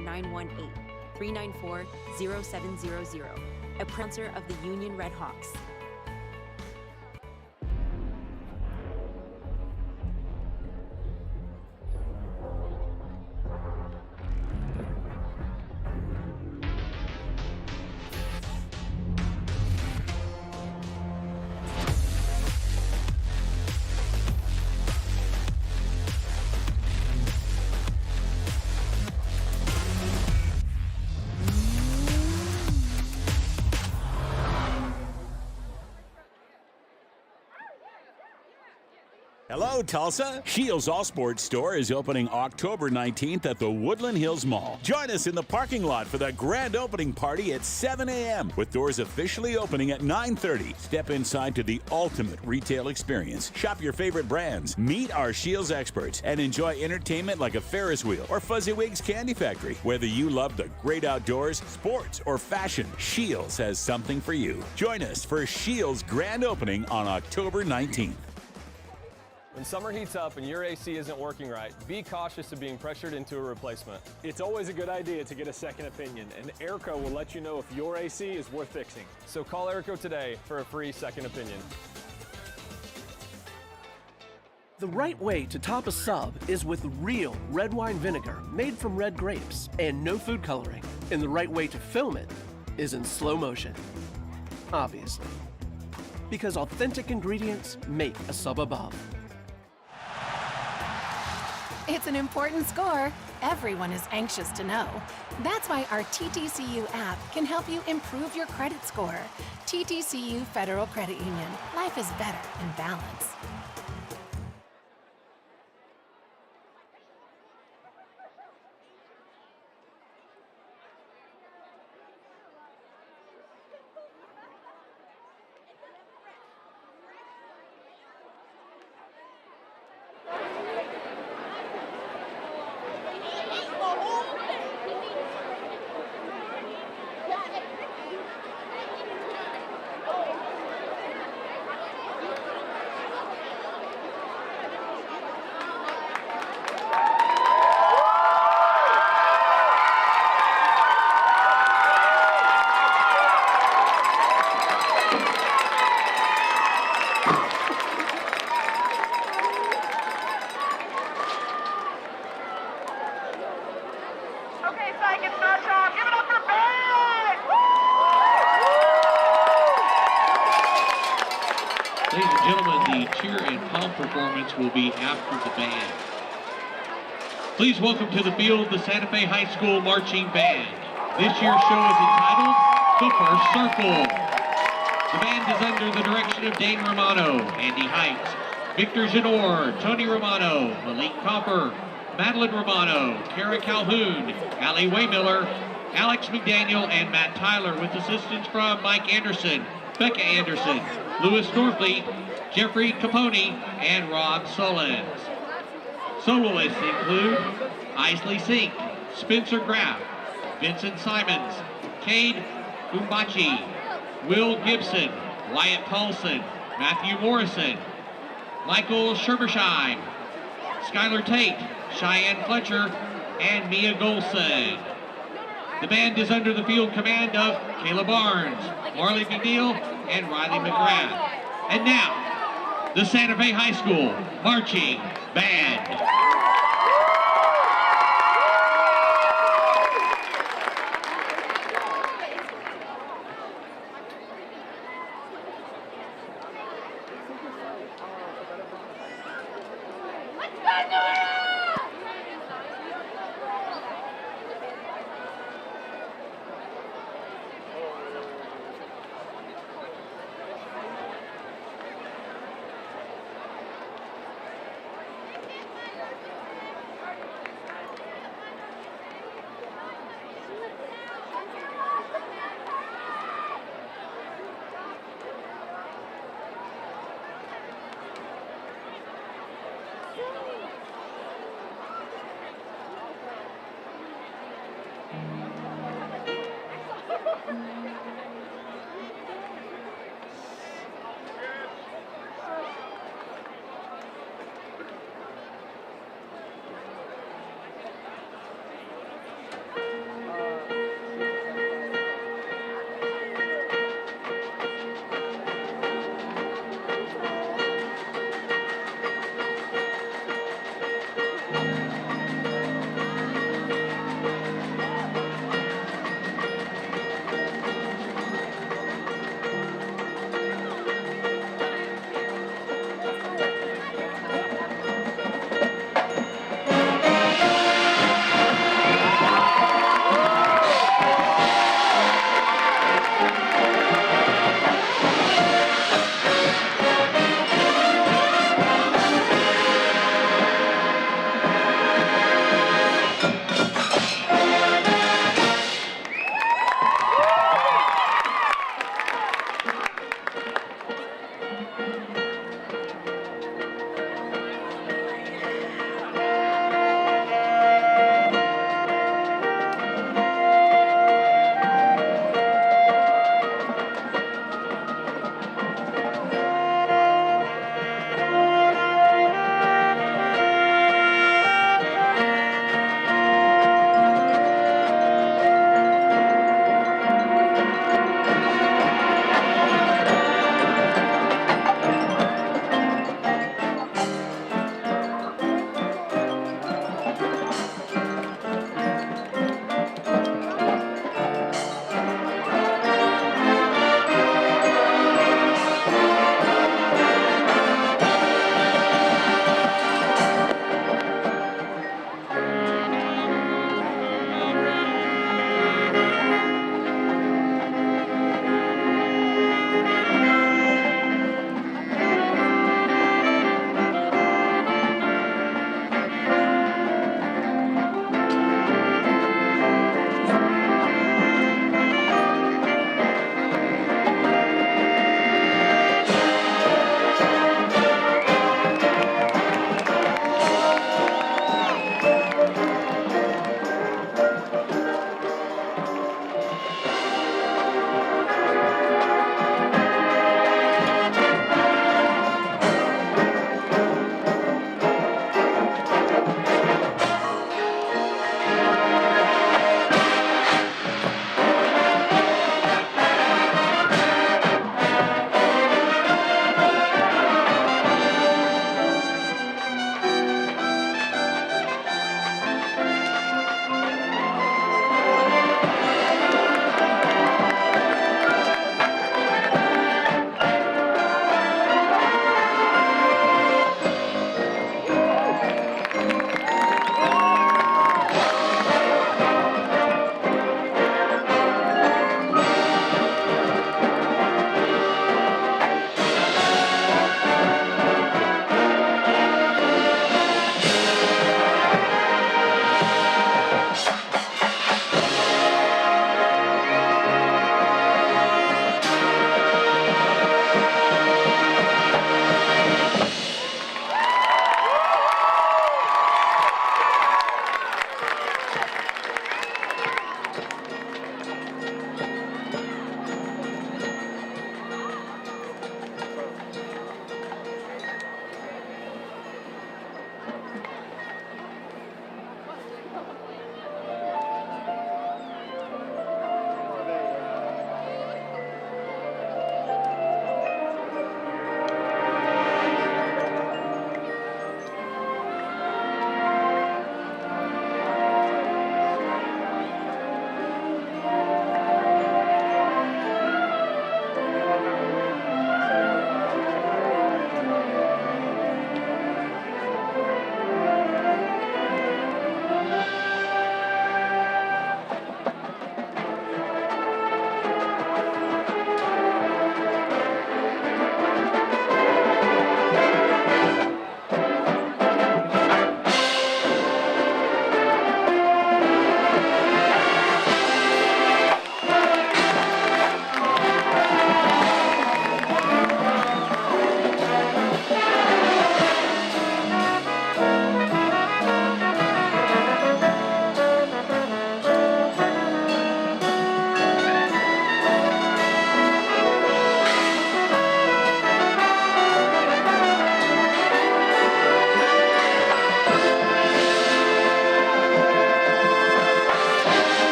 918-394-0700, a sponsor of the Union Red Hawks. Hello, Tulsa. Shields All Sports Store is opening October 19th at the Woodland Hills Mall. Join us in the parking lot for the grand opening party at 7 a.m. with doors officially opening at 9:30. Step inside to the ultimate retail experience. Shop your favorite brands, meet our Shields experts, and enjoy entertainment like a Ferris wheel or Fuzzywigs Candy Factory. Whether you love the great outdoors, sports, or fashion, Shields has something for you. Join us for Shields grand opening on October 19th. When summer heats up and your AC isn't working right, be cautious of being pressured into a replacement. It's always a good idea to get a second opinion, and Airco will let you know if your AC is worth fixing. So call Airco today for a free second opinion. The right way to top a sub is with real red wine vinegar made from red grapes and no food coloring. And the right way to film it is in slow motion. Obviously. Because authentic ingredients make a sub above. It's an important score. Everyone is anxious to know. That's why our TTCU app can help you improve your credit score. TTCU Federal Credit Union. Life is better in balance. Ladies and gentlemen, the cheer and pump performance will be after the band. Please welcome to the field the Santa Fe High School Marching Band. This year's show is entitled the first circle. The band is under the direction of Dane Romano, Andy Heights, Victor Janor, Tony Romano, Malik Copper, Madeline Romano, Kara Calhoun, Allie Waymiller, Alex McDaniel, and Matt Tyler, with assistance from Mike Anderson, Becca Anderson, Louis Norfleet, Jeffrey Capone, and Rob Sullins. Soloists include Isley Sink, Spencer Graff, Vincent Simons, Cade Umbachi, Will Gibson, Wyatt Paulson, Matthew Morrison, Michael Scherbersheim, Skylar Tate, Cheyenne Fletcher, and Mia Golson. The band is under the field command of Kayla Barnes, Marley McNeil, and Riley McGrath. And now, the Santa Fe High School Marching Band.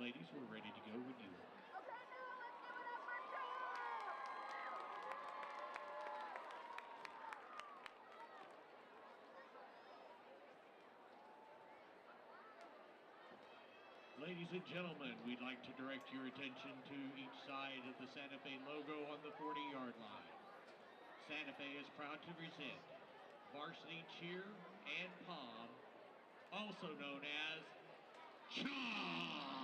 Ladies, we're ready to go when you are. Ladies and gentlemen, we'd like to direct your attention to each side of the Santa Fe logo on the 40-yard line. Santa Fe is proud to present Varsity Cheer and Palm, also known as Chom.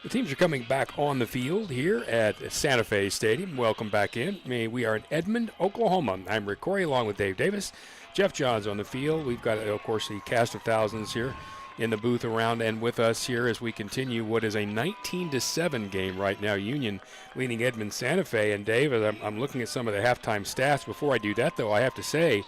The teams are coming back on the field here at Santa Fe Stadium. Welcome back in. We are in Edmond, Oklahoma. I'm Rick Corey along with Dave Davis. Jeff Johns on the field. We've got, of course, the cast of thousands here in the booth around and with us here as we continue what is a 19-7 game right now. Union leading Edmond Santa Fe. And Dave, I'm looking at some of the halftime stats. Before I do that, though, I have to say,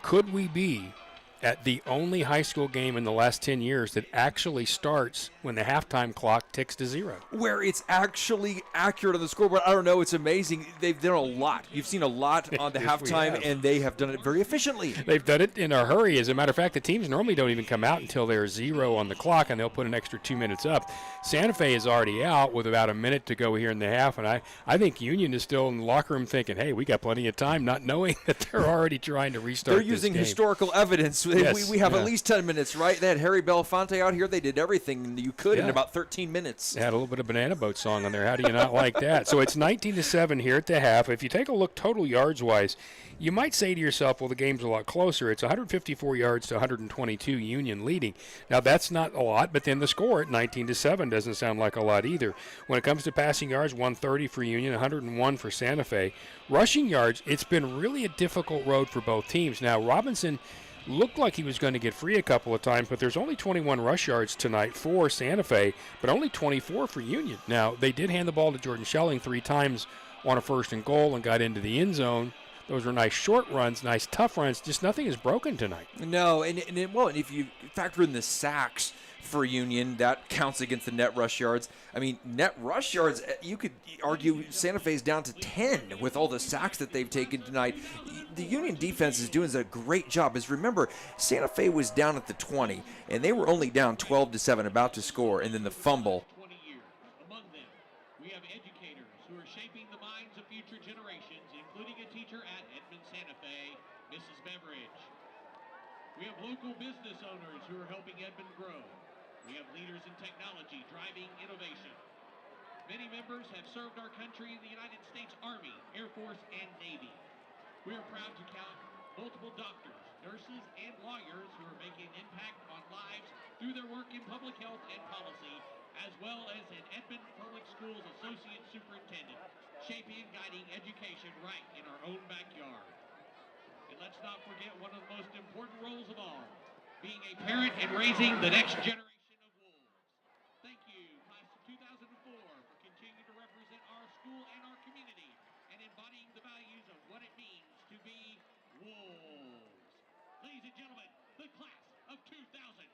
could we be at the only high school game in the last 10 years that actually starts when the halftime clock ticks to 0? Where it's actually accurate on the scoreboard. I don't know. It's amazing. They've done a lot. You've seen a lot on the Yes, halftime, and they have done it very efficiently. They've done it in a hurry. As a matter of fact, the teams normally don't even come out until there's 0 on the clock, and they'll put an extra 2 minutes up. Santa Fe is already out with about a minute to go here in the half, and I think Union is still in the locker room thinking, hey, we got plenty of time, not knowing that they're already trying to restart They're using historical evidence. Yes, we have at least 10 minutes, right? They had Harry Belafonte out here. They did everything you could in about 13 minutes. They had a little bit of Banana Boat song on there. How do you not like that? So it's 19-7 here at the half. If you take a look total yards-wise, you might say to yourself, well, the game's a lot closer. It's 154 yards to 122, Union leading. Now, that's not a lot, but then the score at 19-7 doesn't sound like a lot either. When it comes to passing yards, 130 for Union, 101 for Santa Fe. Rushing yards, it's been really a difficult road for both teams. Now, Robinson looked like he was going to get free a couple of times, but there's only 21 rush yards tonight for Santa Fe, but only 24 for Union. Now, they did hand the ball to Jordan Schelling 3 times on a 1st and goal and got into the end zone, Those were nice short runs, nice tough runs. Just nothing is broken tonight. No, and if you factor in the sacks for Union, that counts against the net rush yards. I mean, net rush yards, you could argue Santa Fe's down to 10 with all the sacks that they've taken tonight. The Union defense is doing a great job. As remember, Santa Fe was down at the 20, and they were only down 12-7, about to score, and then the fumble. 20 years. Among them, we have educators who are shaping the minds of future generations, including a teacher at Edmond Santa Fe, Mrs. Beveridge. We have local business owners who are helping Edmond grow. We have leaders in technology driving innovation. Many members have served our country in the United States Army, Air Force, and Navy. We are proud to count multiple doctors, nurses, and lawyers who are making an impact on lives through their work in public health and policy, as well as an Edmond Public Schools Associate Superintendent, shaping and guiding education right in our own backyard. And let's not forget one of the most important roles of all, being a parent and raising the next generation. Thank you, class of 2004, for continuing to represent our school and our community and embodying the values of what it means to be Wolves. Ladies and gentlemen, the class of 2004.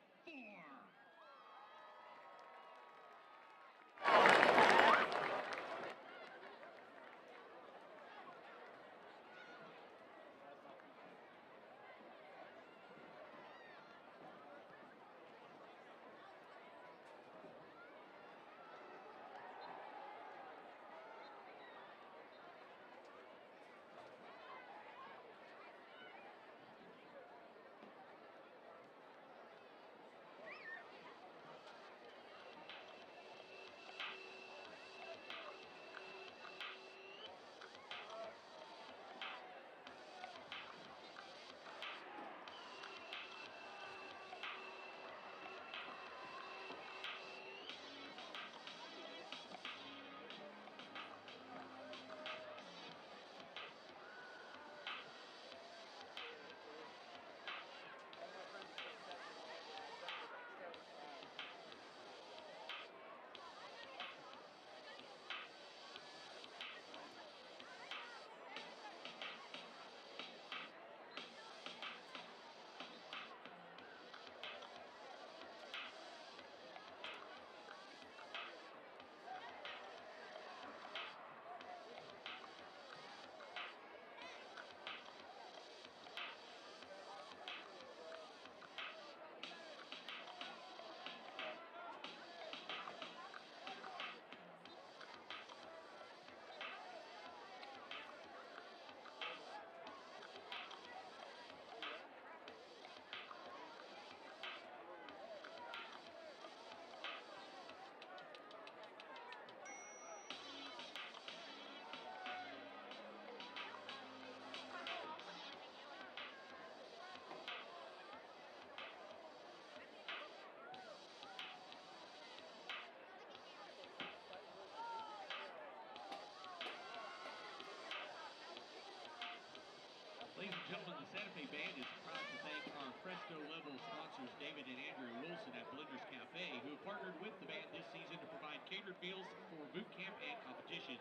Ladies and gentlemen, the Santa Fe Band is proud to thank our Presto level sponsors, David and Andrew Wilson at Blenders Cafe, who have partnered with the band this season to provide catered meals for boot camp and competitions.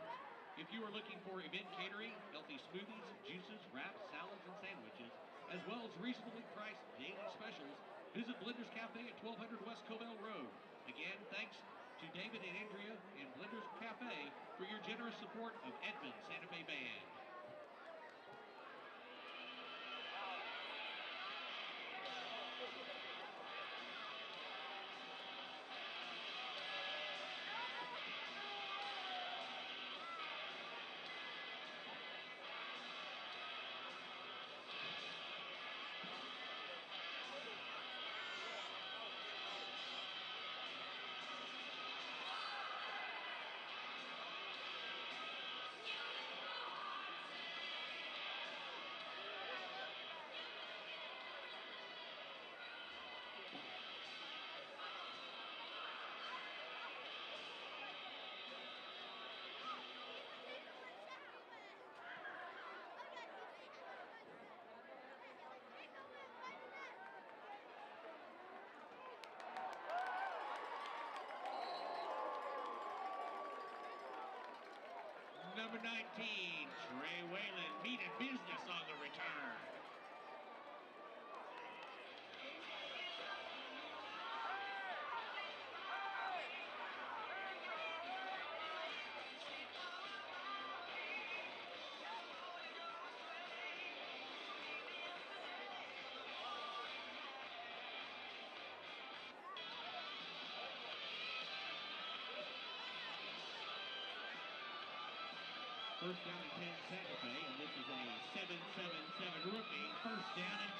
If you are looking for event catering, healthy smoothies, juices, wraps, salads, and sandwiches, as well as reasonably priced daily specials, visit Blenders Cafe at 1200 West Covell Road. Again, thanks to David and Andrea and Blenders Cafe for your generous support of Edmond Santa Fe Band. number 19, Trey Whalen, meeting business on the return. First down and 10 Santa Fe, and this is a 7-7-7 rookie. First down and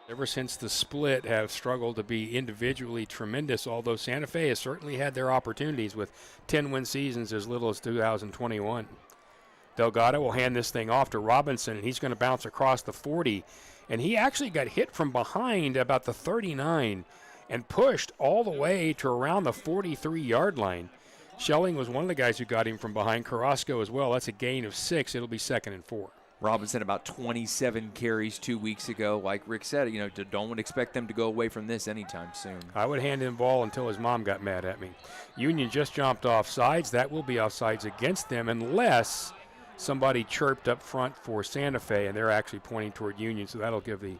10. Ever since the split, have struggled to be individually tremendous, although Santa Fe has certainly had their opportunities with 10-win seasons as little as 2021. Delgado will hand this thing off to Robinson, and he's going to bounce across the 40. And he actually got hit from behind about the 39 and pushed all the way to around the 43-yard line. Schelling was one of the guys who got him from behind. Carrasco as well. That's a gain of 6. It'll be 2nd and 4. Robinson about 27 carries 2 weeks ago. Like Rick said, don't expect them to go away from this anytime soon. I would hand him the ball until his mom got mad at me. Union just jumped off sides. That will be offsides against them unless somebody chirped up front for Santa Fe, and they're actually pointing toward Union, so that'll give the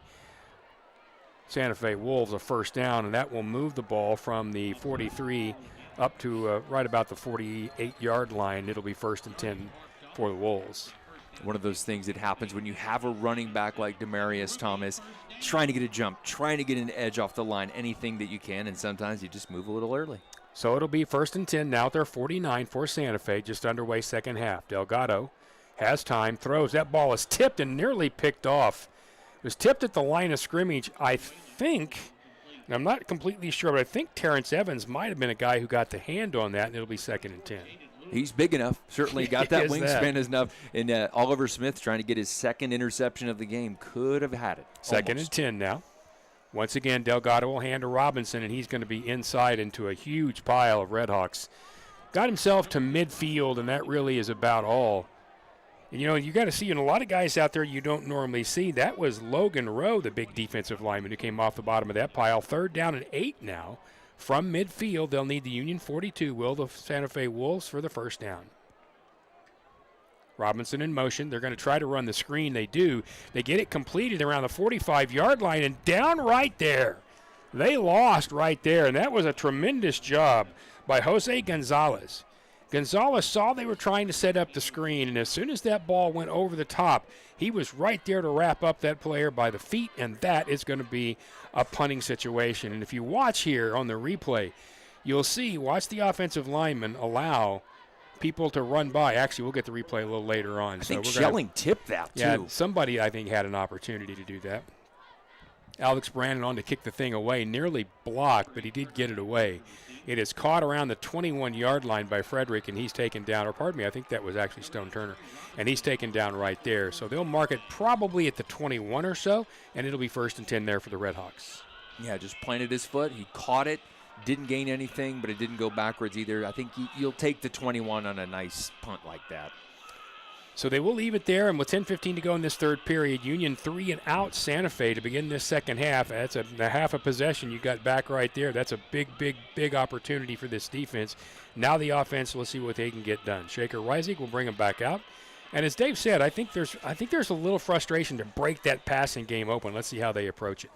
Santa Fe Wolves a first down, and that will move the ball from the 43 up to right about the 48-yard line. It'll be 1st and 10 for the Wolves. One of those things that happens when you have a running back like Demarius Thomas, trying to get a jump, trying to get an edge off the line, anything that you can, and sometimes you just move a little early. So it'll be 1st and 10 now at their 49 for Santa Fe, just underway second half. Delgado has time, throws. That ball is tipped and nearly picked off. It was tipped at the line of scrimmage, I think. And I'm not completely sure, but I think Terrence Evans might have been a guy who got the hand on that, and it'll be 2nd and 10. He's big enough. Certainly got that wingspan enough. And Oliver Smith trying to get his 2nd interception of the game. Could have had it. 2nd and 10 now. Once again, Delgado will hand to Robinson, and he's going to be inside into a huge pile of Redhawks. Got himself to midfield, and that really is about all. And, you got to see, a lot of guys out there you don't normally see. That was Logan Rowe, the big defensive lineman who came off the bottom of that pile. 3rd down and 8 now. From midfield, they'll need the Union 42, the Santa Fe Wolves, for the first down. Robinson in motion. They're going to try to run the screen. They do. They get it completed around the 45-yard line and down right there. They lost right there, and that was a tremendous job by Jose Gonzalez. Gonzalez saw they were trying to set up the screen, and as soon as that ball went over the top, he was right there to wrap up that player by the feet, and that is going to be a punting situation. And if you watch here on the replay, you'll see, watch the offensive lineman allow people to run by. Actually, we'll get the replay a little later on. I think Schelling tipped that, too. Yeah, somebody, I think, had an opportunity to do that. Alex Brandon on to kick the thing away, nearly blocked, but he did get it away. It is caught around the 21-yard line by Frederick, and he's taken down, or pardon me, I think that was actually Stone Turner, and he's taken down right there. So they'll mark it probably at the 21 or so, and it'll be 1st and 10 there for the Redhawks. Yeah, just planted his foot. He caught it, didn't gain anything, but it didn't go backwards either. I think you'll take the 21 on a nice punt like that. So they will leave it there, and with 10:15 to go in this third period, Union 3 and out Santa Fe to begin this second half. That's a half a possession you got back right there. That's a big opportunity for this defense. Now the offense, let's see what they can get done. Shaker Reisig will bring them back out. And as Dave said, I think there's a little frustration to break that passing game open. Let's see how they approach it.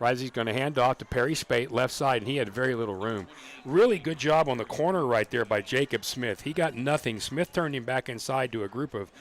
Risey's going to hand off to Perry Spate, left side, and he had very little room. Really good job on the corner right there by Jacob Smith. He got nothing. Smith turned him back inside to a group of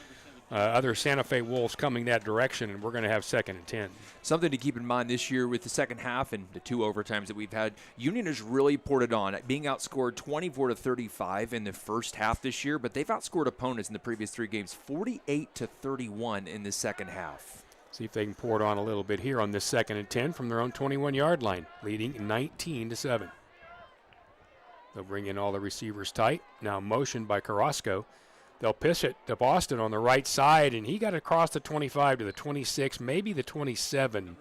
other Santa Fe Wolves coming that direction, and we're going to have 2nd and 10. Something to keep in mind this year with the second half and the 2 overtimes that we've had, Union has really poured it on, being outscored 24-35 in the first half this year, but they've outscored opponents in the previous 3 games 48-31 in the second half. See if they can pour it on a little bit here on this 2nd and 10 from their own 21-yard line, leading 19-7. They'll bring in all the receivers tight. Now motioned by Carrasco. They'll pitch it to Boston on the right side, and he got across the 25 to the 26, maybe the 27,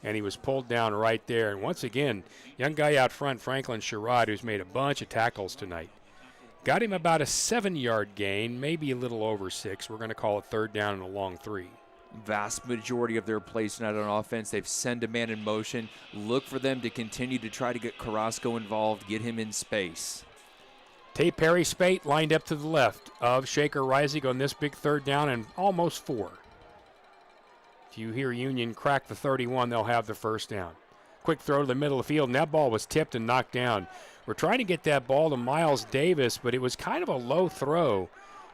and he was pulled down right there. And once again, young guy out front, Franklin Sherrod, who's made a bunch of tackles tonight. Got him about a 7-yard gain, maybe a little over 6. We're going to call it 3rd down and a long 3. Vast majority of their plays tonight on offense, they've sent a man in motion. Look for them to continue to try to get Carrasco involved, get him in space. Tate Perry Spate lined up to the left of Shaker Reisig on this big third down and almost 4. If you hear Union crack the 31, they'll have the first down. Quick throw to the middle of the field, and that ball was tipped and knocked down. We're trying to get that ball to Miles Davis, but it was kind of a low throw.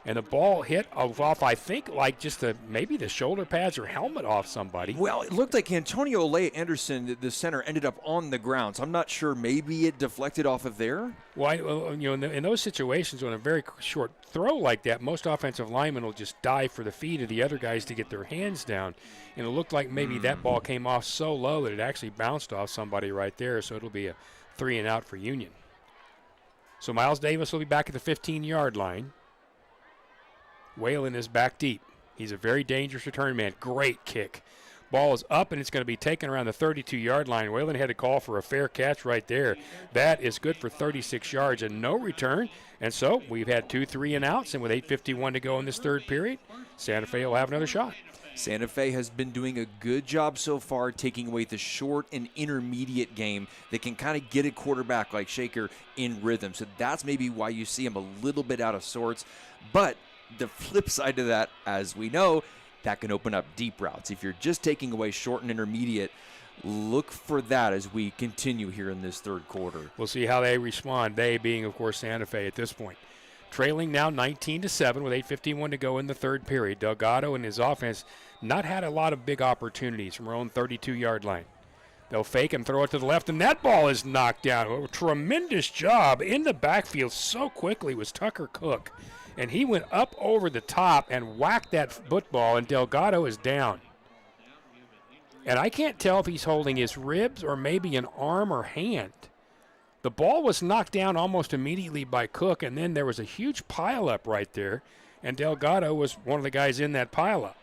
And the ball hit off, I think, like just maybe the shoulder pads or helmet off somebody. Well, it looked like Antonio Olea Anderson, the center, ended up on the ground. So I'm not sure. Maybe it deflected off of there. Well, in those situations, on a very short throw like that, most offensive linemen will just dive for the feet of the other guys to get their hands down. And it looked like maybe that ball came off so low that it actually bounced off somebody right there. So it'll be a 3 and out for Union. So Miles Davis will be back at the 15-yard line. Whalen is back deep. He's a very dangerous return man. Great kick. Ball is up, and it's going to be taken around the 32-yard line. Whalen had to call for a fair catch right there. That is good for 36 yards and no return. And so we've had 2 3 and outs, and with 8:51 to go in this third period, Santa Fe will have another shot. Santa Fe has been doing a good job so far taking away the short and intermediate game that can kind of get a quarterback like Shaker in rhythm. So that's maybe why you see him a little bit out of sorts. But the flip side of that, as we know, that can open up deep routes. If you're just taking away short and intermediate, look for that as we continue here in this third quarter. We'll see how they respond, they being, of course, Santa Fe at this point. Trailing now 19-7 with 8:51 to go in the third period. Delgado and his offense not had a lot of big opportunities from our own 32-yard line. They'll fake and throw it to the left, and that ball is knocked down. A tremendous job in the backfield so quickly was Tucker Cook. And he went up over the top and whacked that football, and Delgado is down. And I can't tell if he's holding his ribs or maybe an arm or hand. The ball was knocked down almost immediately by Cook, and then there was a huge pileup right there, and Delgado was one of the guys in that pileup.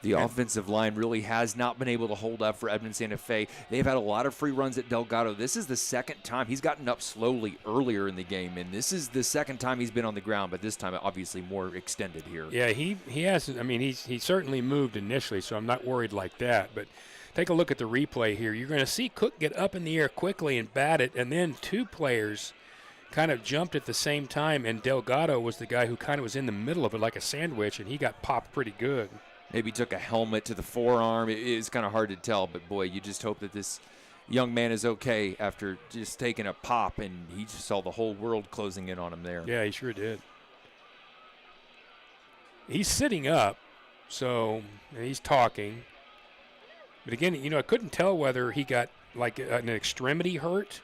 The offensive line really has not been able to hold up for Edmond Santa Fe. They've had a lot of free runs at Delgado. This is the second time he's gotten up slowly earlier in the game, and this is the second time he's been on the ground, but this time obviously more extended here. Yeah, he hasn't. I mean, he certainly moved initially, so I'm not worried like that. But take a look at the replay here. You're going to see Cook get up in the air quickly and bat it, and then 2 players kind of jumped at the same time, and Delgado was the guy who kind of was in the middle of it like a sandwich, and he got popped pretty good. Maybe took a helmet to the forearm. It is kind of hard to tell, but boy, you just hope that this young man is okay after just taking a pop, and he just saw the whole world closing in on him there. Yeah, he sure did. He's sitting up, so he's talking. But again, I couldn't tell whether he got like an extremity hurt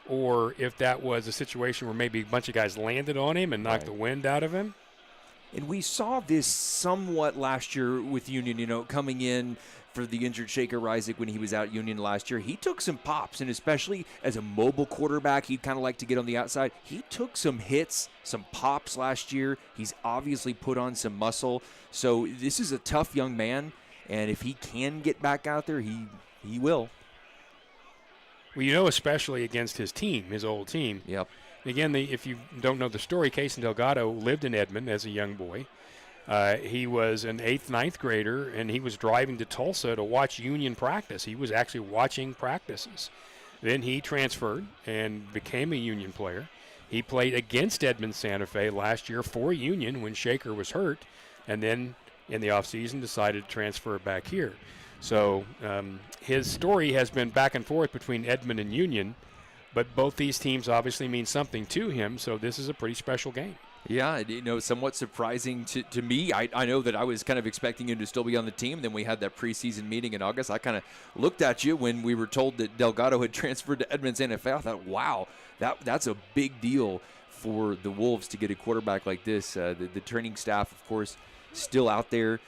or if that was a situation where maybe a bunch of guys landed on him and knocked the wind out of him. And we saw this somewhat last year with Union, coming in for the injured Shaker Reisig when he was out Union last year. He took some pops, and especially as a mobile quarterback, he'd kind of like to get on the outside. He took some hits, some pops last year. He's obviously put on some muscle. So this is a tough young man, and if he can get back out there, he will. Well, especially against his team, his old team. Yep. Again, if you don't know the story, Casey Delgado lived in Edmond as a young boy. He was an 8th, 9th grader, and he was driving to Tulsa to watch Union practice. He was actually watching practices. Then he transferred and became a Union player. He played against Edmond Santa Fe last year for Union when Shaker was hurt, and then in the offseason decided to transfer back here. So his story has been back and forth between Edmond and Union, but both these teams obviously mean something to him, so this is a pretty special game. Yeah, somewhat surprising to me. I know that I was kind of expecting him to still be on the team. Then we had that preseason meeting in August. I kind of looked at you when we were told that Delgado had transferred to Edmond Santa Fe. I thought, wow, that's a big deal for the Wolves to get a quarterback like this. The training staff, of course, still out there.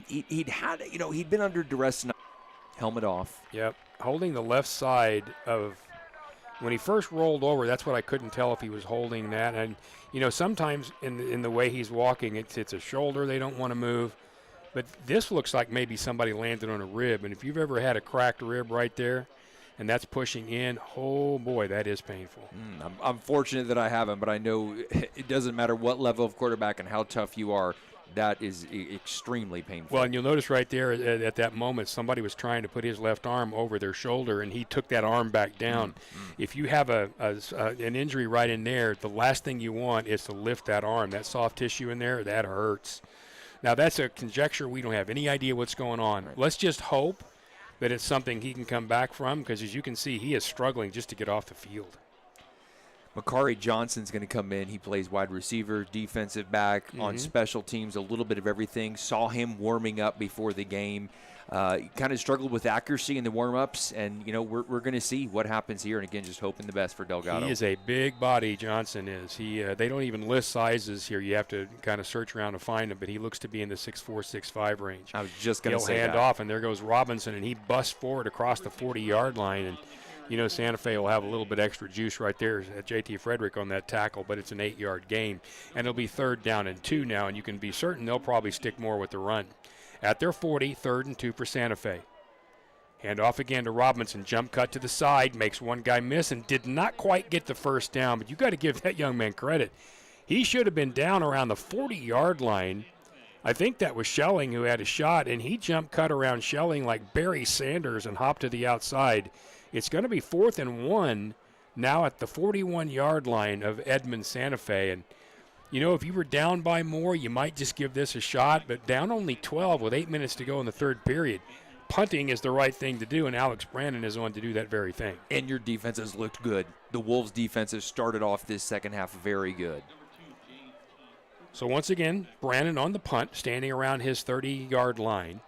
He'd been under duress tonight. Helmet off. Yep, holding the left side of. When he first rolled over, that's what I couldn't tell if he was holding that. And, sometimes in the way he's walking, it's a shoulder they don't want to move. But this looks like maybe somebody landed on a rib. And if you've ever had a cracked rib right there, and that's pushing in, oh, boy, that is painful. I'm fortunate that I haven't, but I know it doesn't matter what level of quarterback and how tough you are. That is extremely painful. Well, and you'll notice right there at that moment, somebody was trying to put his left arm over their shoulder, and he took that arm back down. If you have an injury right in there, the last thing you want is to lift that arm. That soft tissue in there, that hurts. Now, that's a conjecture. We don't have any idea what's going on. Right. Let's just hope that it's something he can come back from, because as you can see, he is struggling just to get off the field. Makari Johnson's going to come in. He plays wide receiver, defensive back, on special teams, a little bit of everything. Saw him warming up before the game. Kind of struggled with accuracy in the warm-ups, and, we're going to see what happens here. And, again, just hoping the best for Delgado. He is a big body, Johnson is. They don't even list sizes here. You have to kind of search around to find him, but he looks to be in the 6'4", 6'5" range. I was just going to say that. He'll hand off, and there goes Robinson, and he busts forward across the 40-yard line, and Santa Fe will have a little bit extra juice right there at J.T. Frederick on that tackle, but it's an 8-yard gain. And it'll be 3rd down and 2 now, and you can be certain they'll probably stick more with the run. At their 40, 3rd and 2 for Santa Fe. Hand off again to Robinson. Jump cut to the side, makes one guy miss, and did not quite get the first down, but you got to give that young man credit. He should have been down around the 40-yard line. I think that was Schelling who had a shot, and he jump cut around Schelling like Barry Sanders and hopped to the outside. It's going to be 4th and 1 now at the 41-yard line of Edmond Santa Fe. And, if you were down by more, you might just give this a shot, but down only 12 with 8 minutes to go in the 3rd period. Punting is the right thing to do, and Alex Brandon is on to do that very thing. And your defense has looked good. The Wolves' defense has started off this second half very good. So once again, Brandon on the punt, standing around his 30-yard line.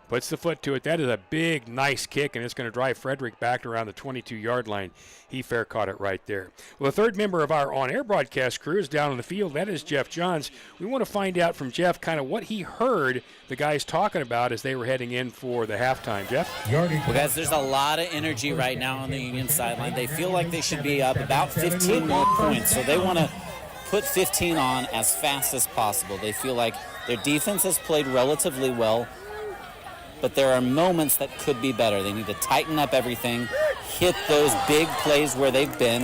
Puts the foot to it. That is a big, nice kick, and it's going to drive Frederick back around the 22-yard line. He fair caught it right there. Well, the 3rd member of our on-air broadcast crew is down on the field. That is Jeff Johns. We want to find out from Jeff kind of what he heard the guys talking about as they were heading in for the halftime. Jeff? Well, guys, there's a lot of energy right now on the Union sideline. They feel like they should be up about 15 more points, so they want to put 15 on as fast as possible. They feel like their defense has played relatively well, but there are moments that could be better. They need to tighten up everything, hit those big plays where they've been,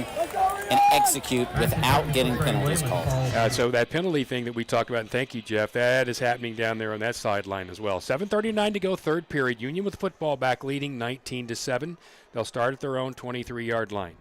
and execute without getting penalties called. So that penalty thing that we talked about, and thank you, Jeff, that is happening down there on that sideline as well. 7:39 to go, 3rd period. Union with football back leading 19-7. They'll start at their own 23-yard line.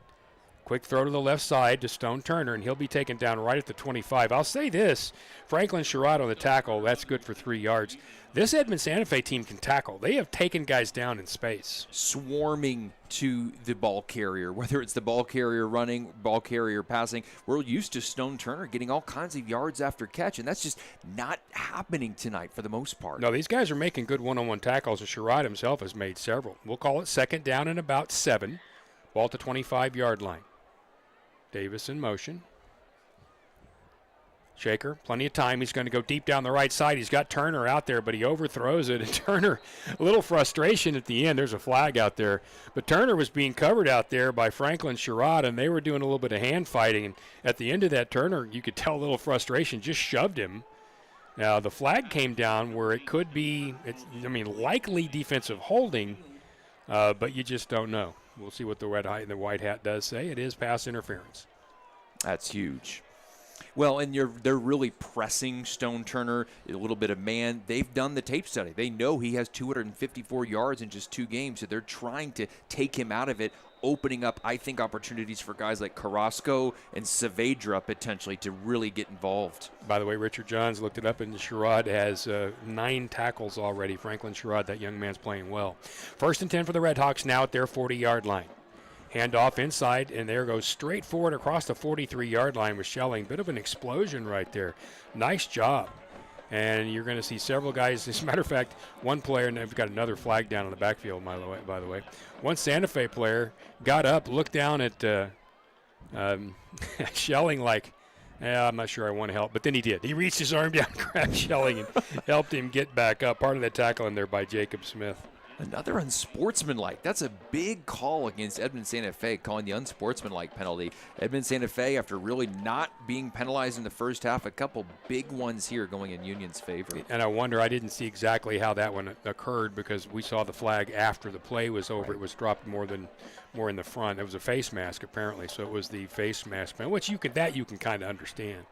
Quick throw to the left side to Stone Turner, and he'll be taken down right at the 25. I'll say this, Franklin Sherrod on the tackle, that's good for 3 yards. This Edmond Santa Fe team can tackle. They have taken guys down in space. Swarming to the ball carrier, whether it's the ball carrier running, ball carrier passing. We're used to Stone Turner getting all kinds of yards after catch, and that's just not happening tonight for the most part. No, these guys are making good one-on-one tackles, and Sherrod himself has made several. We'll call it 2nd down and about 7. Ball to 25-yard line. Davis in motion. Shaker, plenty of time. He's going to go deep down the right side. He's got Turner out there, but he overthrows it. And Turner, a little frustration at the end. There's a flag out there. But Turner was being covered out there by Franklin Sherrod, and they were doing a little bit of hand fighting. And at the end of that, Turner, you could tell a little frustration, just shoved him. Now, the flag came down where it could be, likely defensive holding, but you just don't know. We'll see what the white hat does say. It is pass interference. That's huge. Well, and they're really pressing Stone Turner, a little bit of man. They've done the tape study. They know he has 254 yards in just 2 games, so they're trying to take him out of it, opening up, I think, opportunities for guys like Carrasco and Saavedra potentially to really get involved. By the way, Richard Johns looked it up, and Sherrod has 9 tackles already. Franklin Sherrod, that young man's playing well. 1st and 10 for the Redhawks now at their 40-yard line. Hand off inside, and there goes straight forward across the 43-yard line with Schelling. Bit of an explosion right there. Nice job. And you're going to see several guys. As a matter of fact, one player, and they've got another flag down in the backfield, by the way. One Santa Fe player got up, looked down at Schelling like, I'm not sure I want to help. But then he did. He reached his arm down, grabbed Schelling, and helped him get back up. Part of that tackle in there by Jacob Smith. Another unsportsmanlike. That's a big call against Edmond Santa Fe, calling the unsportsmanlike penalty. Edmond Santa Fe, after really not being penalized in the first half, a couple big ones here going in Union's favor. And I wonder, I didn't see exactly how that one occurred because we saw the flag after the play was over. Right. It was dropped more in the front. It was a face mask apparently, so it was the face mask penalty, which you can kind of understand.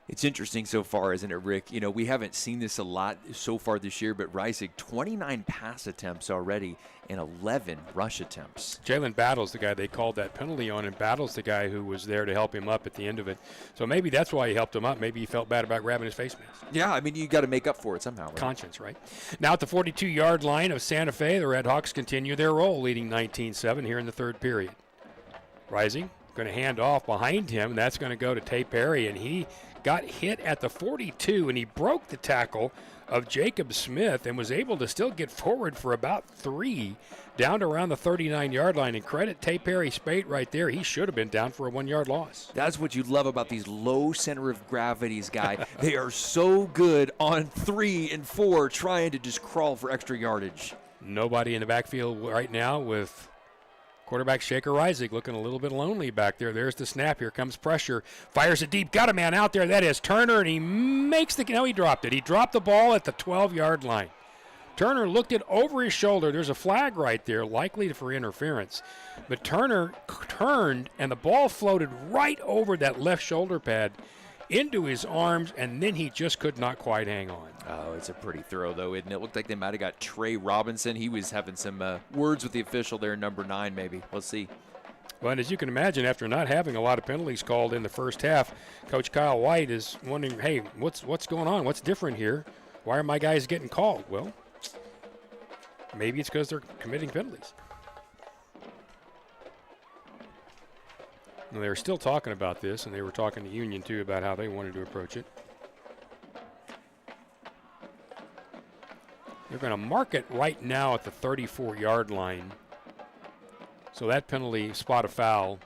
It's interesting so far, isn't it, Rick? You know, we haven't seen this a lot so far this year, but Reisig, 29 pass attempts already and 11 rush attempts. Jalen Battle's the guy they called that penalty on, and Battle's the guy who was there to help him up at the end of it. So maybe that's why he helped him up. Maybe he felt bad about grabbing his face mask. Yeah, I mean, you got to make up for it somehow. Right? Conscience, right? Now at the 42-yard line of Santa Fe, the Red Hawks continue their roll, leading 19-7 here in the third period. Reisig going to hand off behind him, and that's going to go to Tay Perry, and he got hit at the 42, and he broke the tackle of Jacob Smith and was able to still get forward for about 3 down to around the 39-yard line. And credit Tay Perry Spate right there. He should have been down for a 1-yard loss. That's what you love about these low center of gravities, guy. They are so good on 3 and 4 trying to just crawl for extra yardage. Nobody in the backfield right now with quarterback Shaker Reisig looking a little bit lonely back there. There's the snap. Here comes pressure. Fires it deep. Got a man out there. That is Turner, and he makes the – no, he dropped it. He dropped the ball at the 12-yard line. Turner looked it over his shoulder. There's a flag right there, likely for interference. But Turner turned, and the ball floated right over that left shoulder pad into his arms, and then he just could not quite hang on. Oh, it's a pretty throw, though, isn't it? It looked like they might have got Trey Robinson. He was having some words with the official there, number 9, maybe. We'll see. Well, and as you can imagine, after not having a lot of penalties called in the first half, Coach Kyle White is wondering, hey, what's going on? What's different here? Why are my guys getting called? Well, maybe it's because they're committing penalties. And they were still talking about this, and they were talking to Union, too, about how they wanted to approach it. They're going to mark it right now at the 34-yard line. So that penalty, spot a foul,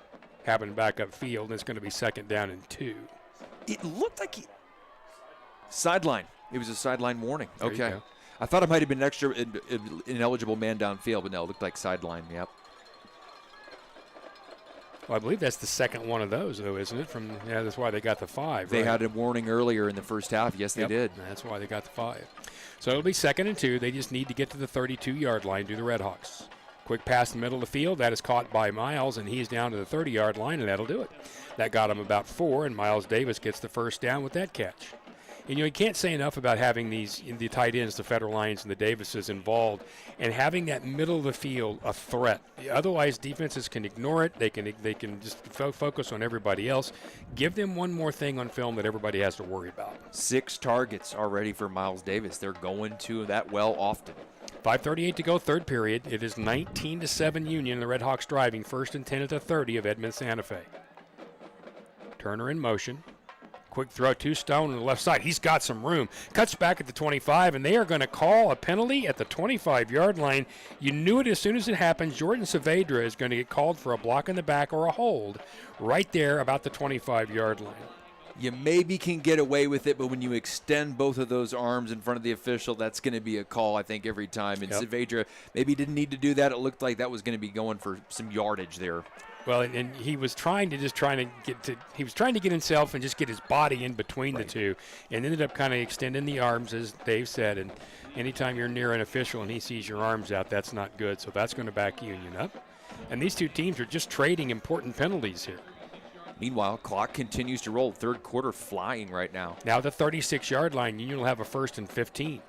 happened back upfield, and it's going to be 2nd down and 2. It looked like sideline. It was a sideline warning. There Okay. I thought it might have been an extra ineligible man downfield, but no, it looked like sideline. Yep. Well, I believe that's the second one of those, though, isn't it? That's why they got the 5. They right? had a warning earlier in the first half. Yes, they did. That's why they got the 5. So it'll be 2nd and 2. They just need to get to the 32-yard line, do the Red Hawks. Quick pass in the middle of the field. That is caught by Miles, and he's down to the 30-yard line, and that'll do it. That got him about 4, and Miles Davis gets the first down with that catch. And, you can't say enough about having the tight ends, the Federlines and the Davises involved, and having that middle of the field a threat. Otherwise, defenses can ignore it. They can just focus on everybody else. Give them one more thing on film that everybody has to worry about. 6 targets already for Miles Davis. They're going to that well often. 5:38 to go, third period. It is 19-7 Union. The Red Hawks driving, 1st and 10 at the 30 of Edmond Santa Fe. Turner in motion. Quick throw to Stone on the left side. He's got some room. Cuts back at the 25, and they are going to call a penalty at the 25-yard line. You knew it as soon as it happened. Jordan Saavedra is going to get called for a block in the back or a hold right there about the 25-yard line. You maybe can get away with it, but when you extend both of those arms in front of the official, that's going to be a call, I think, every time. And Saavedra maybe didn't need to do that. It looked like that was going to be going for some yardage there. Well, and he was trying to get himself and just get his body in between the two, and ended up kind of extending the arms, as Dave said. And anytime you're near an official and he sees your arms out, that's not good. So that's going to back Union up. And these two teams are just trading important penalties here. Meanwhile, clock continues to roll. Third quarter flying right now. Now the 36-yard line, Union will have a 1st and 15.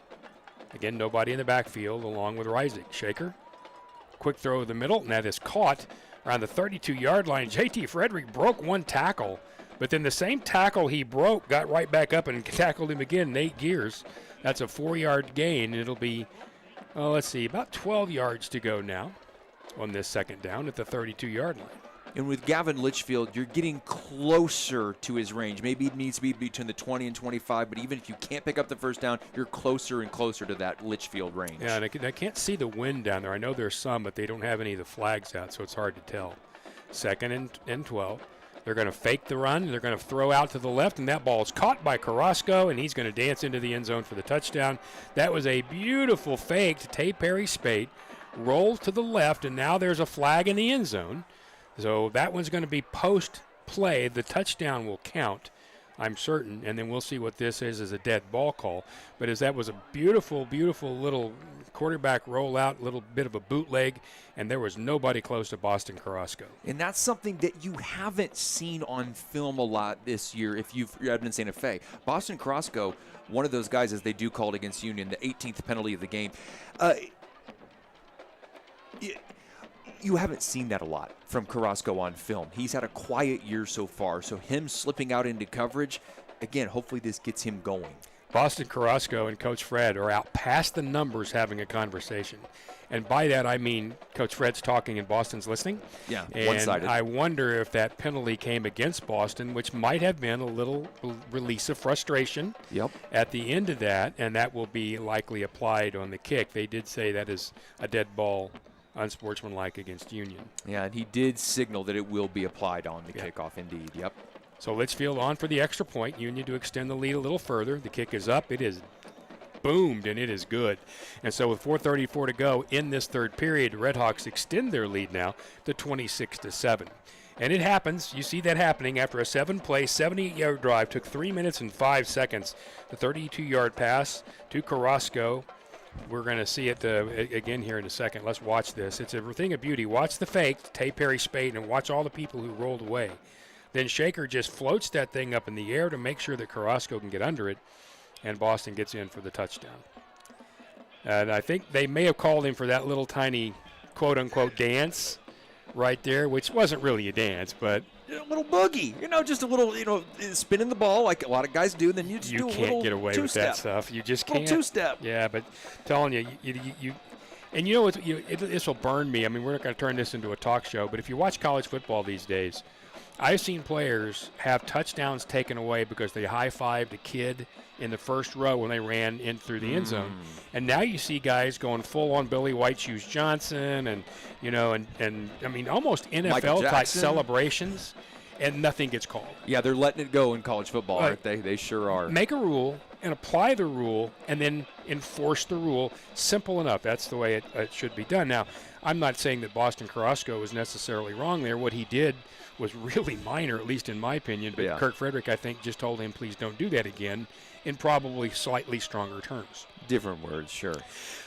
Again, nobody in the backfield along with Reisig. Shaker, quick throw to the middle, and that is caught around the 32-yard line. J.T. Frederick broke one tackle, but then the same tackle he broke got right back up and tackled him again, Nate Gears. That's a 4-yard gain. It'll be, about 12 yards to go now on this 2nd down at the 32-yard line. And with Gavin Litchfield, you're getting closer to his range. Maybe it needs to be between the 20 and 25, but even if you can't pick up the first down, you're closer and closer to that Litchfield range. Yeah, and I can't see the wind down there. I know there's some, but they don't have any of the flags out, so it's hard to tell. 2nd and 12. They're going to fake the run. They're going to throw out to the left, and that ball is caught by Carrasco, and he's going to dance into the end zone for the touchdown. That was a beautiful fake to Tay Perry Spate. Rolls to the left, and now there's a flag in the end zone. So that one's going to be post-play. The touchdown will count. I'm certain, and then we'll see what this is as a dead ball call. But as that was a beautiful, beautiful little quarterback rollout, little bit of a bootleg, and there was nobody close to Boston Carrasco. And that's something that you haven't seen on film a lot this year if you're Edmond Santa Fe. Boston Carrasco, one of those guys, as they do call it against Union, the 18th penalty of the game. You haven't seen that a lot from Carrasco on film. He's had a quiet year so far, so him slipping out into coverage, again, hopefully this gets him going. Boston Carrasco and Coach Fred are out past the numbers having a conversation. And by that, I mean Coach Fred's talking and Boston's listening. Yeah, and one-sided. I wonder if that penalty came against Boston, which might have been a little release of frustration at the end of that, and that will be likely applied on the kick. They did say that is a dead ball, unsportsmanlike against Union. Yeah, and he did signal that it will be applied on the kickoff indeed. Yep. So Litchfield on for the extra point. Union to extend the lead a little further. The kick is up. It is boomed, and it is good. And so with 4:34 to go in this third period, Redhawks extend their lead now to 26-7. And it happens. You see that happening after a 7-play, 78-yard drive. Took 3 minutes and 5 seconds. The 32-yard pass to Carrasco. We're going to see it again here in a second. Let's watch this. It's a thing of beauty. Watch the fake, Tay Perry Spade, and watch all the people who rolled away. Then Shaker just floats that thing up in the air to make sure that Carrasco can get under it, and Boston gets in for the touchdown. And I think they may have called him for that little tiny quote-unquote dance right there, which wasn't really a dance, but a little boogie, just a little, spinning the ball like a lot of guys do, and then you just do a little can't get away with that stuff. You just can't. Little two-step. Yeah, but telling you, and this will burn me. I mean, we're not going to turn this into a talk show, but if you watch college football these days, I've seen players have touchdowns taken away because they high-fived a kid in the first row when they ran in through the end zone. And now you see guys going full on Billy White Shoes Johnson and I mean almost NFL-type celebrations, and nothing gets called. Yeah, they're letting it go in college football, aren't they? They sure are. Make a rule and apply the rule and then enforce the rule. Simple enough. That's the way it should be done. Now, I'm not saying that Boston Carrasco was necessarily wrong there. What he did was really minor, at least in my opinion. But Kirk Frederick, I think, just told him, please don't do that again, in probably slightly stronger terms. Different words, sure.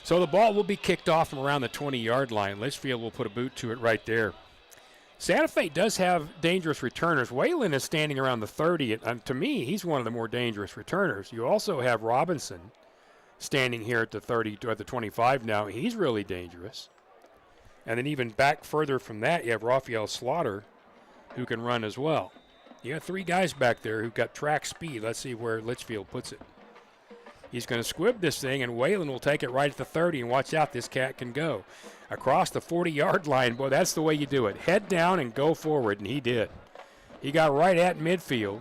So the ball will be kicked off from around the 20-yard line. Litchfield will put a boot to it right there. Santa Fe does have dangerous returners. Whalen is standing around the 30. To me, he's one of the more dangerous returners. You also have Robinson standing here at the 30, at the 25 now. He's really dangerous. And then even back further from that, you have Raphael Slaughter, who can run as well. You got three guys back there who've got track speed. Let's see where Litchfield puts it. He's going to squib this thing, and Whalen will take it right at the 30, and watch out, this cat can go. Across the 40-yard line, boy, that's the way you do it. Head down and go forward, and he did. He got right at midfield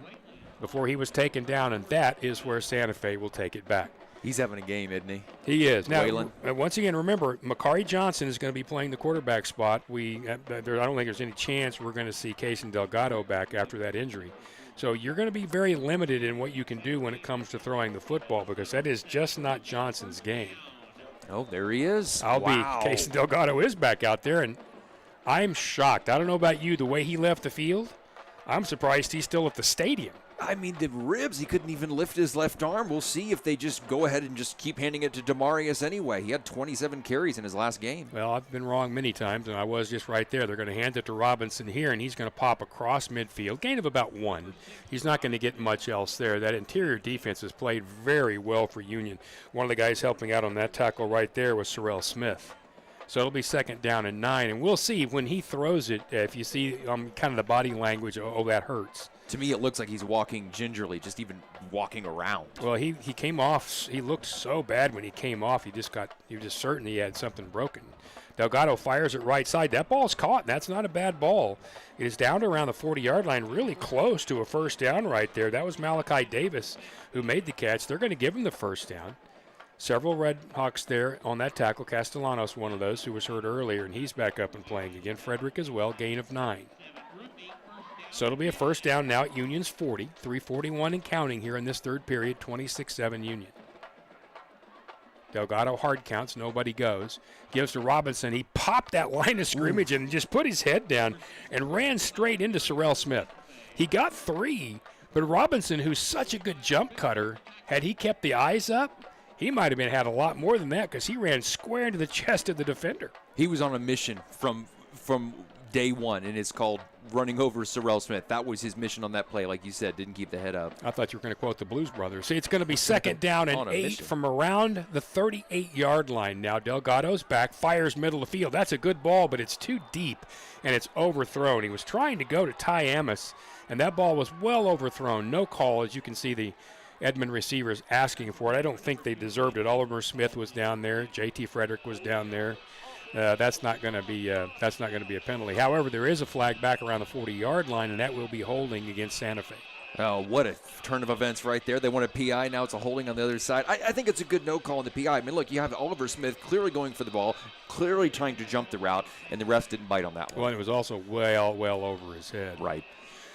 before he was taken down, and that is where Santa Fe will take it back. He's having a game, isn't he? He is. Now, Whalen. Once again, remember, Makari Johnson is going to be playing the quarterback spot. I don't think there's any chance we're going to see Cason Delgado back after that injury. So you're going to be very limited in what you can do when it comes to throwing the football, because that is just not Johnson's game. Oh, there he is. Cason Delgado is back out there, and I'm shocked. I don't know about you, the way he left the field, I'm surprised he's still at the stadium. I mean, the ribs, he couldn't even lift his left arm. We'll see if they just go ahead and just keep handing it to Demarius anyway. He had 27 carries in his last game. Well, I've been wrong many times, and I was just right there. They're going to hand it to Robinson here, and he's going to pop across midfield. Gain of about 1. He's not going to get much else there. That interior defense has played very well for Union. One of the guys helping out on that tackle right there was Sorrell Smith. So it'll be 2nd down and 9, and we'll see when he throws it, if you see kind of the body language, that hurts. To me, it looks like he's walking gingerly, just even walking around. Well, he came off. He looked so bad when he came off. He was certain he had something broken. Delgado fires it right side. That ball's caught, and that's not a bad ball. It is down to around the 40-yard line, really close to a first down right there. That was Malachi Davis who made the catch. They're going to give him the first down. Several Red Hawks there on that tackle. Castellanos, one of those who was hurt earlier, and he's back up and playing again. Frederick as well, gain of 9. So it'll be a first down now at Union's 40. 3:41 and counting here in this third period. 26-7 Union. Delgado hard counts. Nobody goes. Gives to Robinson. He popped that line of scrimmage and just put his head down and ran straight into Sorrell Smith. He got 3, But Robinson, who's such a good jump cutter, had he kept the eyes up, he might have had a lot more than that because he ran square into the chest of the defender. He was on a mission from day one, and it's called running over Sorrell Smith. That was his mission on that play, like you said, didn't keep the head up. I thought you were going to quote the Blues Brothers. See, it's going to be second down and 8 mission. from around the 38-yard line now. Delgado's back, fires middle of the field. That's a good ball, but it's too deep, and it's overthrown. He was trying to go to Ty Amos, and that ball was well overthrown. No call, as you can see the Edmond receivers asking for it. I don't think they deserved it. Oliver Smith was down there. J.T. Frederick was down there. That's not going to be a penalty. However, there is a flag back around the 40-yard line, and that will be holding against Santa Fe. Oh, what a turn of events right there. They want a PI. Now it's a holding on the other side. I think it's a good no call on the PI. I mean, look, you have Oliver Smith clearly going for the ball, clearly trying to jump the route, and the refs didn't bite on that one. Well, it was also well over his head. Right.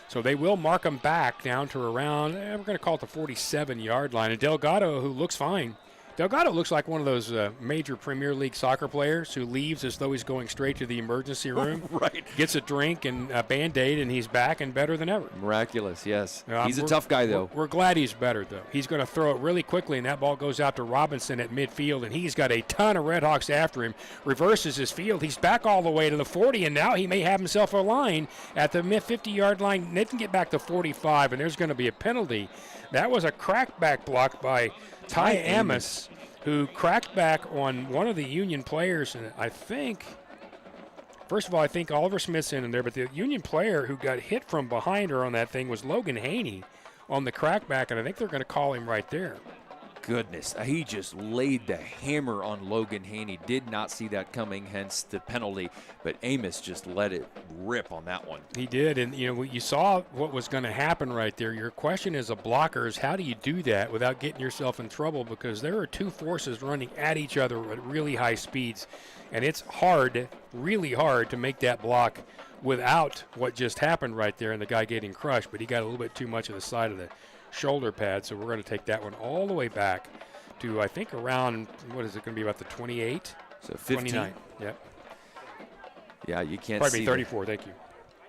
So they will mark him back down to around, we're going to call it the 47-yard line. And Delgado, who looks fine. Delgado looks like one of those major Premier League soccer players who leaves as though he's going straight to the emergency room. Right. Gets a drink and a Band-Aid, and he's back and better than ever. Miraculous, yes. He's a tough guy, though. We're glad he's better, though. He's going to throw it really quickly, and that ball goes out to Robinson at midfield, and he's got a ton of Redhawks after him. Reverses his field. He's back all the way to the 40, and now he may have himself a line at the mid-50-yard line. They can get back to 45, and there's going to be a penalty. That was a crackback block by Ty Amos, who cracked back on one of the Union players, and I think, first of all, I think Oliver Smith's in there, but the Union player who got hit from behind her on that thing was Logan Haney on the crackback, and I think they're going to call him right there. Goodness, he just laid the hammer on Logan Haney. Did not see that coming, hence the penalty. But Amos just let it rip on that one. He did, and you saw what was going to happen right there. Your question as a blocker is how do you do that without getting yourself in trouble? Because there are two forces running at each other at really high speeds, and it's hard, really hard, to make that block without what just happened right there and the guy getting crushed. But he got a little bit too much of the side of the shoulder pad, so we're going to take that one all the way back to, I think, around, what is it going to be, about the 28? So 15. 29, yep. Yeah, you can't Pardon see. Me, 34, thank you.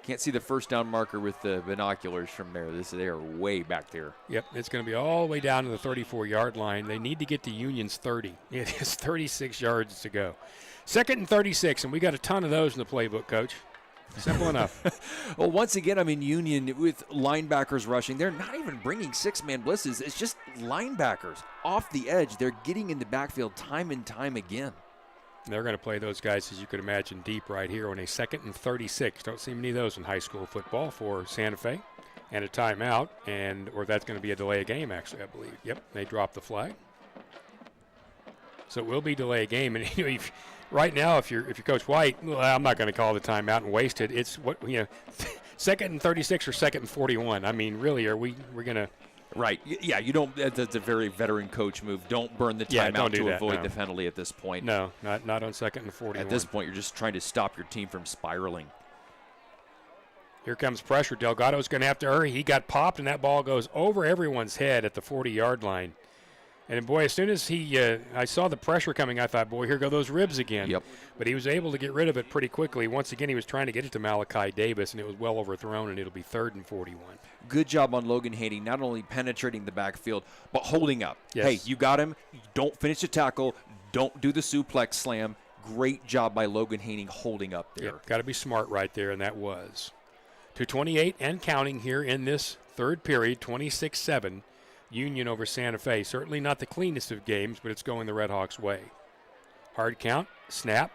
Can't see the first down marker with the binoculars from there. They are way back there. Yep, it's going to be all the way down to the 34-yard line. They need to get to Union's 30. It is 36 yards to go. Second and 36, and we got a ton of those in the playbook, Coach. Simple enough. Well, once again, I mean, Union with linebackers rushing, they're not even bringing six-man blitzes. It's just linebackers off the edge. They're getting in the backfield time and time again. They're going to play those guys, as you could imagine, deep right here on a second and 36. Don't see many of those in high school football for Santa Fe. And a timeout, or that's going to be a delay of game, actually, I believe. Yep, they dropped the flag. So it will be delay of game. And right now, if you're Coach White, well, I'm not going to call the timeout and waste it. It's second and 36 or second and 41. I mean, really, we're going to? Right. Yeah, you don't. That's a very veteran coach move. Don't burn the timeout to avoid the penalty at this point. No, not on second and 41. At this point, you're just trying to stop your team from spiraling. Here comes pressure. Delgado's going to have to hurry. He got popped, and that ball goes over everyone's head at the 40-yard line. And, boy, as soon as I saw the pressure coming, I thought, boy, here go those ribs again. Yep. But he was able to get rid of it pretty quickly. Once again, he was trying to get it to Malachi Davis, and it was well overthrown, and it'll be third and 41. Good job on Logan Haney, not only penetrating the backfield, but holding up. Yes. Hey, you got him. Don't finish the tackle. Don't do the suplex slam. Great job by Logan Haney holding up there. Yep, got to be smart right there, and that was. 2:28 and counting here in this third period, 26-7. Union over Santa Fe. Certainly not the cleanest of games, but it's going the Redhawks' way. Hard count, snap,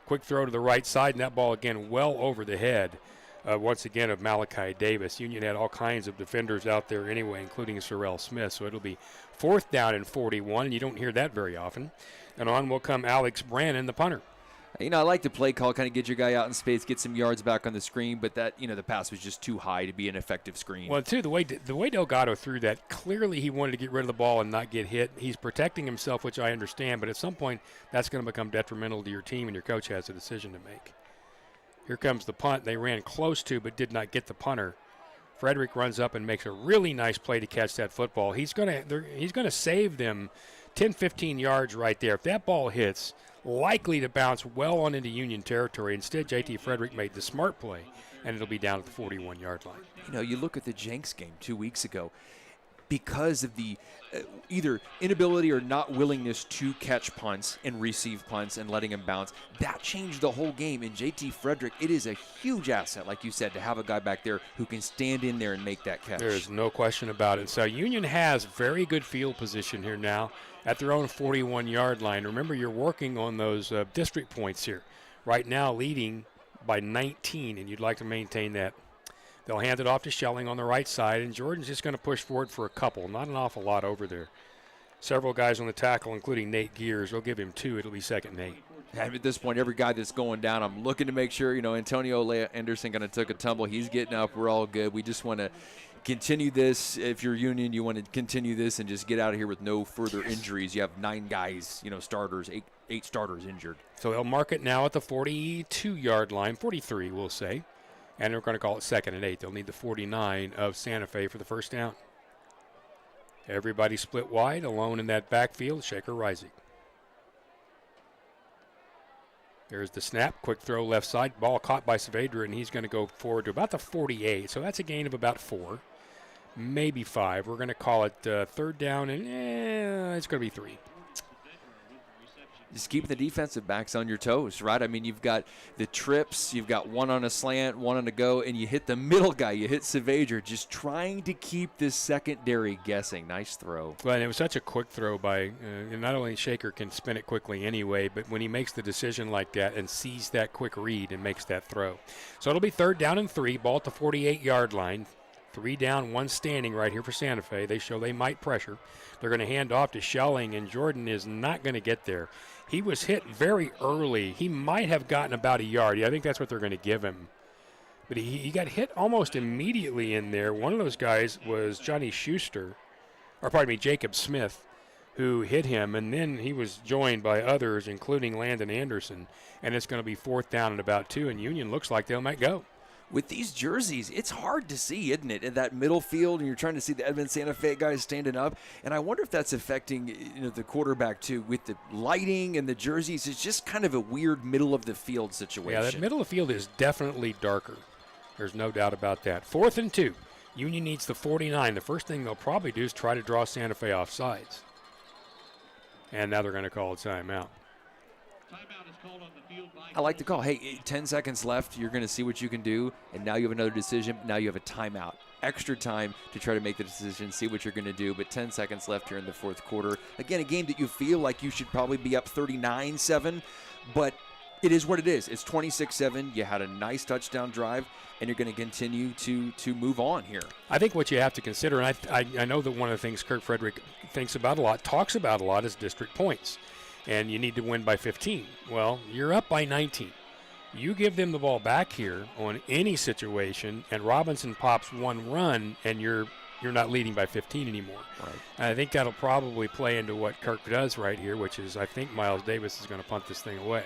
quick throw to the right side, and that ball again well over the head, once again, of Malachi Davis. Union had all kinds of defenders out there anyway, including Sorrell Smith, so it'll be fourth down and 41, and you don't hear that very often. And on will come Alex Brannon, the punter. I like the play call, kind of get your guy out in space, get some yards back on the screen, but that, the pass was just too high to be an effective screen. Well, too, the way Delgado threw that, clearly he wanted to get rid of the ball and not get hit. He's protecting himself, which I understand, but at some point that's going to become detrimental to your team, and your coach has a decision to make. Here comes the punt. They ran close to but did not get the punter. Frederick runs up and makes a really nice play to catch that football. He's going to save them 10, 15 yards right there. If that ball hits, likely to bounce well on into Union territory. Instead, J.T. Frederick made the smart play. and it'll be down at the 41-yard line. You know, you look at the Jenks game 2 weeks ago, because of the either inability or not willingness to catch punts and receive punts and letting them bounce, that changed the whole game. And JT Frederick, it is a huge asset, like you said, to have a guy back there who can stand in there and make that catch. There's no question about it. So Union has very good field position here now at their own 41-yard line. Remember, you're working on those district points here. Right now leading by 19, and you'd like to maintain that. They'll hand it off to Schelling on the right side, and Jordan's just going to push forward for a couple. Not an awful lot over there. Several guys on the tackle, including Nate Gears. We'll give him 2. It'll be second and 8. At this point, every guy that's going down, I'm looking to make sure, Antonio Anderson kind of took a tumble. He's getting up. We're all good. We just want to continue this. If you're Union, you want to continue this and just get out of here with no further injuries. You have 9 guys, starters, eight starters injured. So they'll mark it now at the 42-yard line, 43, we'll say. And they're going to call it second and 8. They'll need the 49 of Santa Fe for the first down. Everybody split wide, alone in that backfield, Shaker Rising. There's the snap, quick throw left side, ball caught by Saavedra, and he's going to go forward to about the 48. So that's a gain of about 4, maybe 5. We're going to call it third down, and it's going to be 3. Just keeping the defensive backs on your toes, right? I mean, you've got the trips, you've got one on a slant, one on a go, and you hit the middle guy. You hit Saavedra, just trying to keep this secondary guessing. Nice throw. Well, and it was such a quick throw by not only Shaker can spin it quickly anyway, but when he makes the decision like that and sees that quick read and makes that throw. So it'll be third down and 3, ball at the 48-yard line. 3 down, 1 standing right here for Santa Fe. They show they might pressure. They're going to hand off to Schelling, and Jordan is not going to get there. He was hit very early. He might have gotten about a yard. Yeah, I think that's what they're going to give him. But he got hit almost immediately in there. One of those guys was Johnny Schuster, or pardon me, Jacob Smith, who hit him, and then he was joined by others, including Landon Anderson, and it's going to be 4th down and about 2, and Union looks like they might go. With these jerseys, it's hard to see, isn't it? In that middle field, and you're trying to see the Edmond Santa Fe guys standing up. And I wonder if that's affecting the quarterback, too. With the lighting and the jerseys, it's just kind of a weird middle of the field situation. Yeah, that middle of the field is definitely darker. There's no doubt about that. 4th and 2. Union needs the 49. The first thing they'll probably do is try to draw Santa Fe off sides. And now they're going to call a timeout. I like the call. Hey, 10 seconds left. You're going to see what you can do, and now you have another decision. Now you have a timeout. Extra time to try to make the decision, see what you're going to do, but 10 seconds left here in the 4th quarter. Again, a game that you feel like you should probably be up 39-7, but it is what it is. It's 26-7. You had a nice touchdown drive, and you're going to continue to move on here. I think what you have to consider, and I know that one of the things Kirk Frederick thinks about a lot, talks about a lot, is district points. And you need to win by 15. Well, you're up by 19. You give them the ball back here on any situation, and Robinson pops 1 run, and you're not leading by 15 anymore. Right. And I think that'll probably play into what Kirk does right here, which is I think Miles Davis is going to punt this thing away.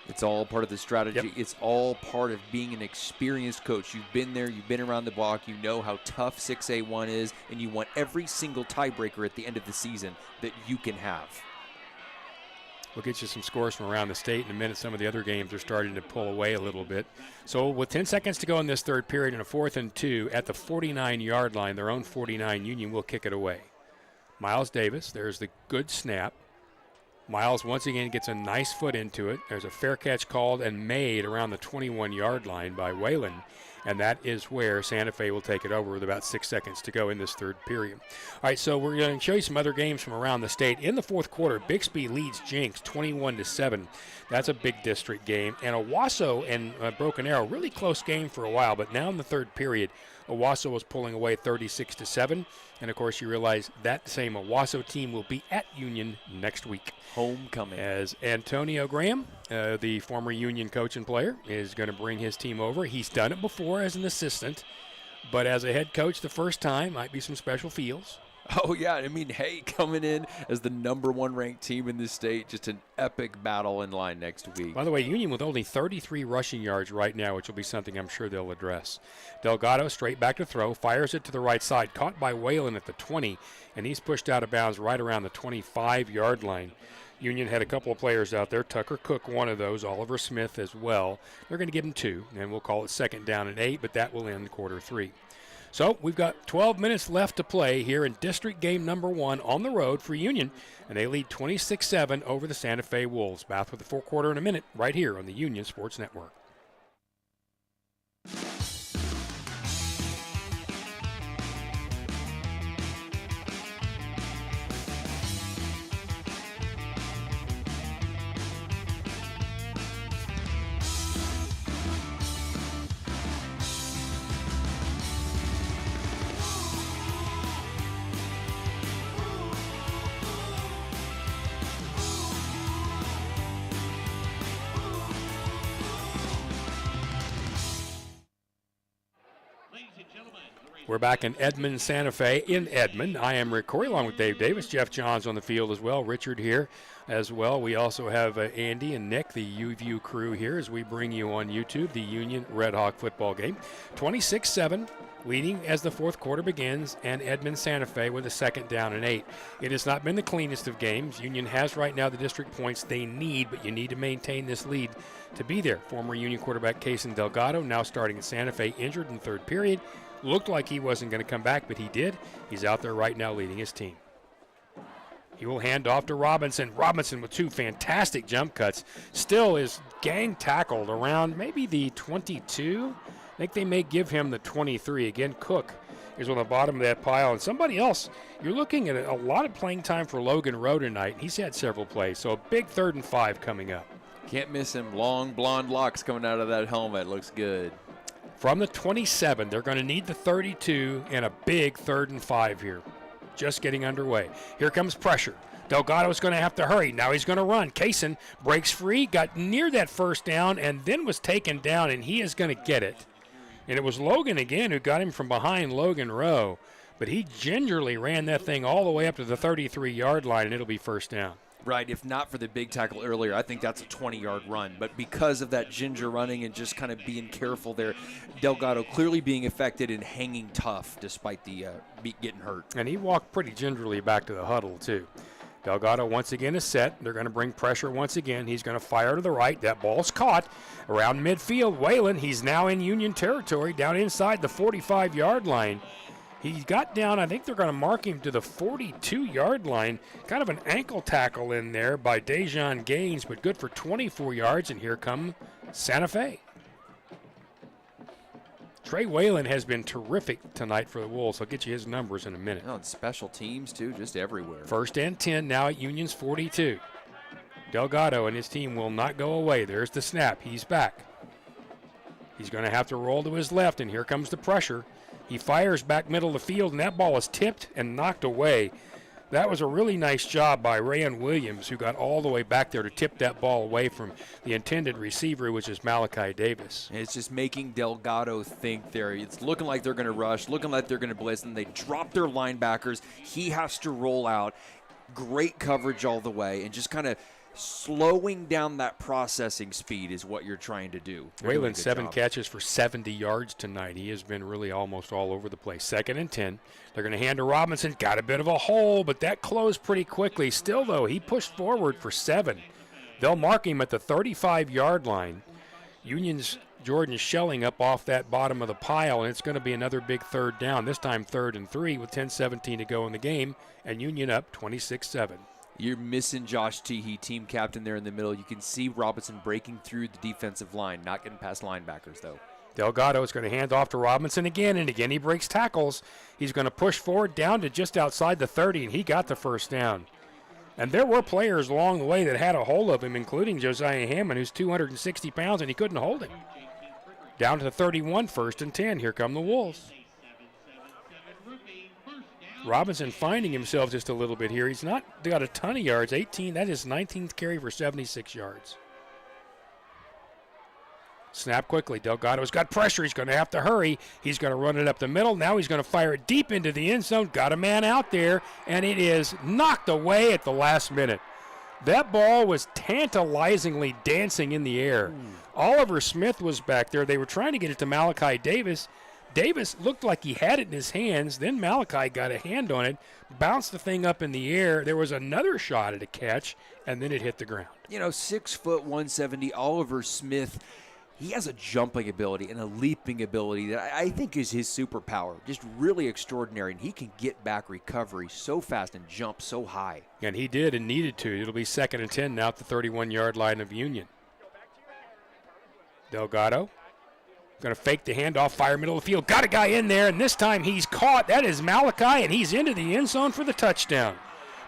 It's all part of the strategy. Yep. It's all part of being an experienced coach. You've been there. You've been around the block. You know how tough 6A1 is, and you want every single tiebreaker at the end of the season that you can have. We'll get you some scores from around the state in a minute. Some of the other games are starting to pull away a little bit. So with 10 seconds to go in this 3rd period and a 4th and 2 at the 49-yard line, their own 49, Union will kick it away. Miles Davis, there's the good snap. Miles once again gets a nice foot into it. There's a fair catch called and made around the 21-yard line by Whalen. And that is where Santa Fe will take it over with about 6 seconds to go in this 3rd period. All right, so we're going to show you some other games from around the state. In the 4th quarter, Bixby leads Jenks 21-7. That's a big district game. And Owasso and Broken Arrow, really close game for a while, but now in the 3rd period, Owasso was pulling away 36-7. And, of course, you realize that same Owasso team will be at Union next week. Homecoming. As Antonio Graham, the former Union coach and player, is going to bring his team over. He's done it before as an assistant, but as a head coach the first time, might be some special feels. Oh, yeah. I mean, hey, coming in as the #1 ranked team in this state, just an epic battle in line next week. By the way, Union with only 33 rushing yards right now, which will be something I'm sure they'll address. Delgado straight back to throw, fires it to the right side, caught by Whalen at the 20, and he's pushed out of bounds right around the 25-yard line. Union had a couple of players out there. Tucker Cook, one of those. Oliver Smith as well. They're going to give him 2, and we'll call it 2nd down and 8, but that will end quarter 3. So we've got 12 minutes left to play here in district game number 1 on the road for Union, and they lead 26-7 over the Santa Fe Wolves. Back with the 4th quarter in a minute right here on the Union Sports Network. We're back in Edmond, Santa Fe in Edmond. I am Rick Corey along with Dave Davis. Jeff Johns on the field as well. Richard here as well. We also have Andy and Nick, the UView crew here as we bring you on YouTube the Union Red Hawk football game. 26-7 leading as the 4th quarter begins, and Edmond Santa Fe with a 2nd down and 8. It has not been the cleanest of games. Union has right now the district points they need, but you need to maintain this lead to be there. Former Union quarterback Cason Delgado now starting at Santa Fe, injured in 3rd period. Looked like he wasn't going to come back, but he did. He's out there right now leading his team. He will hand off to Robinson. Robinson with 2 fantastic jump cuts. Still is gang tackled around maybe the 22. I think they may give him the 23. Again, Cook is on the bottom of that pile. And somebody else, you're looking at a lot of playing time for Logan Rowe tonight. He's had several plays, so a big 3rd and 5 coming up. Can't miss him. Long blonde locks coming out of that helmet. Looks good. From the 27, they're going to need the 32 and a big 3rd and 5 here. Just getting underway. Here comes pressure. Delgado's going to have to hurry. Now he's going to run. Cason breaks free, got near that 1st down, and then was taken down, and he is going to get it. And it was Logan again who got him from behind Logan Rowe. But he gingerly ran that thing all the way up to the 33-yard line, and it'll be 1st down. Right, if not for the big tackle earlier, I think that's a 20-yard run. But because of that ginger running and just kind of being careful there, Delgado clearly being affected and hanging tough despite the getting hurt. And he walked pretty gingerly back to the huddle, too. Delgado once again is set. They're going to bring pressure once again. He's going to fire to the right. That ball's caught around midfield. Whalen, he's now in Union territory, down inside the 45-yard line. He got down, I think they're going to mark him to the 42-yard line. Kind of an ankle tackle in there by Dejon Gaines, but good for 24 yards, and here come Santa Fe. Trey Whalen has been terrific tonight for the Wolves. I'll get you his numbers in a minute. Oh, and special teams, too, just everywhere. 1st and 10 now at Union's 42. Delgado and his team will not go away. There's the snap. He's back. He's going to have to roll to his left, and here comes the pressure. He fires back middle of the field, and that ball is tipped and knocked away. That was a really nice job by Rayan Williams, who got all the way back there to tip that ball away from the intended receiver, which is Malachi Davis. And it's just making Delgado think there. It's looking like they're going to rush, looking like they're going to blitz, and they drop their linebackers. He has to roll out. Great coverage all the way, and just kind of slowing down that processing speed is what you're trying to do. Whalen, 7 catches for 70 yards tonight. He has been really almost all over the place. 2nd and 10. They're going to hand to Robinson. Got a bit of a hole, but that closed pretty quickly. Still, though, he pushed forward for 7. They'll mark him at the 35-yard line. Union's Jordan Schelling up off that bottom of the pile, and it's going to be another big 3rd down, this time 3rd and 3 with 10:17 to go in the game, and Union up 26-7. You're missing Josh Teehee, team captain there in the middle. You can see Robinson breaking through the defensive line, not getting past linebackers, though. Delgado is going to hand off to Robinson again, and again he breaks tackles. He's going to push forward down to just outside the 30, and he got the 1st down. And there were players along the way that had a hold of him, including Josiah Hammond, who's 260 pounds, and he couldn't hold him. Down to the 31, 1st and 10. Here come the Wolves. Robinson finding himself just a little bit here. He's not got a ton of yards. 18, that is 19th carry for 76 yards. Snap quickly. Delgado's got pressure. He's going to have to hurry. He's going to run it up the middle. Now he's going to fire it deep into the end zone. Got a man out there, and it is knocked away at the last minute. That ball was tantalizingly dancing in the air. Oliver Smith was back there. They were trying to get it to Malachi Davis, Davis looked like he had it in his hands. Then Malachi got a hand on it, bounced the thing up in the air. There was another shot at a catch, and then it hit the ground. 6 foot 170, Oliver Smith. He has a jumping ability and a leaping ability that I think is his superpower. Just really extraordinary, and he can get back recovery so fast and jump so high. And he did and needed to. It'll be 2nd and 10 now at the 31-yard line of Union. Delgado going to fake the handoff, fire middle of the field. Got a guy in there, and this time he's caught. That is Malachi, and he's into the end zone for the touchdown.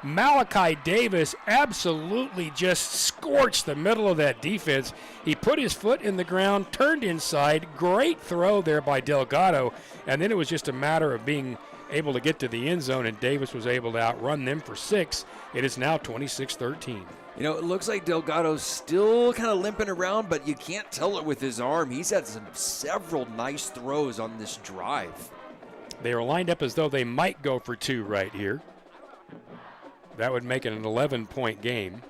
Malachi Davis absolutely just scorched the middle of that defense. He put his foot in the ground, turned inside. Great throw there by Delgado, and then it was just a matter of being able to get to the end zone, and Davis was able to outrun them for 6. It is now 26-13. It looks like Delgado's still kind of limping around, but you can't tell it with his arm. He's had several nice throws on this drive. They are lined up as though they might go for 2 right here. That would make it an 11-point game.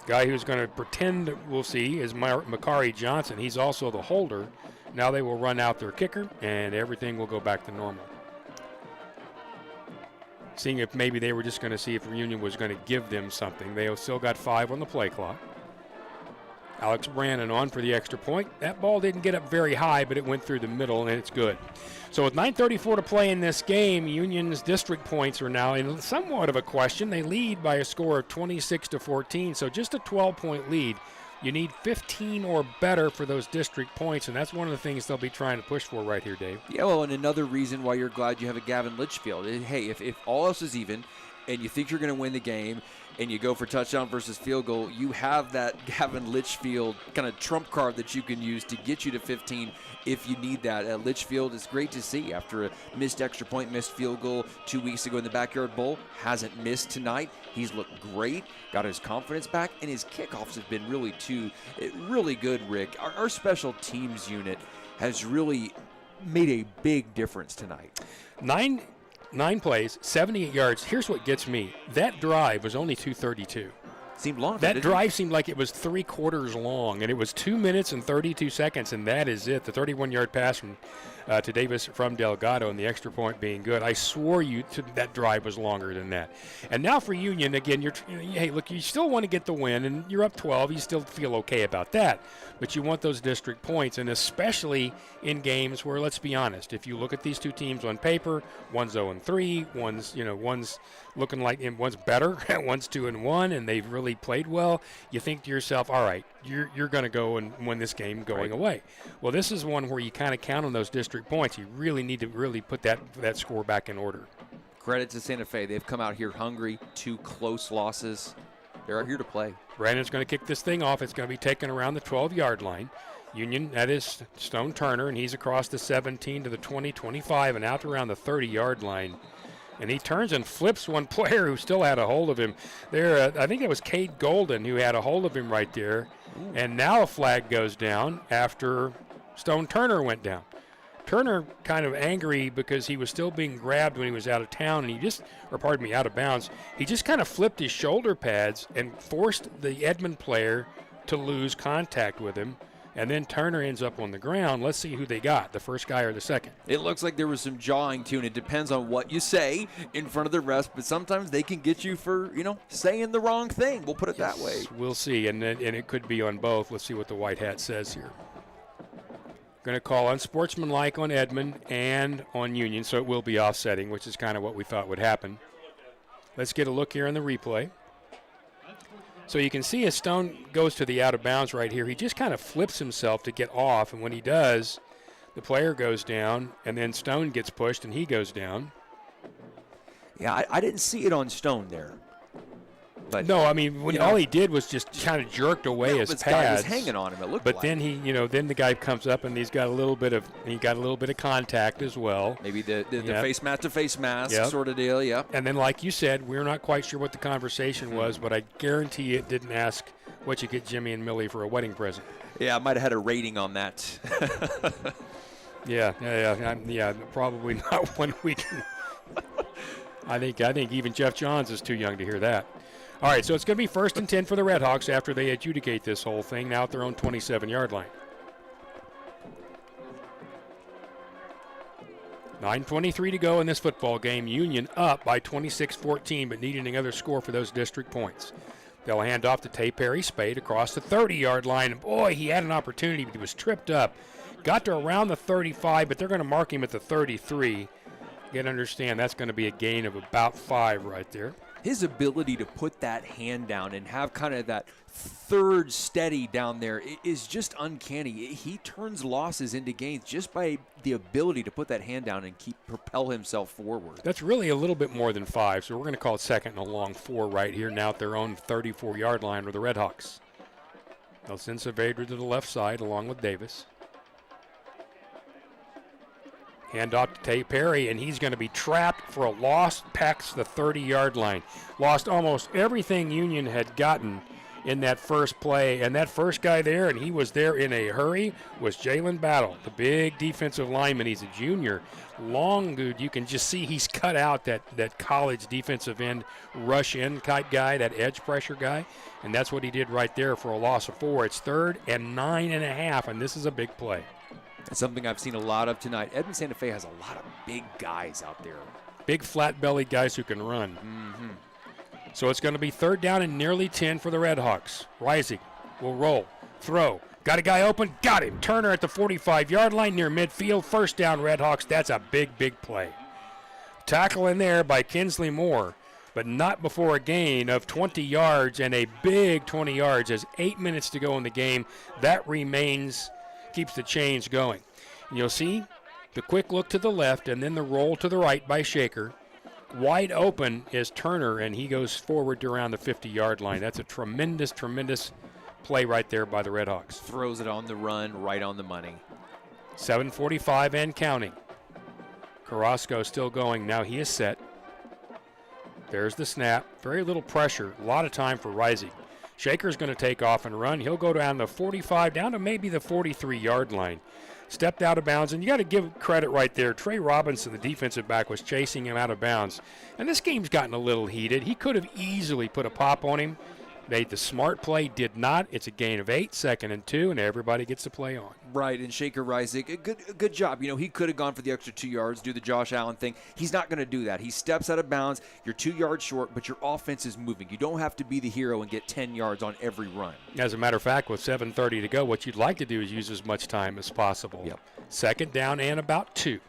Guy who's going to pretend, we'll see, is Makari Johnson. He's also the holder. Now they will run out their kicker, and everything will go back to normal. Seeing if maybe they were just going to see if Union was going to give them something. They have still got 5 on the play clock. Alex Brannon on for the extra point. That ball didn't get up very high, but it went through the middle, and it's good. So with 9:34 to play in this game, Union's district points are now in somewhat of a question. They lead by a score of 26-14, so just a 12-point lead. You need 15 or better for those district points, and that's one of the things they'll be trying to push for right here, Dave. Yeah, well, and another reason why you're glad you have a Gavin Litchfield. Hey, if all else is even and you think you're going to win the game and you go for touchdown versus field goal, you have that Gavin Litchfield kind of trump card that you can use to get you to 15 if you need that. Litchfield is great to see after a missed extra point, missed field goal 2 weeks ago in the Backyard Bowl. Hasn't missed tonight. He's looked great, got his confidence back, and his kickoffs have been really good, Rick. Our special teams unit has really made a big difference tonight. 9 plays, 78 yards. Here's what gets me. That drive was only 2:32. Seemed long. That drive seemed like it was 3/4 long, and it was 2 minutes and 32 seconds, and that is it. The 31-yard pass to Davis from Delgado, and the extra point being good. I swore that drive was longer than that. And now for Union, again, hey, look, you still want to get the win, and you're up 12. You still feel okay about that, but you want those district points, and especially in games where, let's be honest, if you look at these two teams on paper, one's 0-3, one's looking like one's better, one's 2-1, and they've really played well. You think to yourself, all right, you're going to go and win this game going away. Well, this is one where you kind of count on those district points. You really need to really put that score back in order. Credit to Santa Fe. They've come out here hungry. 2 close losses. They're here to play. Brandon's going to kick this thing off. It's going to be taken around the 12-yard line. Union, that is Stone Turner, and he's across the 17 to the 20, 25, and out around the 30-yard line. And he turns and flips one player who still had a hold of him. There, I think it was Cade Golden who had a hold of him right there. Ooh. And now a flag goes down after Stone Turner went down. Turner kind of angry because he was still being grabbed when he was out of town, and out of bounds. He just kind of flipped his shoulder pads and forced the Edmond player to lose contact with him. And then Turner ends up on the ground. Let's see who they got, the first guy or the second. It looks like there was some jawing too, and it depends on what you say in front of the refs, but sometimes they can get you for, saying the wrong thing. We'll put it that way. We'll see, and it could be on both. Let's see what the white hat says here. Going to call unsportsmanlike on Edmond and on Union, so it will be offsetting, which is kind of what we thought would happen. Let's get a look here on the replay. So you can see as Stone goes to the out of bounds right here, he just kind of flips himself to get off, and when he does, the player goes down, and then Stone gets pushed, and he goes down. Yeah, I didn't see it on Stone there. But no, I mean, all he did was just kind of jerked away his pads. Guy was hanging on him. It looked but like. Then then the guy comes up and he got a little bit of contact as well. Maybe the face mask to face mask sort of deal. Yeah. And then, like you said, we're not quite sure what the conversation was, but I guarantee it didn't ask what you get Jimmy and Millie for a wedding present. Yeah, I might have had a rating on that. Yeah. Probably not one we can. I think even Jeff Johns is too young to hear that. All right, so it's going to be 1st and 10 for the Redhawks after they adjudicate this whole thing, now at their own 27-yard line. 9:23 to go in this football game. Union up by 26-14, but needing another score for those district points. They'll hand off to Tay Perry Spade across the 30-yard line. And boy, he had an opportunity, but he was tripped up. Got to around the 35, but they're going to mark him at the 33. You got to understand that's going to be a gain of about 5 right there. His ability to put that hand down and have kind of that third steady down there is just uncanny. He turns losses into gains just by the ability to put that hand down and propel himself forward. That's really a little bit more than 5, so we're going to call it second and a long 4 right here now at their own 34-yard line with the Redhawks. They'll send Saavedra to the left side along with Davis. Hand off to Tay Perry, and he's going to be trapped for a loss past the 30-yard line. Lost almost everything Union had gotten in that first play, and that first guy there, and he was there in a hurry, was Jalen Battle, the big defensive lineman. He's a junior. Long dude, you can just see he's cut out that college defensive end rush-in type guy, that edge pressure guy, and that's what he did right there for a loss of 4. It's 3rd and 9.5, and this is a big play. That's something I've seen a lot of tonight. Edmond Santa Fe has a lot of big guys out there. Big flat-bellied guys who can run. Mm-hmm. So it's going to be 3rd down and nearly 10 for the Redhawks. Rising will roll, throw. Got a guy open, got him. Turner at the 45-yard line near midfield. 1st down, Redhawks. That's a big, big play. Tackle in there by Kinsley Moore, but not before a gain of 20 yards and a big 20 yards. There's 8 minutes to go in the game. That remains, keeps the change going. And you'll see the quick look to the left and then the roll to the right by Shaker. Wide open is Turner, and he goes forward to around the 50-yard line. That's a tremendous, tremendous play right there by the Redhawks. Throws it on the run, right on the money. 7:45 and counting. Carrasco still going. Now he is set. There's the snap. Very little pressure. A lot of time for Rising. Shaker's going to take off and run. He'll go down the 45, down to maybe the 43-yard line. Stepped out of bounds, and you got to give credit right there. Trey Robinson, the defensive back, was chasing him out of bounds. And this game's gotten a little heated. He could have easily put a pop on him. Made the smart play, did not. It's a gain of 8, 2nd and 2, and everybody gets to play on. Right, and Shaker Rising, a good job. You know, he could have gone for the extra 2 yards, do the Josh Allen thing. He's not going to do that. He steps out of bounds. You're 2 yards short, but your offense is moving. You don't have to be the hero and get 10 yards on every run. As a matter of fact, with 7:30 to go, what you'd like to do is use as much time as possible. Yep. 2nd down and about 2.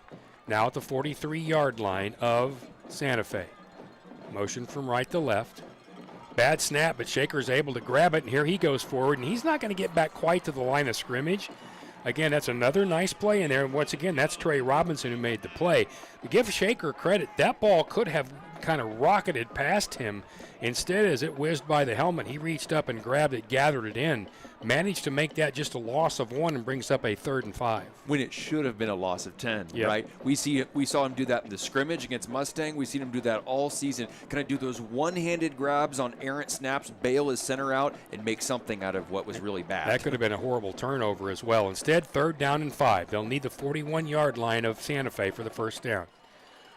Now at the 43-yard line of Santa Fe. Motion from right to left. Bad snap, but Shaker's able to grab it, and here he goes forward, and he's not going to get back quite to the line of scrimmage. Again, that's another nice play in there, and once again, that's Trey Robinson who made the play. To give Shaker credit, that ball could have kind of rocketed past him. Instead, as it whizzed by the helmet, he reached up and grabbed it, gathered it in, managed to make that just a loss of 1 and brings up a 3rd and 5. When it should have been a loss of 10, Yep. right? We saw him do that in the scrimmage against Mustang. We've seen him do that all season. Can I do those one-handed grabs on errant snaps, bail his center out, and make something out of what was really bad? That could have been a horrible turnover as well. Instead, 3rd down and 5. They'll need the 41-yard line of Santa Fe for the 1st down.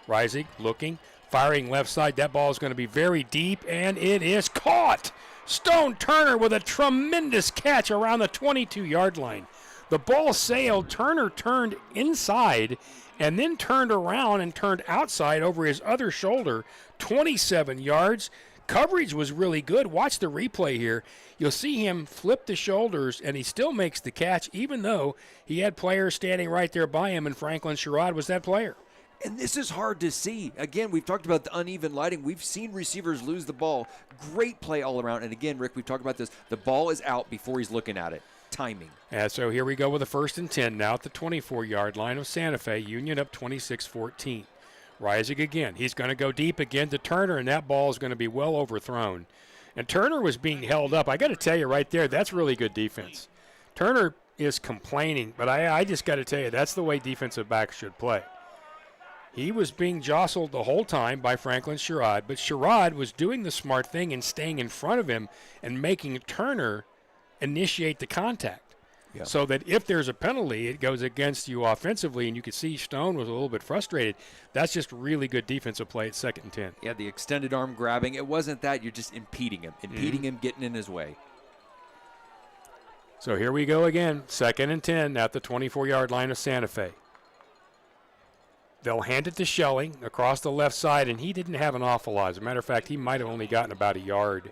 Rising, looking, firing left side. That ball is going to be very deep, and it is caught. Stone Turner with a tremendous catch around the 22-yard line. The ball sailed. Turner turned inside and then turned around and turned outside over his other shoulder. 27 yards. Coverage was really good. Watch the replay here. You'll see him flip the shoulders, and he still makes the catch, even though he had players standing right there by him, and Franklin Sherrod was that player. And this is hard to see. Again, we've talked about the uneven lighting. We've seen receivers lose the ball. Great play all around. And again, Rick, we've talked about this. The ball is out before he's looking at it. Timing. And so here we go with the 1st and 10 now at the 24-yard line of Santa Fe. Union up 26-14. Rising again. He's going to go deep again to Turner, and that ball is going to be well overthrown. And Turner was being held up. I got to tell you right there, that's really good defense. Turner is complaining, but I just got to tell you, that's the way defensive backs should play. He was being jostled the whole time by Franklin Sherrod, but Sherrod was doing the smart thing and staying in front of him and making Turner initiate the contact. Yep. So that if there's a penalty, it goes against you offensively, and you could see Stone was a little bit frustrated. That's just really good defensive play at 2nd and 10. Yeah, the extended arm grabbing. It wasn't that. You're just impeding him, getting in his way. So here we go again, 2nd and 10 at the 24-yard line of Santa Fe. They'll hand it to Shelling across the left side, and he didn't have an awful lot. As a matter of fact, he might have only gotten about a yard.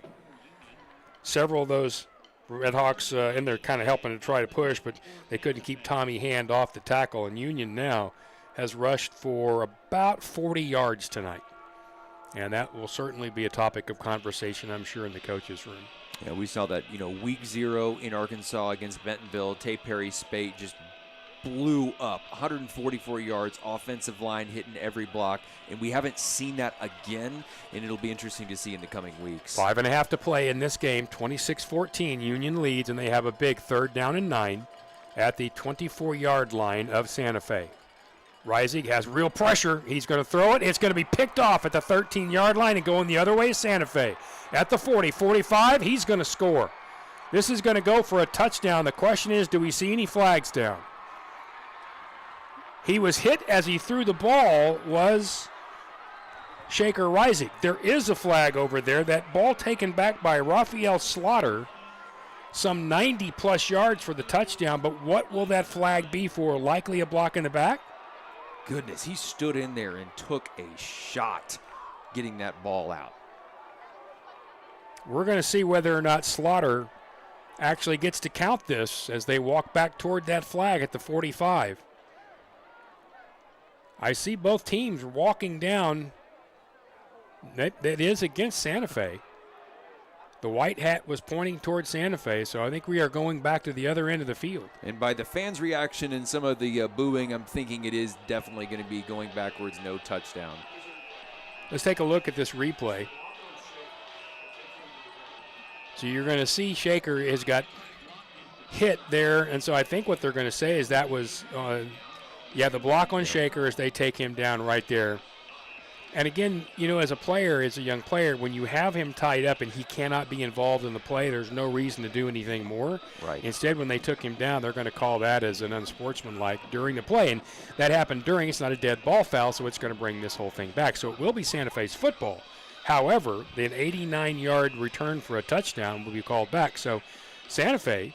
Several of those Redhawks in there kind of helping to try to push, but they couldn't keep Tommy Hand off the tackle, and Union now has rushed for about 40 yards tonight. And that will certainly be a topic of conversation, I'm sure, in the coaches' room. Yeah, we saw that, week 0 in Arkansas against Bentonville. Tay Perry Spate just blew up. 144 yards, offensive line hitting every block, and we haven't seen that again, and it'll be interesting to see in the coming weeks. 5.5 to play in this game. 26-14, Union leads, and they have a big 3rd down and 9 at the 24-yard line of Santa Fe. Reisig has real pressure. He's going to throw it. It's going to be picked off at the 13-yard line and going the other way is Santa Fe. At the 40, 45, he's going to score. This is going to go for a touchdown. The question is, do we see any flags down? He was hit as he threw the ball was Shaker Reisig. There is a flag over there. That ball taken back by Raphael Slaughter, some 90-plus yards for the touchdown, but what will that flag be for? Likely a block in the back? Goodness, he stood in there and took a shot getting that ball out. We're going to see whether or not Slaughter actually gets to count this as they walk back toward that flag at the 45. I see both teams walking down. That is against Santa Fe. The white hat was pointing towards Santa Fe, so I think we are going back to the other end of the field. And by the fans' reaction and some of the booing, I'm thinking it is definitely going to be going backwards, no touchdown. Let's take a look at this replay. So you're going to see Shaker has got hit there, and so I think what they're going to say is that was, the block on Shaker as they take him down right there. And again, as a player, as a young player, when you have him tied up and he cannot be involved in the play, there's no reason to do anything more. Right. Instead, when they took him down, they're going to call that as an unsportsmanlike during the play. And that happened during. It's not a dead ball foul, so it's going to bring this whole thing back. So it will be Santa Fe's football. However, the 89-yard return for a touchdown will be called back. So Santa Fe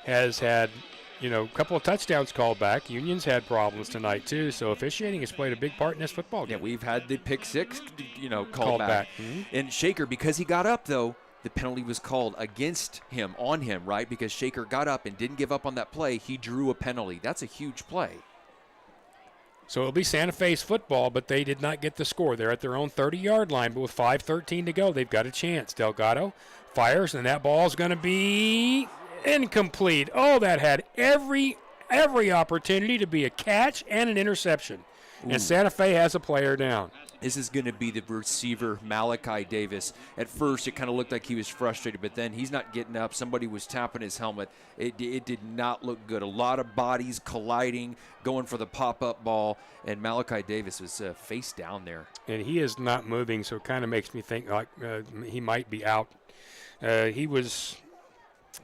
has had a couple of touchdowns called back. Union's had problems tonight, too, so officiating has played a big part in this football game. Yeah, we've had the pick 6, called back. Mm-hmm. And Shaker, because he got up, though, the penalty was called against him, on him, right? Because Shaker got up and didn't give up on that play. He drew a penalty. That's a huge play. So it'll be Santa Fe's football, but they did not get the score. They're at their own 30-yard line, but with 5:13 to go, they've got a chance. Delgado fires, and that ball's going to be incomplete. Oh, that had every opportunity to be a catch and an interception. Ooh. And Santa Fe has a player down. This is going to be the receiver, Malachi Davis. At first, it kind of looked like he was frustrated, but then he's not getting up. Somebody was tapping his helmet. It did not look good. A lot of bodies colliding, going for the pop-up ball, and Malachi Davis was face down there. And he is not moving, so it kind of makes me think like he might be out.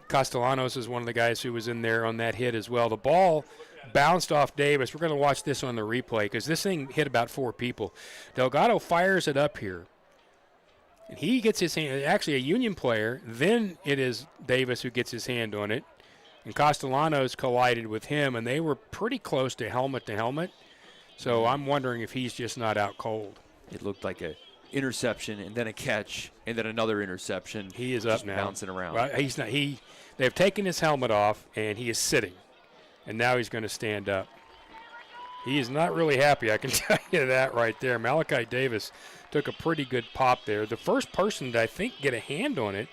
Castellanos is one of the guys who was in there on that hit as well. The ball bounced off Davis. We're going to watch this on the replay because this thing hit about 4 people. Delgado fires it up here. And he gets his hand, actually a Union player, then it is Davis who gets his hand on it. And Castellanos collided with him, and they were pretty close to helmet. So I'm wondering if he's just not out cold. It looked like a interception and then a catch and then another interception. He is up now, bouncing around. Well, he's not. They've taken his helmet off and he is sitting, and now he's going to stand up. He is not really happy, I can tell you that right there. Malachi Davis took a pretty good pop there. The first person to, I think, get a hand on it,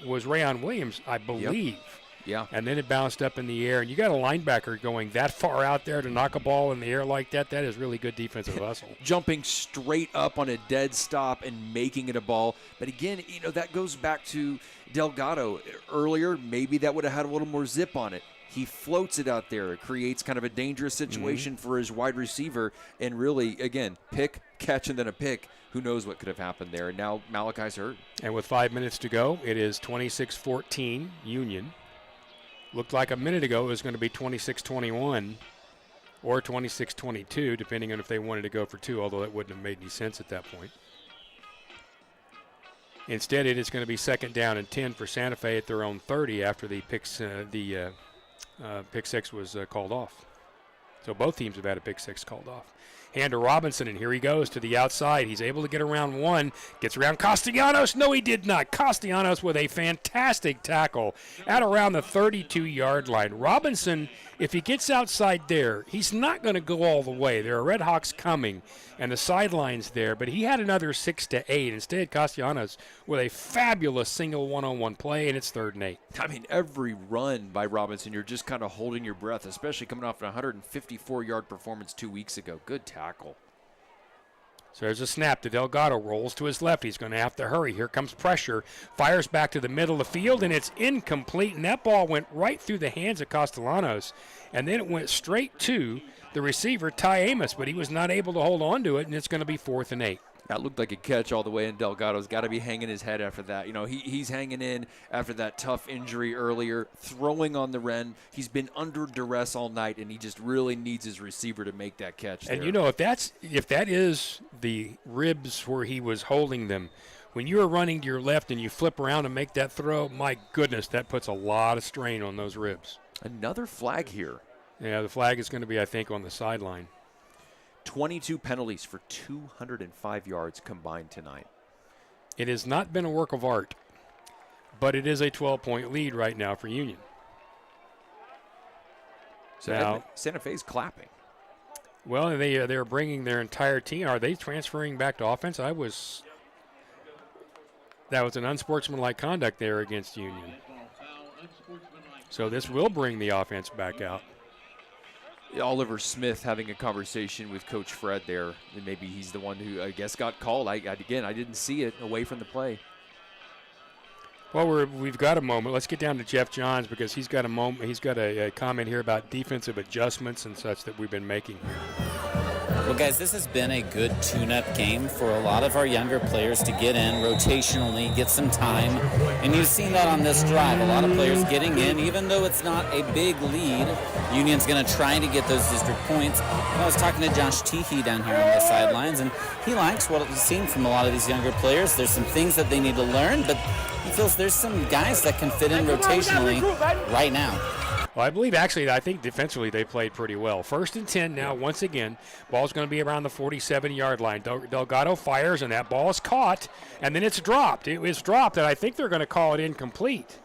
was Rayon Williams, I believe. Yep. Yeah. And then it bounced up in the air. And you got a linebacker going that far out there to knock a ball in the air like that. That is really good defensive hustle. Jumping straight up on a dead stop and making it a ball. But again, that goes back to Delgado. Earlier, maybe that would have had a little more zip on it. He floats it out there. It creates kind of a dangerous situation for his wide receiver. And really, again, pick, catch, and then a pick. Who knows what could have happened there. And now Malachi's hurt. And with 5 minutes to go, it is 26-14 Union. Looked like a minute ago it was going to be 26-21 or 26-22, depending on if they wanted to go for 2, although that wouldn't have made any sense at that point. Instead, it is going to be 2nd down and 10 for Santa Fe at their own 30 after the pick 6 was called off. So both teams have had a pick six called off. Hand to Robinson, and here he goes to the outside. He's able to get around one. Gets around Castellanos. No, he did not. Castellanos with a fantastic tackle at around the 32-yard line. Robinson, if he gets outside there, he's not going to go all the way. There are Red Hawks coming, and the sideline's there, but he had another 6 to 8. Instead, Castellanos with a fabulous single one-on-one play, and it's 3rd and 8. I mean, every run by Robinson, you're just kind of holding your breath, especially coming off a 154-yard performance 2 weeks ago. Good tackle. So there's a snap to Delgado, rolls to his left. He's going to have to hurry. Here comes pressure. Fires back to the middle of the field, and it's incomplete. And that ball went right through the hands of Castellanos, and then it went straight to the receiver, Ty Amos, but he was not able to hold on to it, and it's going to be 4th and 8. That looked like a catch all the way, and Delgado's got to be hanging his head after that. You know, he's hanging in after that tough injury earlier, throwing on the run. He's been under duress all night, and he just really needs his receiver to make that catch there. And, you know, if that is the ribs where he was holding them, when you are running to your left and you flip around and make that throw, my goodness, that puts a lot of strain on those ribs. Another flag here. Yeah, the flag is going to be, I think, on the sideline. 22 penalties for 205 yards combined tonight. It has not been a work of art, but it is a 12-point lead right now for Union. So now, Santa Fe's clapping. Well, they're bringing their entire team. Are they transferring back to offense? That was an unsportsmanlike conduct there against Union. So this will bring the offense back out. Oliver Smith having a conversation with Coach Fred there. And maybe he's the one who, I guess, got called. I didn't see it away from the play. Well, we've got a moment. Let's get down to Jeff Johns because he's got a moment. He's got a comment here about defensive adjustments and such that we've been making here. Well, guys, this has been a good tune-up game for a lot of our younger players to get in rotationally, get some time. And you've seen that on this drive. A lot of players getting in, even though it's not a big lead. Union's going to try to get those district points. I was talking to Josh Teehee down here on the sidelines, and he likes what he's seen from a lot of these younger players. There's some things that they need to learn, but he feels there's some guys that can fit in rotationally right now. Well, I think defensively they played pretty well. 1st and 10 now once again. Ball's going to be around the 47-yard line. Delgado fires, and that ball is caught, and then it's dropped. It was dropped, and I think they're going to call it incomplete.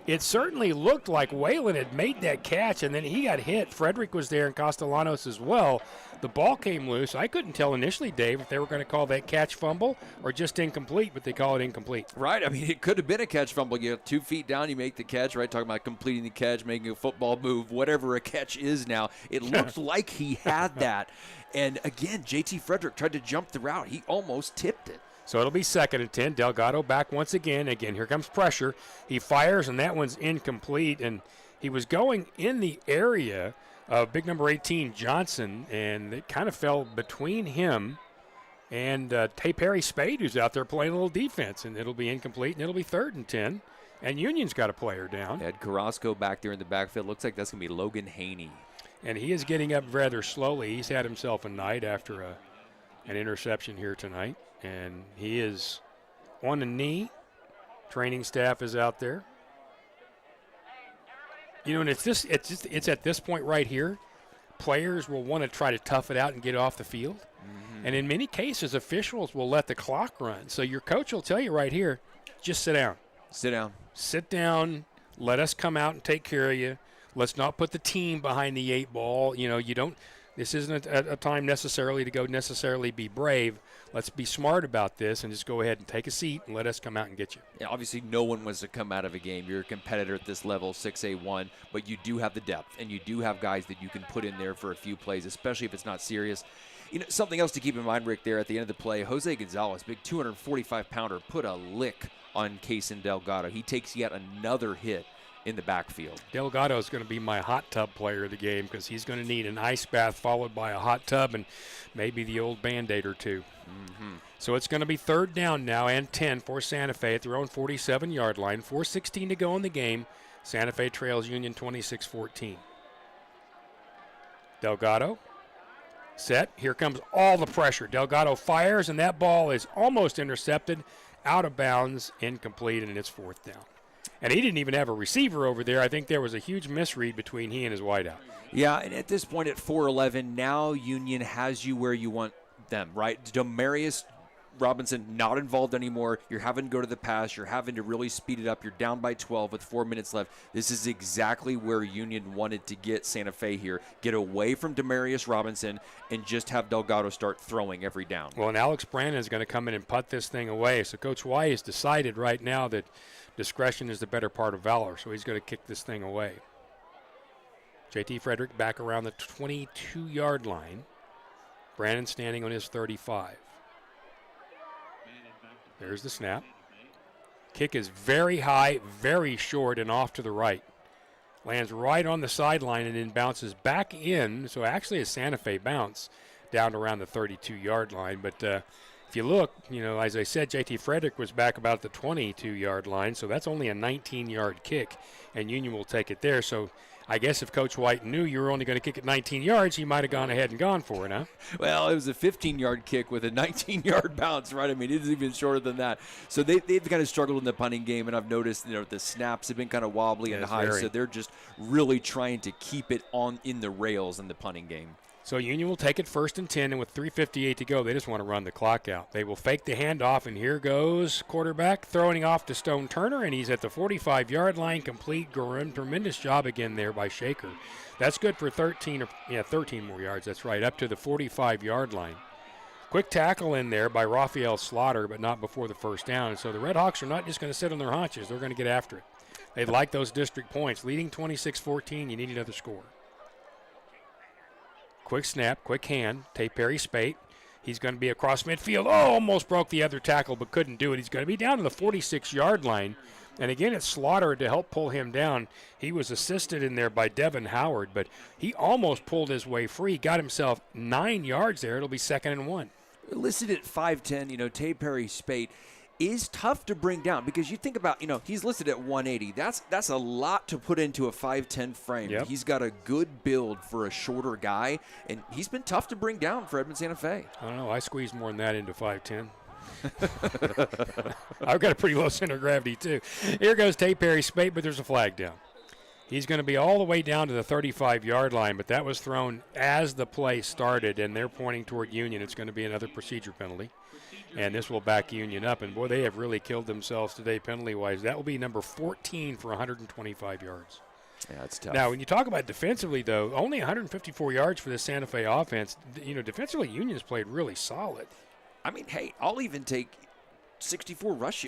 It certainly looked like Whalen had made that catch, and then he got hit. Frederick was there and Castellanos as well. The ball came loose. I couldn't tell initially, Dave, if they were going to call that catch fumble or just incomplete, but they call it incomplete. Right. I mean, it could have been a catch fumble. You have 2 feet down, you make the catch, right? Talking about completing the catch, making a football move, whatever a catch is now. It looked like he had that. And, again, J.T. Frederick tried to jump the route. He almost tipped it. So it'll be 2nd and 10. Delgado back once again. Again, here comes pressure. He fires, and that one's incomplete. And he was going in the area of big number 18, Johnson, and it kind of fell between him and Perry Spade, who's out there playing a little defense. And it'll be incomplete, and it'll be 3rd and 10. And Union's got a player down. Ed Carrasco back there in the backfield. Looks like that's going to be Logan Haney. And he is getting up rather slowly. He's had himself a night after an interception here tonight. And he is on a knee. Training staff is out there. You know, and it's at this point right here, players will want to try to tough it out and get off the field. Mm-hmm. And in many cases, officials will let the clock run. So your coach will tell you right here, just sit down. Sit down. Sit down. Let us come out and take care of you. Let's not put the team behind the 8 ball. You know, you don't. This isn't a time necessarily to go necessarily be brave. Let's be smart about this and just go ahead and take a seat and let us come out and get you. Yeah, obviously, no one wants to come out of a game. You're a competitor at this level, 6A1, but you do have the depth, and you do have guys that you can put in there for a few plays, especially if it's not serious. You know, something else to keep in mind, Rick, there at the end of the play, Jose Gonzalez, big 245-pounder, put a lick on Kaysen Delgado. He takes yet another hit in the backfield. Delgado is going to be my hot tub player of the game because he's going to need an ice bath followed by a hot tub and maybe the old Band-Aid or two. Mm-hmm. So it's going to be 3rd down now and 10 for Santa Fe at their own 47-yard line. 4:16 to go in the game. Santa Fe trails Union 26-14. Delgado set. Here comes all the pressure. Delgado fires, and that ball is almost intercepted, out of bounds, incomplete, and it's 4th down. And he didn't even have a receiver over there. I think there was a huge misread between he and his wideout. Yeah, and at this point at 4-11, now Union has you where you want them, right? Demarius Robinson not involved anymore. You're having to go to the pass. You're having to really speed it up. You're down by 12 with 4 minutes left. This is exactly where Union wanted to get Santa Fe here. Get away from Demarius Robinson and just have Delgado start throwing every down. Well, and Alex Brandon is going to come in and putt this thing away. So Coach White has decided right now that discretion is the better part of valor. So he's going to kick this thing away. JT Frederick back around the 22-yard line. Brandon standing on his 35. There's the snap. Kick is very high, very short, and off to the right. Lands right on the sideline and then bounces back in. So actually a Santa Fe bounce down around the 32-yard line. But if you look, as I said, JT Frederick was back about the 22-yard line. So that's only a 19-yard kick, and Union will take it there. So I guess if Coach White knew you were only going to kick it 19 yards, he might have gone ahead and gone for it, huh? Well, it was a 15-yard kick with a 19-yard bounce, right? I mean, it is even shorter than that. So they've kind of struggled in the punting game, and I've noticed the snaps have been kind of wobbly and high, so they're just really trying to keep it in the rails in the punting game. So Union will take it 1st and 10, and with 3:58 to go, they just want to run the clock out. They will fake the handoff, and here goes quarterback throwing off to Stone Turner, and he's at the 45-yard line, complete. Tremendous job again there by Shaker. That's good for 13 more yards. That's right, up to the 45-yard line. Quick tackle in there by Raphael Slaughter, but not before the first down. And so the Red Hawks are not just going to sit on their haunches. They're going to get after it. They'd like those district points. Leading 26-14, you need another score. Quick snap, quick hand, Tay Perry Spate. He's going to be across midfield. Oh, almost broke the other tackle, but couldn't do it. He's going to be down to the 46-yard line. And again, it's Slaughter to help pull him down. He was assisted in there by Devin Howard, but he almost pulled his way free, got himself 9 yards there. It'll be 2nd and 1. Listed at 5'10", Tay Perry Spate is tough to bring down because you think about, he's listed at 180. That's a lot to put into a 5'10" frame. Yep. He's got a good build for a shorter guy, and he's been tough to bring down for Edmond Santa Fe. I don't know. I squeezed more than that into 5'10". I've got a pretty low center of gravity, too. Here goes Tay Perry Spate, but there's a flag down. He's going to be all the way down to the 35-yard line, but that was thrown as the play started, and they're pointing toward Union. It's going to be another procedure penalty. And this will back Union up. And, boy, they have really killed themselves today penalty-wise. That will be number 14 for 125 yards. Yeah, that's tough. Now, when you talk about defensively, though, only 154 yards for the Santa Fe offense. Defensively, Union's played really solid. I mean, hey, I'll even take 64 rush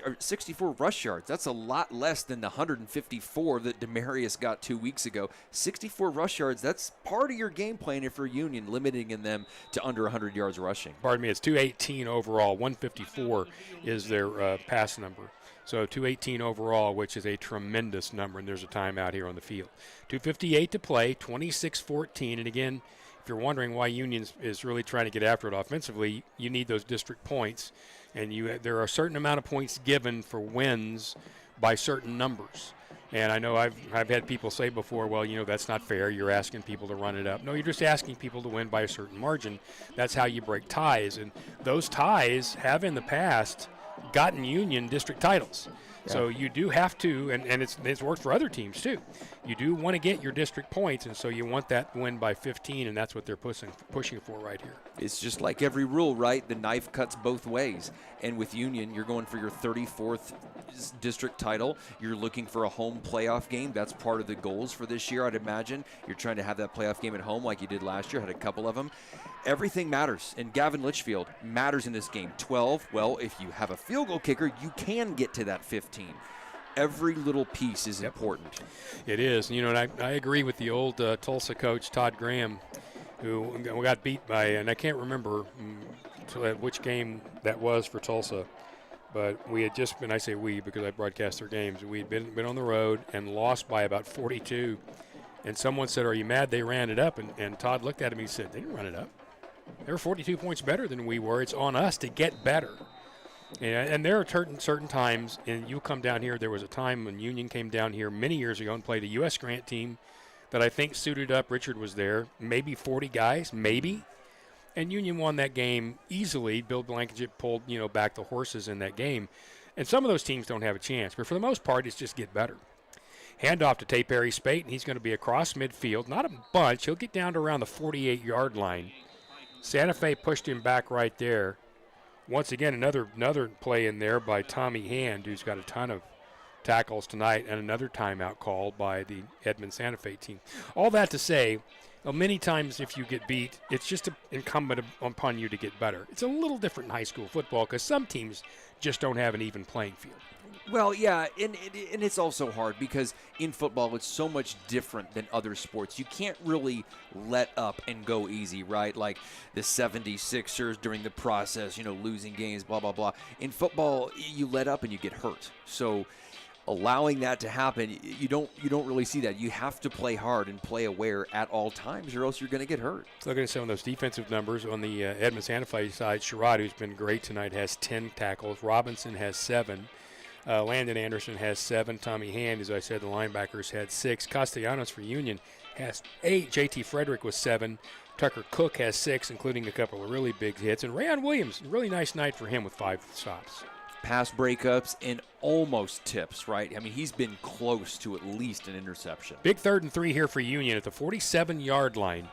yards. That's a lot less than the 154 that Demarius got 2 weeks ago. 64 rush yards, that's part of your game plan for Union, limiting them to under 100 yards rushing. Pardon me, it's 218 overall. 154 is their pass number. So 218 overall, which is a tremendous number, and there's a timeout here on the field. 2:58 to play, 26-14, and again, if you're wondering why Union is really trying to get after it offensively, you need those district points. And there are a certain amount of points given for wins by certain numbers. And I know I've had people say before, well, that's not fair. You're asking people to run it up. No, you're just asking people to win by a certain margin. That's how you break ties. And those ties have in the past gotten Union district titles. Yeah. So you do have to, and it's worked for other teams too. You do want to get your district points, and so you want that win by 15, and that's what they're pushing for right here. It's just like every rule, right? The knife cuts both ways. And with Union, you're going for your 34th district title. You're looking for a home playoff game. That's part of the goals for this year, I'd imagine. You're trying to have that playoff game at home like you did last year, had a couple of them. Everything matters, and Gavin Litchfield matters in this game. 12, well, if you have a field goal kicker, you can get to that 15. Every little piece is important. It is. And I agree with the old Tulsa coach, Todd Graham, who got beat by, and I can't remember which game that was for Tulsa, but we had just been, I say we because I broadcast their games, we had been on the road and lost by about 42, and someone said, are you mad they ran it up? And Todd looked at him and he said, they didn't run it up. They were 42 points better than we were. It's on us to get better. And there are certain times, and you come down here, there was a time when Union came down here many years ago and played a U.S. Grant team that I think suited up. Richard was there, maybe 40 guys, maybe. And Union won that game easily. Bill Blankenship pulled, back the horses in that game. And some of those teams don't have a chance, but for the most part, it's just get better. Handoff to Tay Perry Spate, and he's going to be across midfield. Not a bunch. He'll get down to around the 48-yard line. Santa Fe pushed him back right there. Once again, another play in there by Tommy Hand, who's got a ton of tackles tonight, and another timeout called by the Edmond Santa Fe team. All that to say, many times if you get beat, it's just incumbent upon you to get better. It's a little different in high school football because some teams just don't have an even playing field. Well, yeah, and it's also hard because in football it's so much different than other sports. You can't really let up and go easy, right? Like the 76ers during the process, losing games, blah, blah, blah. In football, you let up and you get hurt. So allowing that to happen, you don't really see that. You have to play hard and play aware at all times, or else you're going to get hurt. Let's look at some of those defensive numbers on the Edmond Santa Fe side. Sherrod, who's been great tonight, has 10 tackles. Robinson has 7. Landon Anderson has 7. Tommy Hand, as I said, the linebackers had 6. Castellanos for Union has 8. J.T. Frederick was 7. Tucker Cook has 6, including a couple of really big hits. And Rayon Williams, really nice night for him with 5 stops. Pass breakups and almost tips, right? I mean, he's been close to at least an interception. Big 3rd and 3 here for Union at the 47-yard line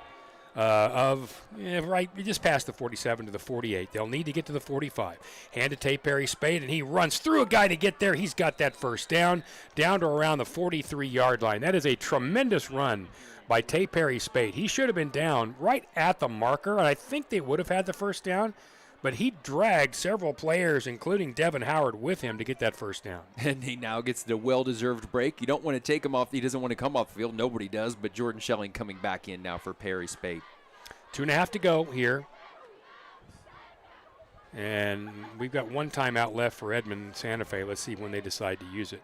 just past the 47 to the 48. They'll need to get to the 45. Hand to Tay Perry Spade, and he runs through a guy to get there. He's got that first down to around the 43-yard line. That is a tremendous run by Tay Perry Spade. He should have been down right at the marker, and I think they would have had the first down. But he dragged several players, including Devin Howard, with him to get that first down. And he now gets the well-deserved break. You don't want to take him off. He doesn't want to come off the field. Nobody does. But Jordan Schelling coming back in now for Perry Spade. 2.5 to go here. And we've got 1 timeout left for Edmond Santa Fe. Let's see when they decide to use it.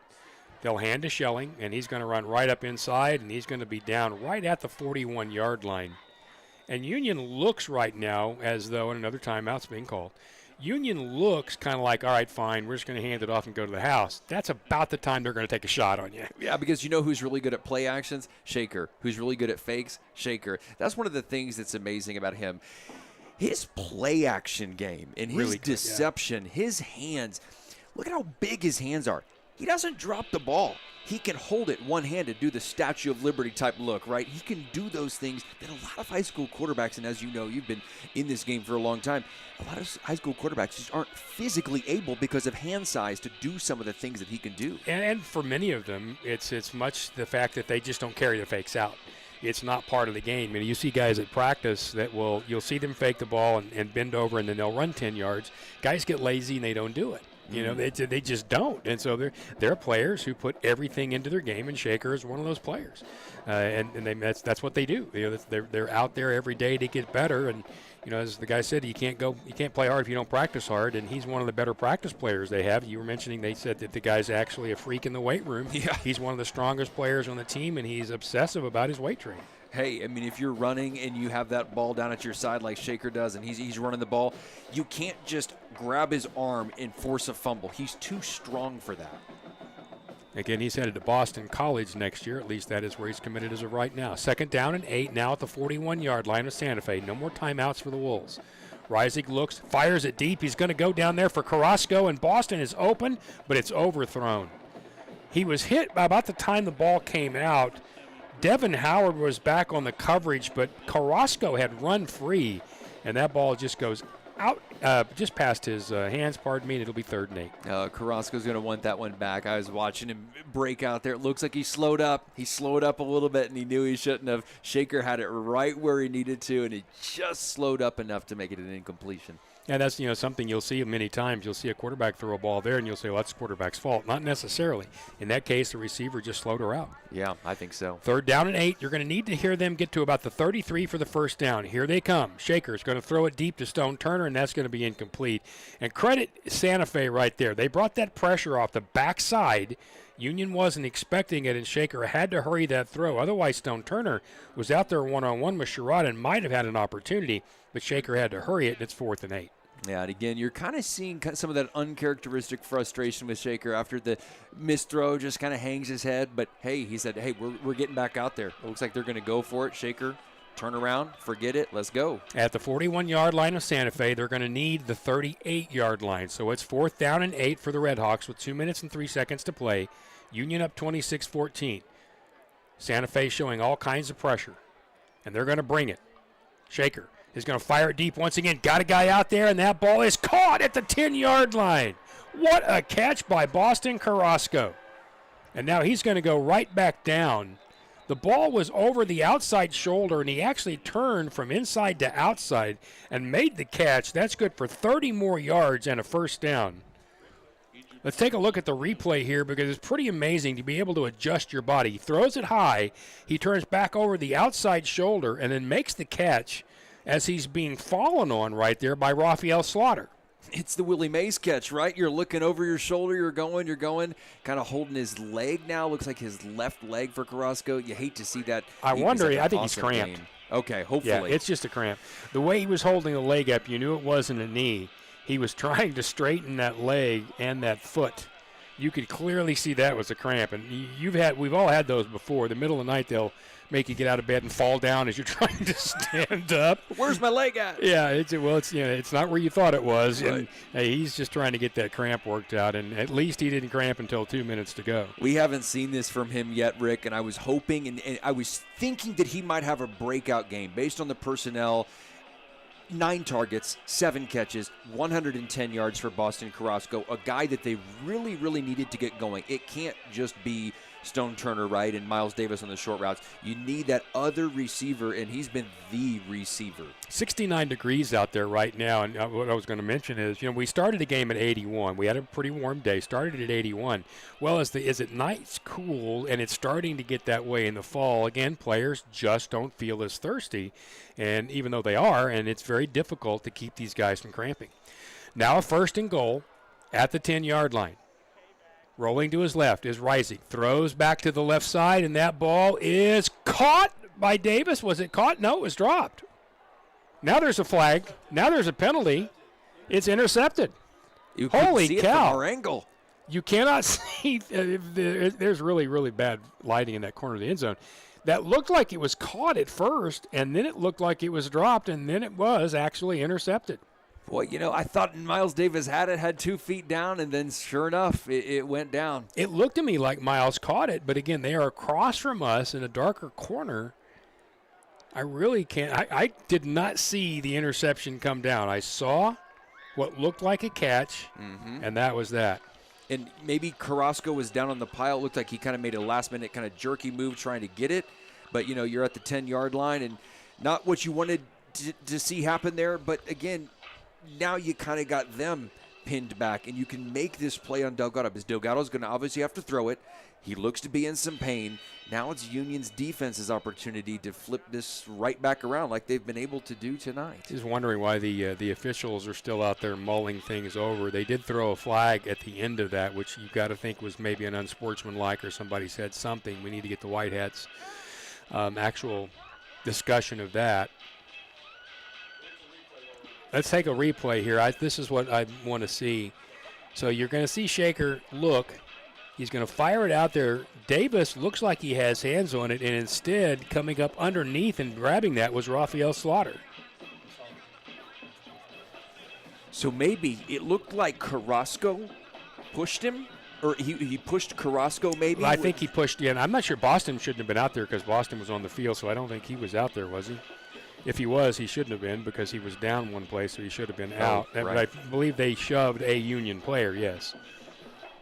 They'll hand to Schelling, and he's going to run right up inside, and he's going to be down right at the 41-yard line. And Union looks right now as though, and another timeout's being called, Union looks kind of like, all right, fine, we're just going to hand it off and go to the house. That's about the time they're going to take a shot on you. Yeah, because you know who's really good at play actions? Shaker. Who's really good at fakes? Shaker. That's one of the things that's amazing about him. His play action game and his really deception, his hands, look at how big his hands are. He doesn't drop the ball. He can hold it one-handed, do the Statue of Liberty type look, right? He can do those things that a lot of high school quarterbacks, and as you know, you've been in this game for a long time, a lot of high school quarterbacks just aren't physically able because of hand size to do some of the things that he can do. And for many of them, it's much the fact that they just don't carry the fakes out. It's not part of the game. I mean, you see guys at practice that you'll see them fake the ball and bend over, and then they'll run 10 yards. Guys get lazy and they don't do it. They just don't. And so they're players who put everything into their game, and Shaker is one of those players. That's what they do. They're out there every day to get better. And as the guy said, you can't play hard if you don't practice hard. And he's one of the better practice players they have. You were mentioning they said that the guy's actually a freak in the weight room. Yeah. He's one of the strongest players on the team, and he's obsessive about his weight training. Hey, I mean, if you're running and you have that ball down at your side like Shaker does and he's running the ball, you can't just grab his arm and force a fumble. He's too strong for that. Again, he's headed to Boston College next year. At least that is where he's committed as of right now. 2nd down and 8 now at the 41-yard line of Santa Fe. No more timeouts for the Wolves. Reisig looks, fires it deep. He's going to go down there for Carrasco, and Boston is open, but it's overthrown. He was hit by about the time the ball came out. Devin Howard was back on the coverage, but Carrasco had run free, and that ball just goes out, just past his hands, and it'll be 3rd and 8. Carrasco's going to want that one back. I was watching him break out there. It looks like he slowed up. He slowed up a little bit, and he knew he shouldn't have. Shaker had it right where he needed to, and he just slowed up enough to make it an incompletion. Yeah, that's something you'll see many times. You'll see a quarterback throw a ball there, and you'll say, well, that's the quarterback's fault. Not necessarily. In that case, the receiver just slowed her out. Yeah, I think so. 3rd down and 8. You're going to need to hear them get to about the 33 for the first down. Here they come. Shaker's going to throw it deep to Stone Turner, and that's going to be incomplete. And credit Santa Fe right there. They brought that pressure off the backside. Union wasn't expecting it, and Shaker had to hurry that throw. Otherwise, Stone Turner was out there one-on-one with Sherrod and might have had an opportunity, but Shaker had to hurry it, and it's 4th and 8. Yeah, and again, you're kind of seeing some of that uncharacteristic frustration with Shaker after the missed throw, just kind of hangs his head. But, hey, he said, hey, we're getting back out there. It looks like they're going to go for it. Shaker turn around, forget it, let's go. At the 41-yard line of Santa Fe, they're going to need the 38-yard line. So it's 4th down and 8 for the Redhawks with 2 minutes and 3 seconds to play. Union up 26-14. Santa Fe showing all kinds of pressure, and they're going to bring it. Shaker is going to fire it deep once again. Got a guy out there, and that ball is caught at the 10-yard line. What a catch by Boston Carrasco. And now he's going to go right back down. The ball was over the outside shoulder, and he actually turned from inside to outside and made the catch. That's good for 30 more yards and a first down. Let's take a look at the replay here because it's pretty amazing to be able to adjust your body. He throws it high, he turns back over the outside shoulder, and then makes the catch as he's being fallen on right there by Raphael Slaughter. It's the Willie Mays catch, right? You're looking over your shoulder, you're going, kind of holding his leg now. Looks like his left leg for Carrasco. You hate to see that. I wonder, I think he's cramped. Okay, hopefully. Yeah, it's just a cramp. The way he was holding the leg up, you knew it wasn't a knee. He was trying to straighten that leg and that foot. You could clearly see that was a cramp. And we've all had those before. The middle of the night, they'll make you get out of bed and fall down as you're trying to stand up. Where's my leg at? Yeah, it's not where you thought it was. Right. And hey, he's just trying to get that cramp worked out. And at least he didn't cramp until 2 minutes to go. We haven't seen this from him yet, Rick, and I was hoping and I was thinking that he might have a breakout game based on the personnel. 9 targets, 7 catches, 110 yards for Boston Carrasco, a guy that they really, really needed to get going. It can't just be Stone Turner, right, and Miles Davis on the short routes. You need that other receiver, and he's been the receiver. 69 degrees out there right now, and what I was going to mention is, we started the game at 81. We had a pretty warm day, started at 81. Well, as it nice, cool, and it's starting to get that way in the fall, again, players just don't feel as thirsty, and even though they are, and it's very difficult to keep these guys from cramping. Now a 1st and goal at the 10-yard line. Rolling to his left is Rising. Throws back to the left side, and that ball is caught by Davis. Was it caught? No, it was dropped. Now there's a flag. Now there's a penalty. It's intercepted. You Holy see cow. it from our angle. You cannot see. There's really, really bad lighting in that corner of the end zone. That looked like it was caught at first, and then it looked like it was dropped, and then it was actually intercepted. Boy, I thought Miles Davis had 2 feet down, and then sure enough, it went down. It looked to me like Miles caught it, but again, they are across from us in a darker corner. I really can't. I did not see the interception come down. I saw what looked like a catch, and that was that. And maybe Carrasco was down on the pile. It looked like he kind of made a last-minute kind of jerky move trying to get it. But, you're at the 10-yard line, and not what you wanted to see happen there. But, again, now you kind of got them pinned back, and you can make this play on Delgado because Delgado's going to obviously have to throw it. He looks to be in some pain. Now it's Union's defense's opportunity to flip this right back around like they've been able to do tonight. Just wondering why the officials are still out there mulling things over. They did throw a flag at the end of that, which you've got to think was maybe an unsportsmanlike or somebody said something. We need to get the Whiteheads actual discussion of that. Let's take a replay here. This is what I want to see. So you're going to see Shaker look. He's going to fire it out there. Davis looks like he has hands on it, and instead coming up underneath and grabbing that was Raphael Slaughter. So maybe it looked like Carrasco pushed him, or he pushed Carrasco maybe? Well, I think he pushed in. I'm not sure. Boston shouldn't have been out there because Boston was on the field, so I don't think he was out there, was he? If he was, he shouldn't have been because he was down one place, so he should have been out. Right. But I believe they shoved a Union player, yes.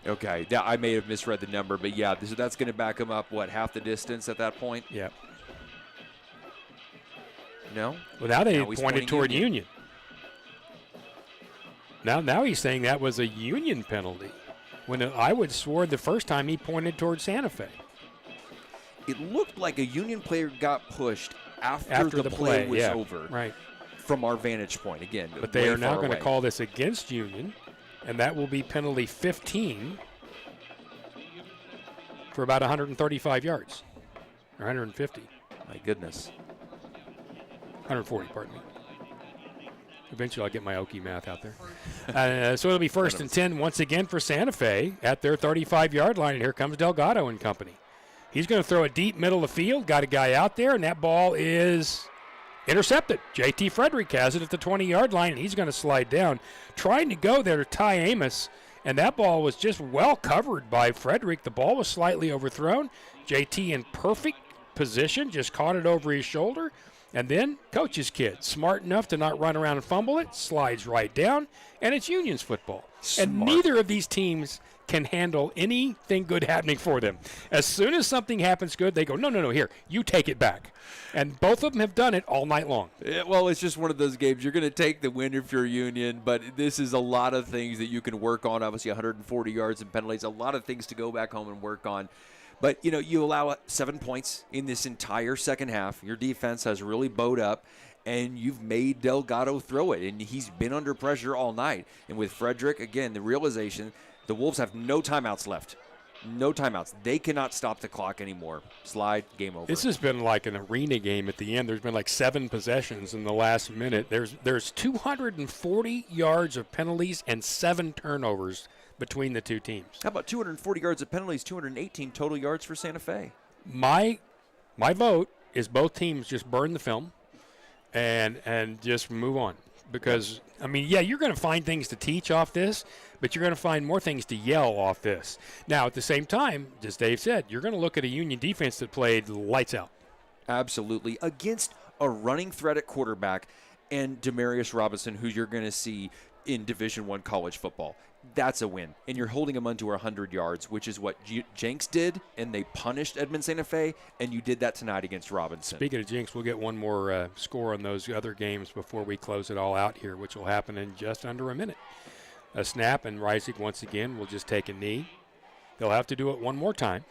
Okay, I may have misread the number, but yeah, that's going to back him up, half the distance at that point? Yeah. No? Well, now they pointed toward Union. Now he's saying that was a Union penalty, when I would have sworn the first time he pointed toward Santa Fe. It looked like a Union player got pushed after the play was over. Right. From our vantage point, again. But they are now going to call this against Union, and that will be penalty 15 for about 135 yards, or 150. My goodness. 140, pardon me. Eventually I'll get my Okie math out there. So it'll be 1st and 10 once again for Santa Fe at their 35-yard line, and here comes Delgado and company. He's going to throw a deep middle of the field, got a guy out there, and that ball is Intercepted. J.T. Frederick has it at the 20-yard line, and he's going to slide down. Trying to go there to Ty Amos, and that ball was just well covered by Frederick. The ball was slightly overthrown. J.T. in perfect position, just caught it over his shoulder. And then coach's kid, smart enough to not run around and fumble it, slides right down, and it's Union's football. Smart. And neither of these teams can handle anything good happening for them. As soon as something happens good, they go, no, here, you take it back. And both of them have done it all night long. Well, it's just one of those games. You're going to take the win if you're Union, but this is a lot of things that you can work on. Obviously, 140 yards and penalties, a lot of things to go back home and work on. But, you allow 7 points in this entire second half. Your defense has really bowed up, and you've made Delgado throw it, and he's been under pressure all night. And with Frederick, again, the realization, the Wolves have no timeouts left. No timeouts. They cannot stop the clock anymore. Slide, game over. This has been like an arena game at the end. There's been like 7 possessions in the last minute. There's 240 yards of penalties and 7 turnovers between the two teams. How about 240 yards of penalties, 218 total yards for Santa Fe? My vote is both teams just burn the film and just move on. Because, you're going to find things to teach off this, but you're going to find more things to yell off this. Now, at the same time, as Dave said, you're going to look at a Union defense that played lights out. Absolutely. Against a running threat at quarterback and Demarius Robinson, who you're going to see in Division I college football. That's a win. And you're holding them under 100 yards, which is what Jenks did, and they punished Edmond Santa Fe, and you did that tonight against Robinson. Speaking of Jenks, we'll get one more score on those other games before we close it all out here, which will happen in just under a minute. A snap, and Reisig once again will just take a knee. They'll have to do it one more time.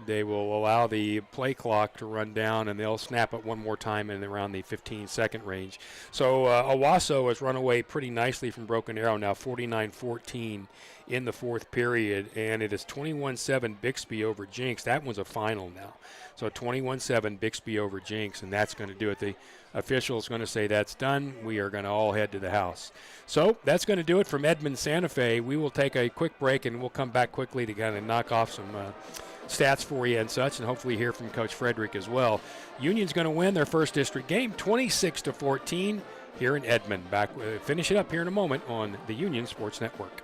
They will allow the play clock to run down, and they'll snap it one more time in around the 15-second range. So Owasso has run away pretty nicely from Broken Arrow now, 49-14 in the fourth period, and it is 21-7 Bixby over Jenks. That one's a final now. So 21-7 Bixby over Jenks, and that's going to do it. The official's going to say that's done. We are going to all head to the house. So that's going to do it from Edmond Santa Fe. We will take a quick break, and we'll come back quickly to kind of knock off some stats for you and such, and hopefully hear from Coach Frederick as well. Union's going to win their first district game 26-14 here in Edmond. Finish it up here in a moment on the Union Sports Network.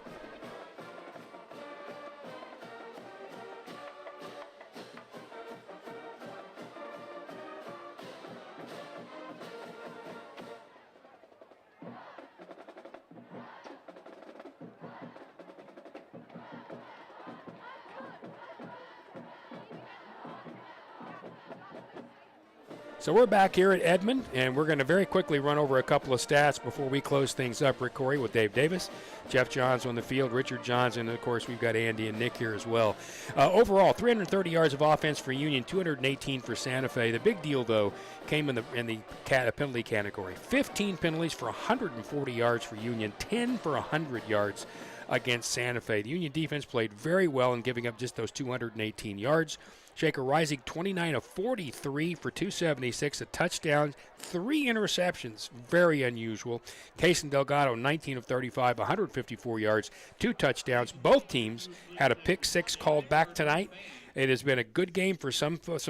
So we're back here at Edmond, and we're going to very quickly run over a couple of stats before we close things up. Rick Corey with Dave Davis, Jeff Johns on the field, Richard Johns, and, of course, we've got Andy and Nick here as well. Overall, 330 yards of offense for Union, 218 for Santa Fe. The big deal, though, came in the penalty category. 15 penalties for 140 yards for Union, 10 for 100 yards against Santa Fe. The Union defense played very well in giving up just those 218 yards. Shaker Reisig, 29 of 43 for 276, a touchdown, 3 interceptions, very unusual. Case and Delgado, 19 of 35, 154 yards, 2 touchdowns. Both teams had a pick 6 called back tonight. It has been a good game for some folks.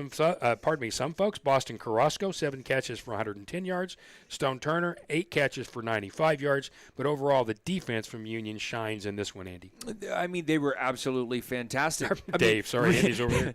Boston Carrasco, 7 catches for 110 yards. Stone Turner, 8 catches for 95 yards. But overall, the defense from Union shines in this one, Andy. They were absolutely fantastic. Andy's over here.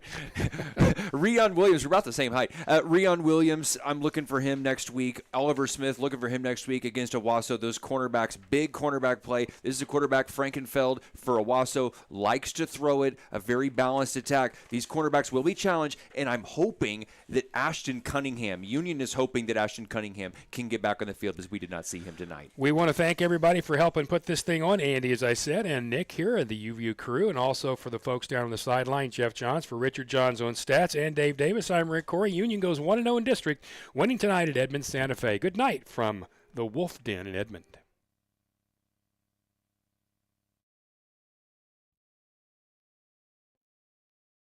Rion Williams, we're about the same height. Rion Williams, I'm looking for him next week. Oliver Smith, looking for him next week against Owasso. Those cornerbacks, big cornerback play. This is a quarterback, Frankenfeld, for Owasso, likes to throw it, a very balanced attack. These cornerbacks will be challenged, and I'm hoping that Ashton Cunningham, Union is hoping that Ashton Cunningham can get back on the field because we did not see him tonight. We want to thank everybody for helping put this thing on. Andy, as I said, and Nick here and the UVU crew, and also for the folks down on the sideline, Jeff Johns, for Richard Johns on stats, and Dave Davis. I'm Rick Corey. Union goes 1-0 in district, winning tonight at Edmond Santa Fe. Good night from the Wolf Den in Edmond.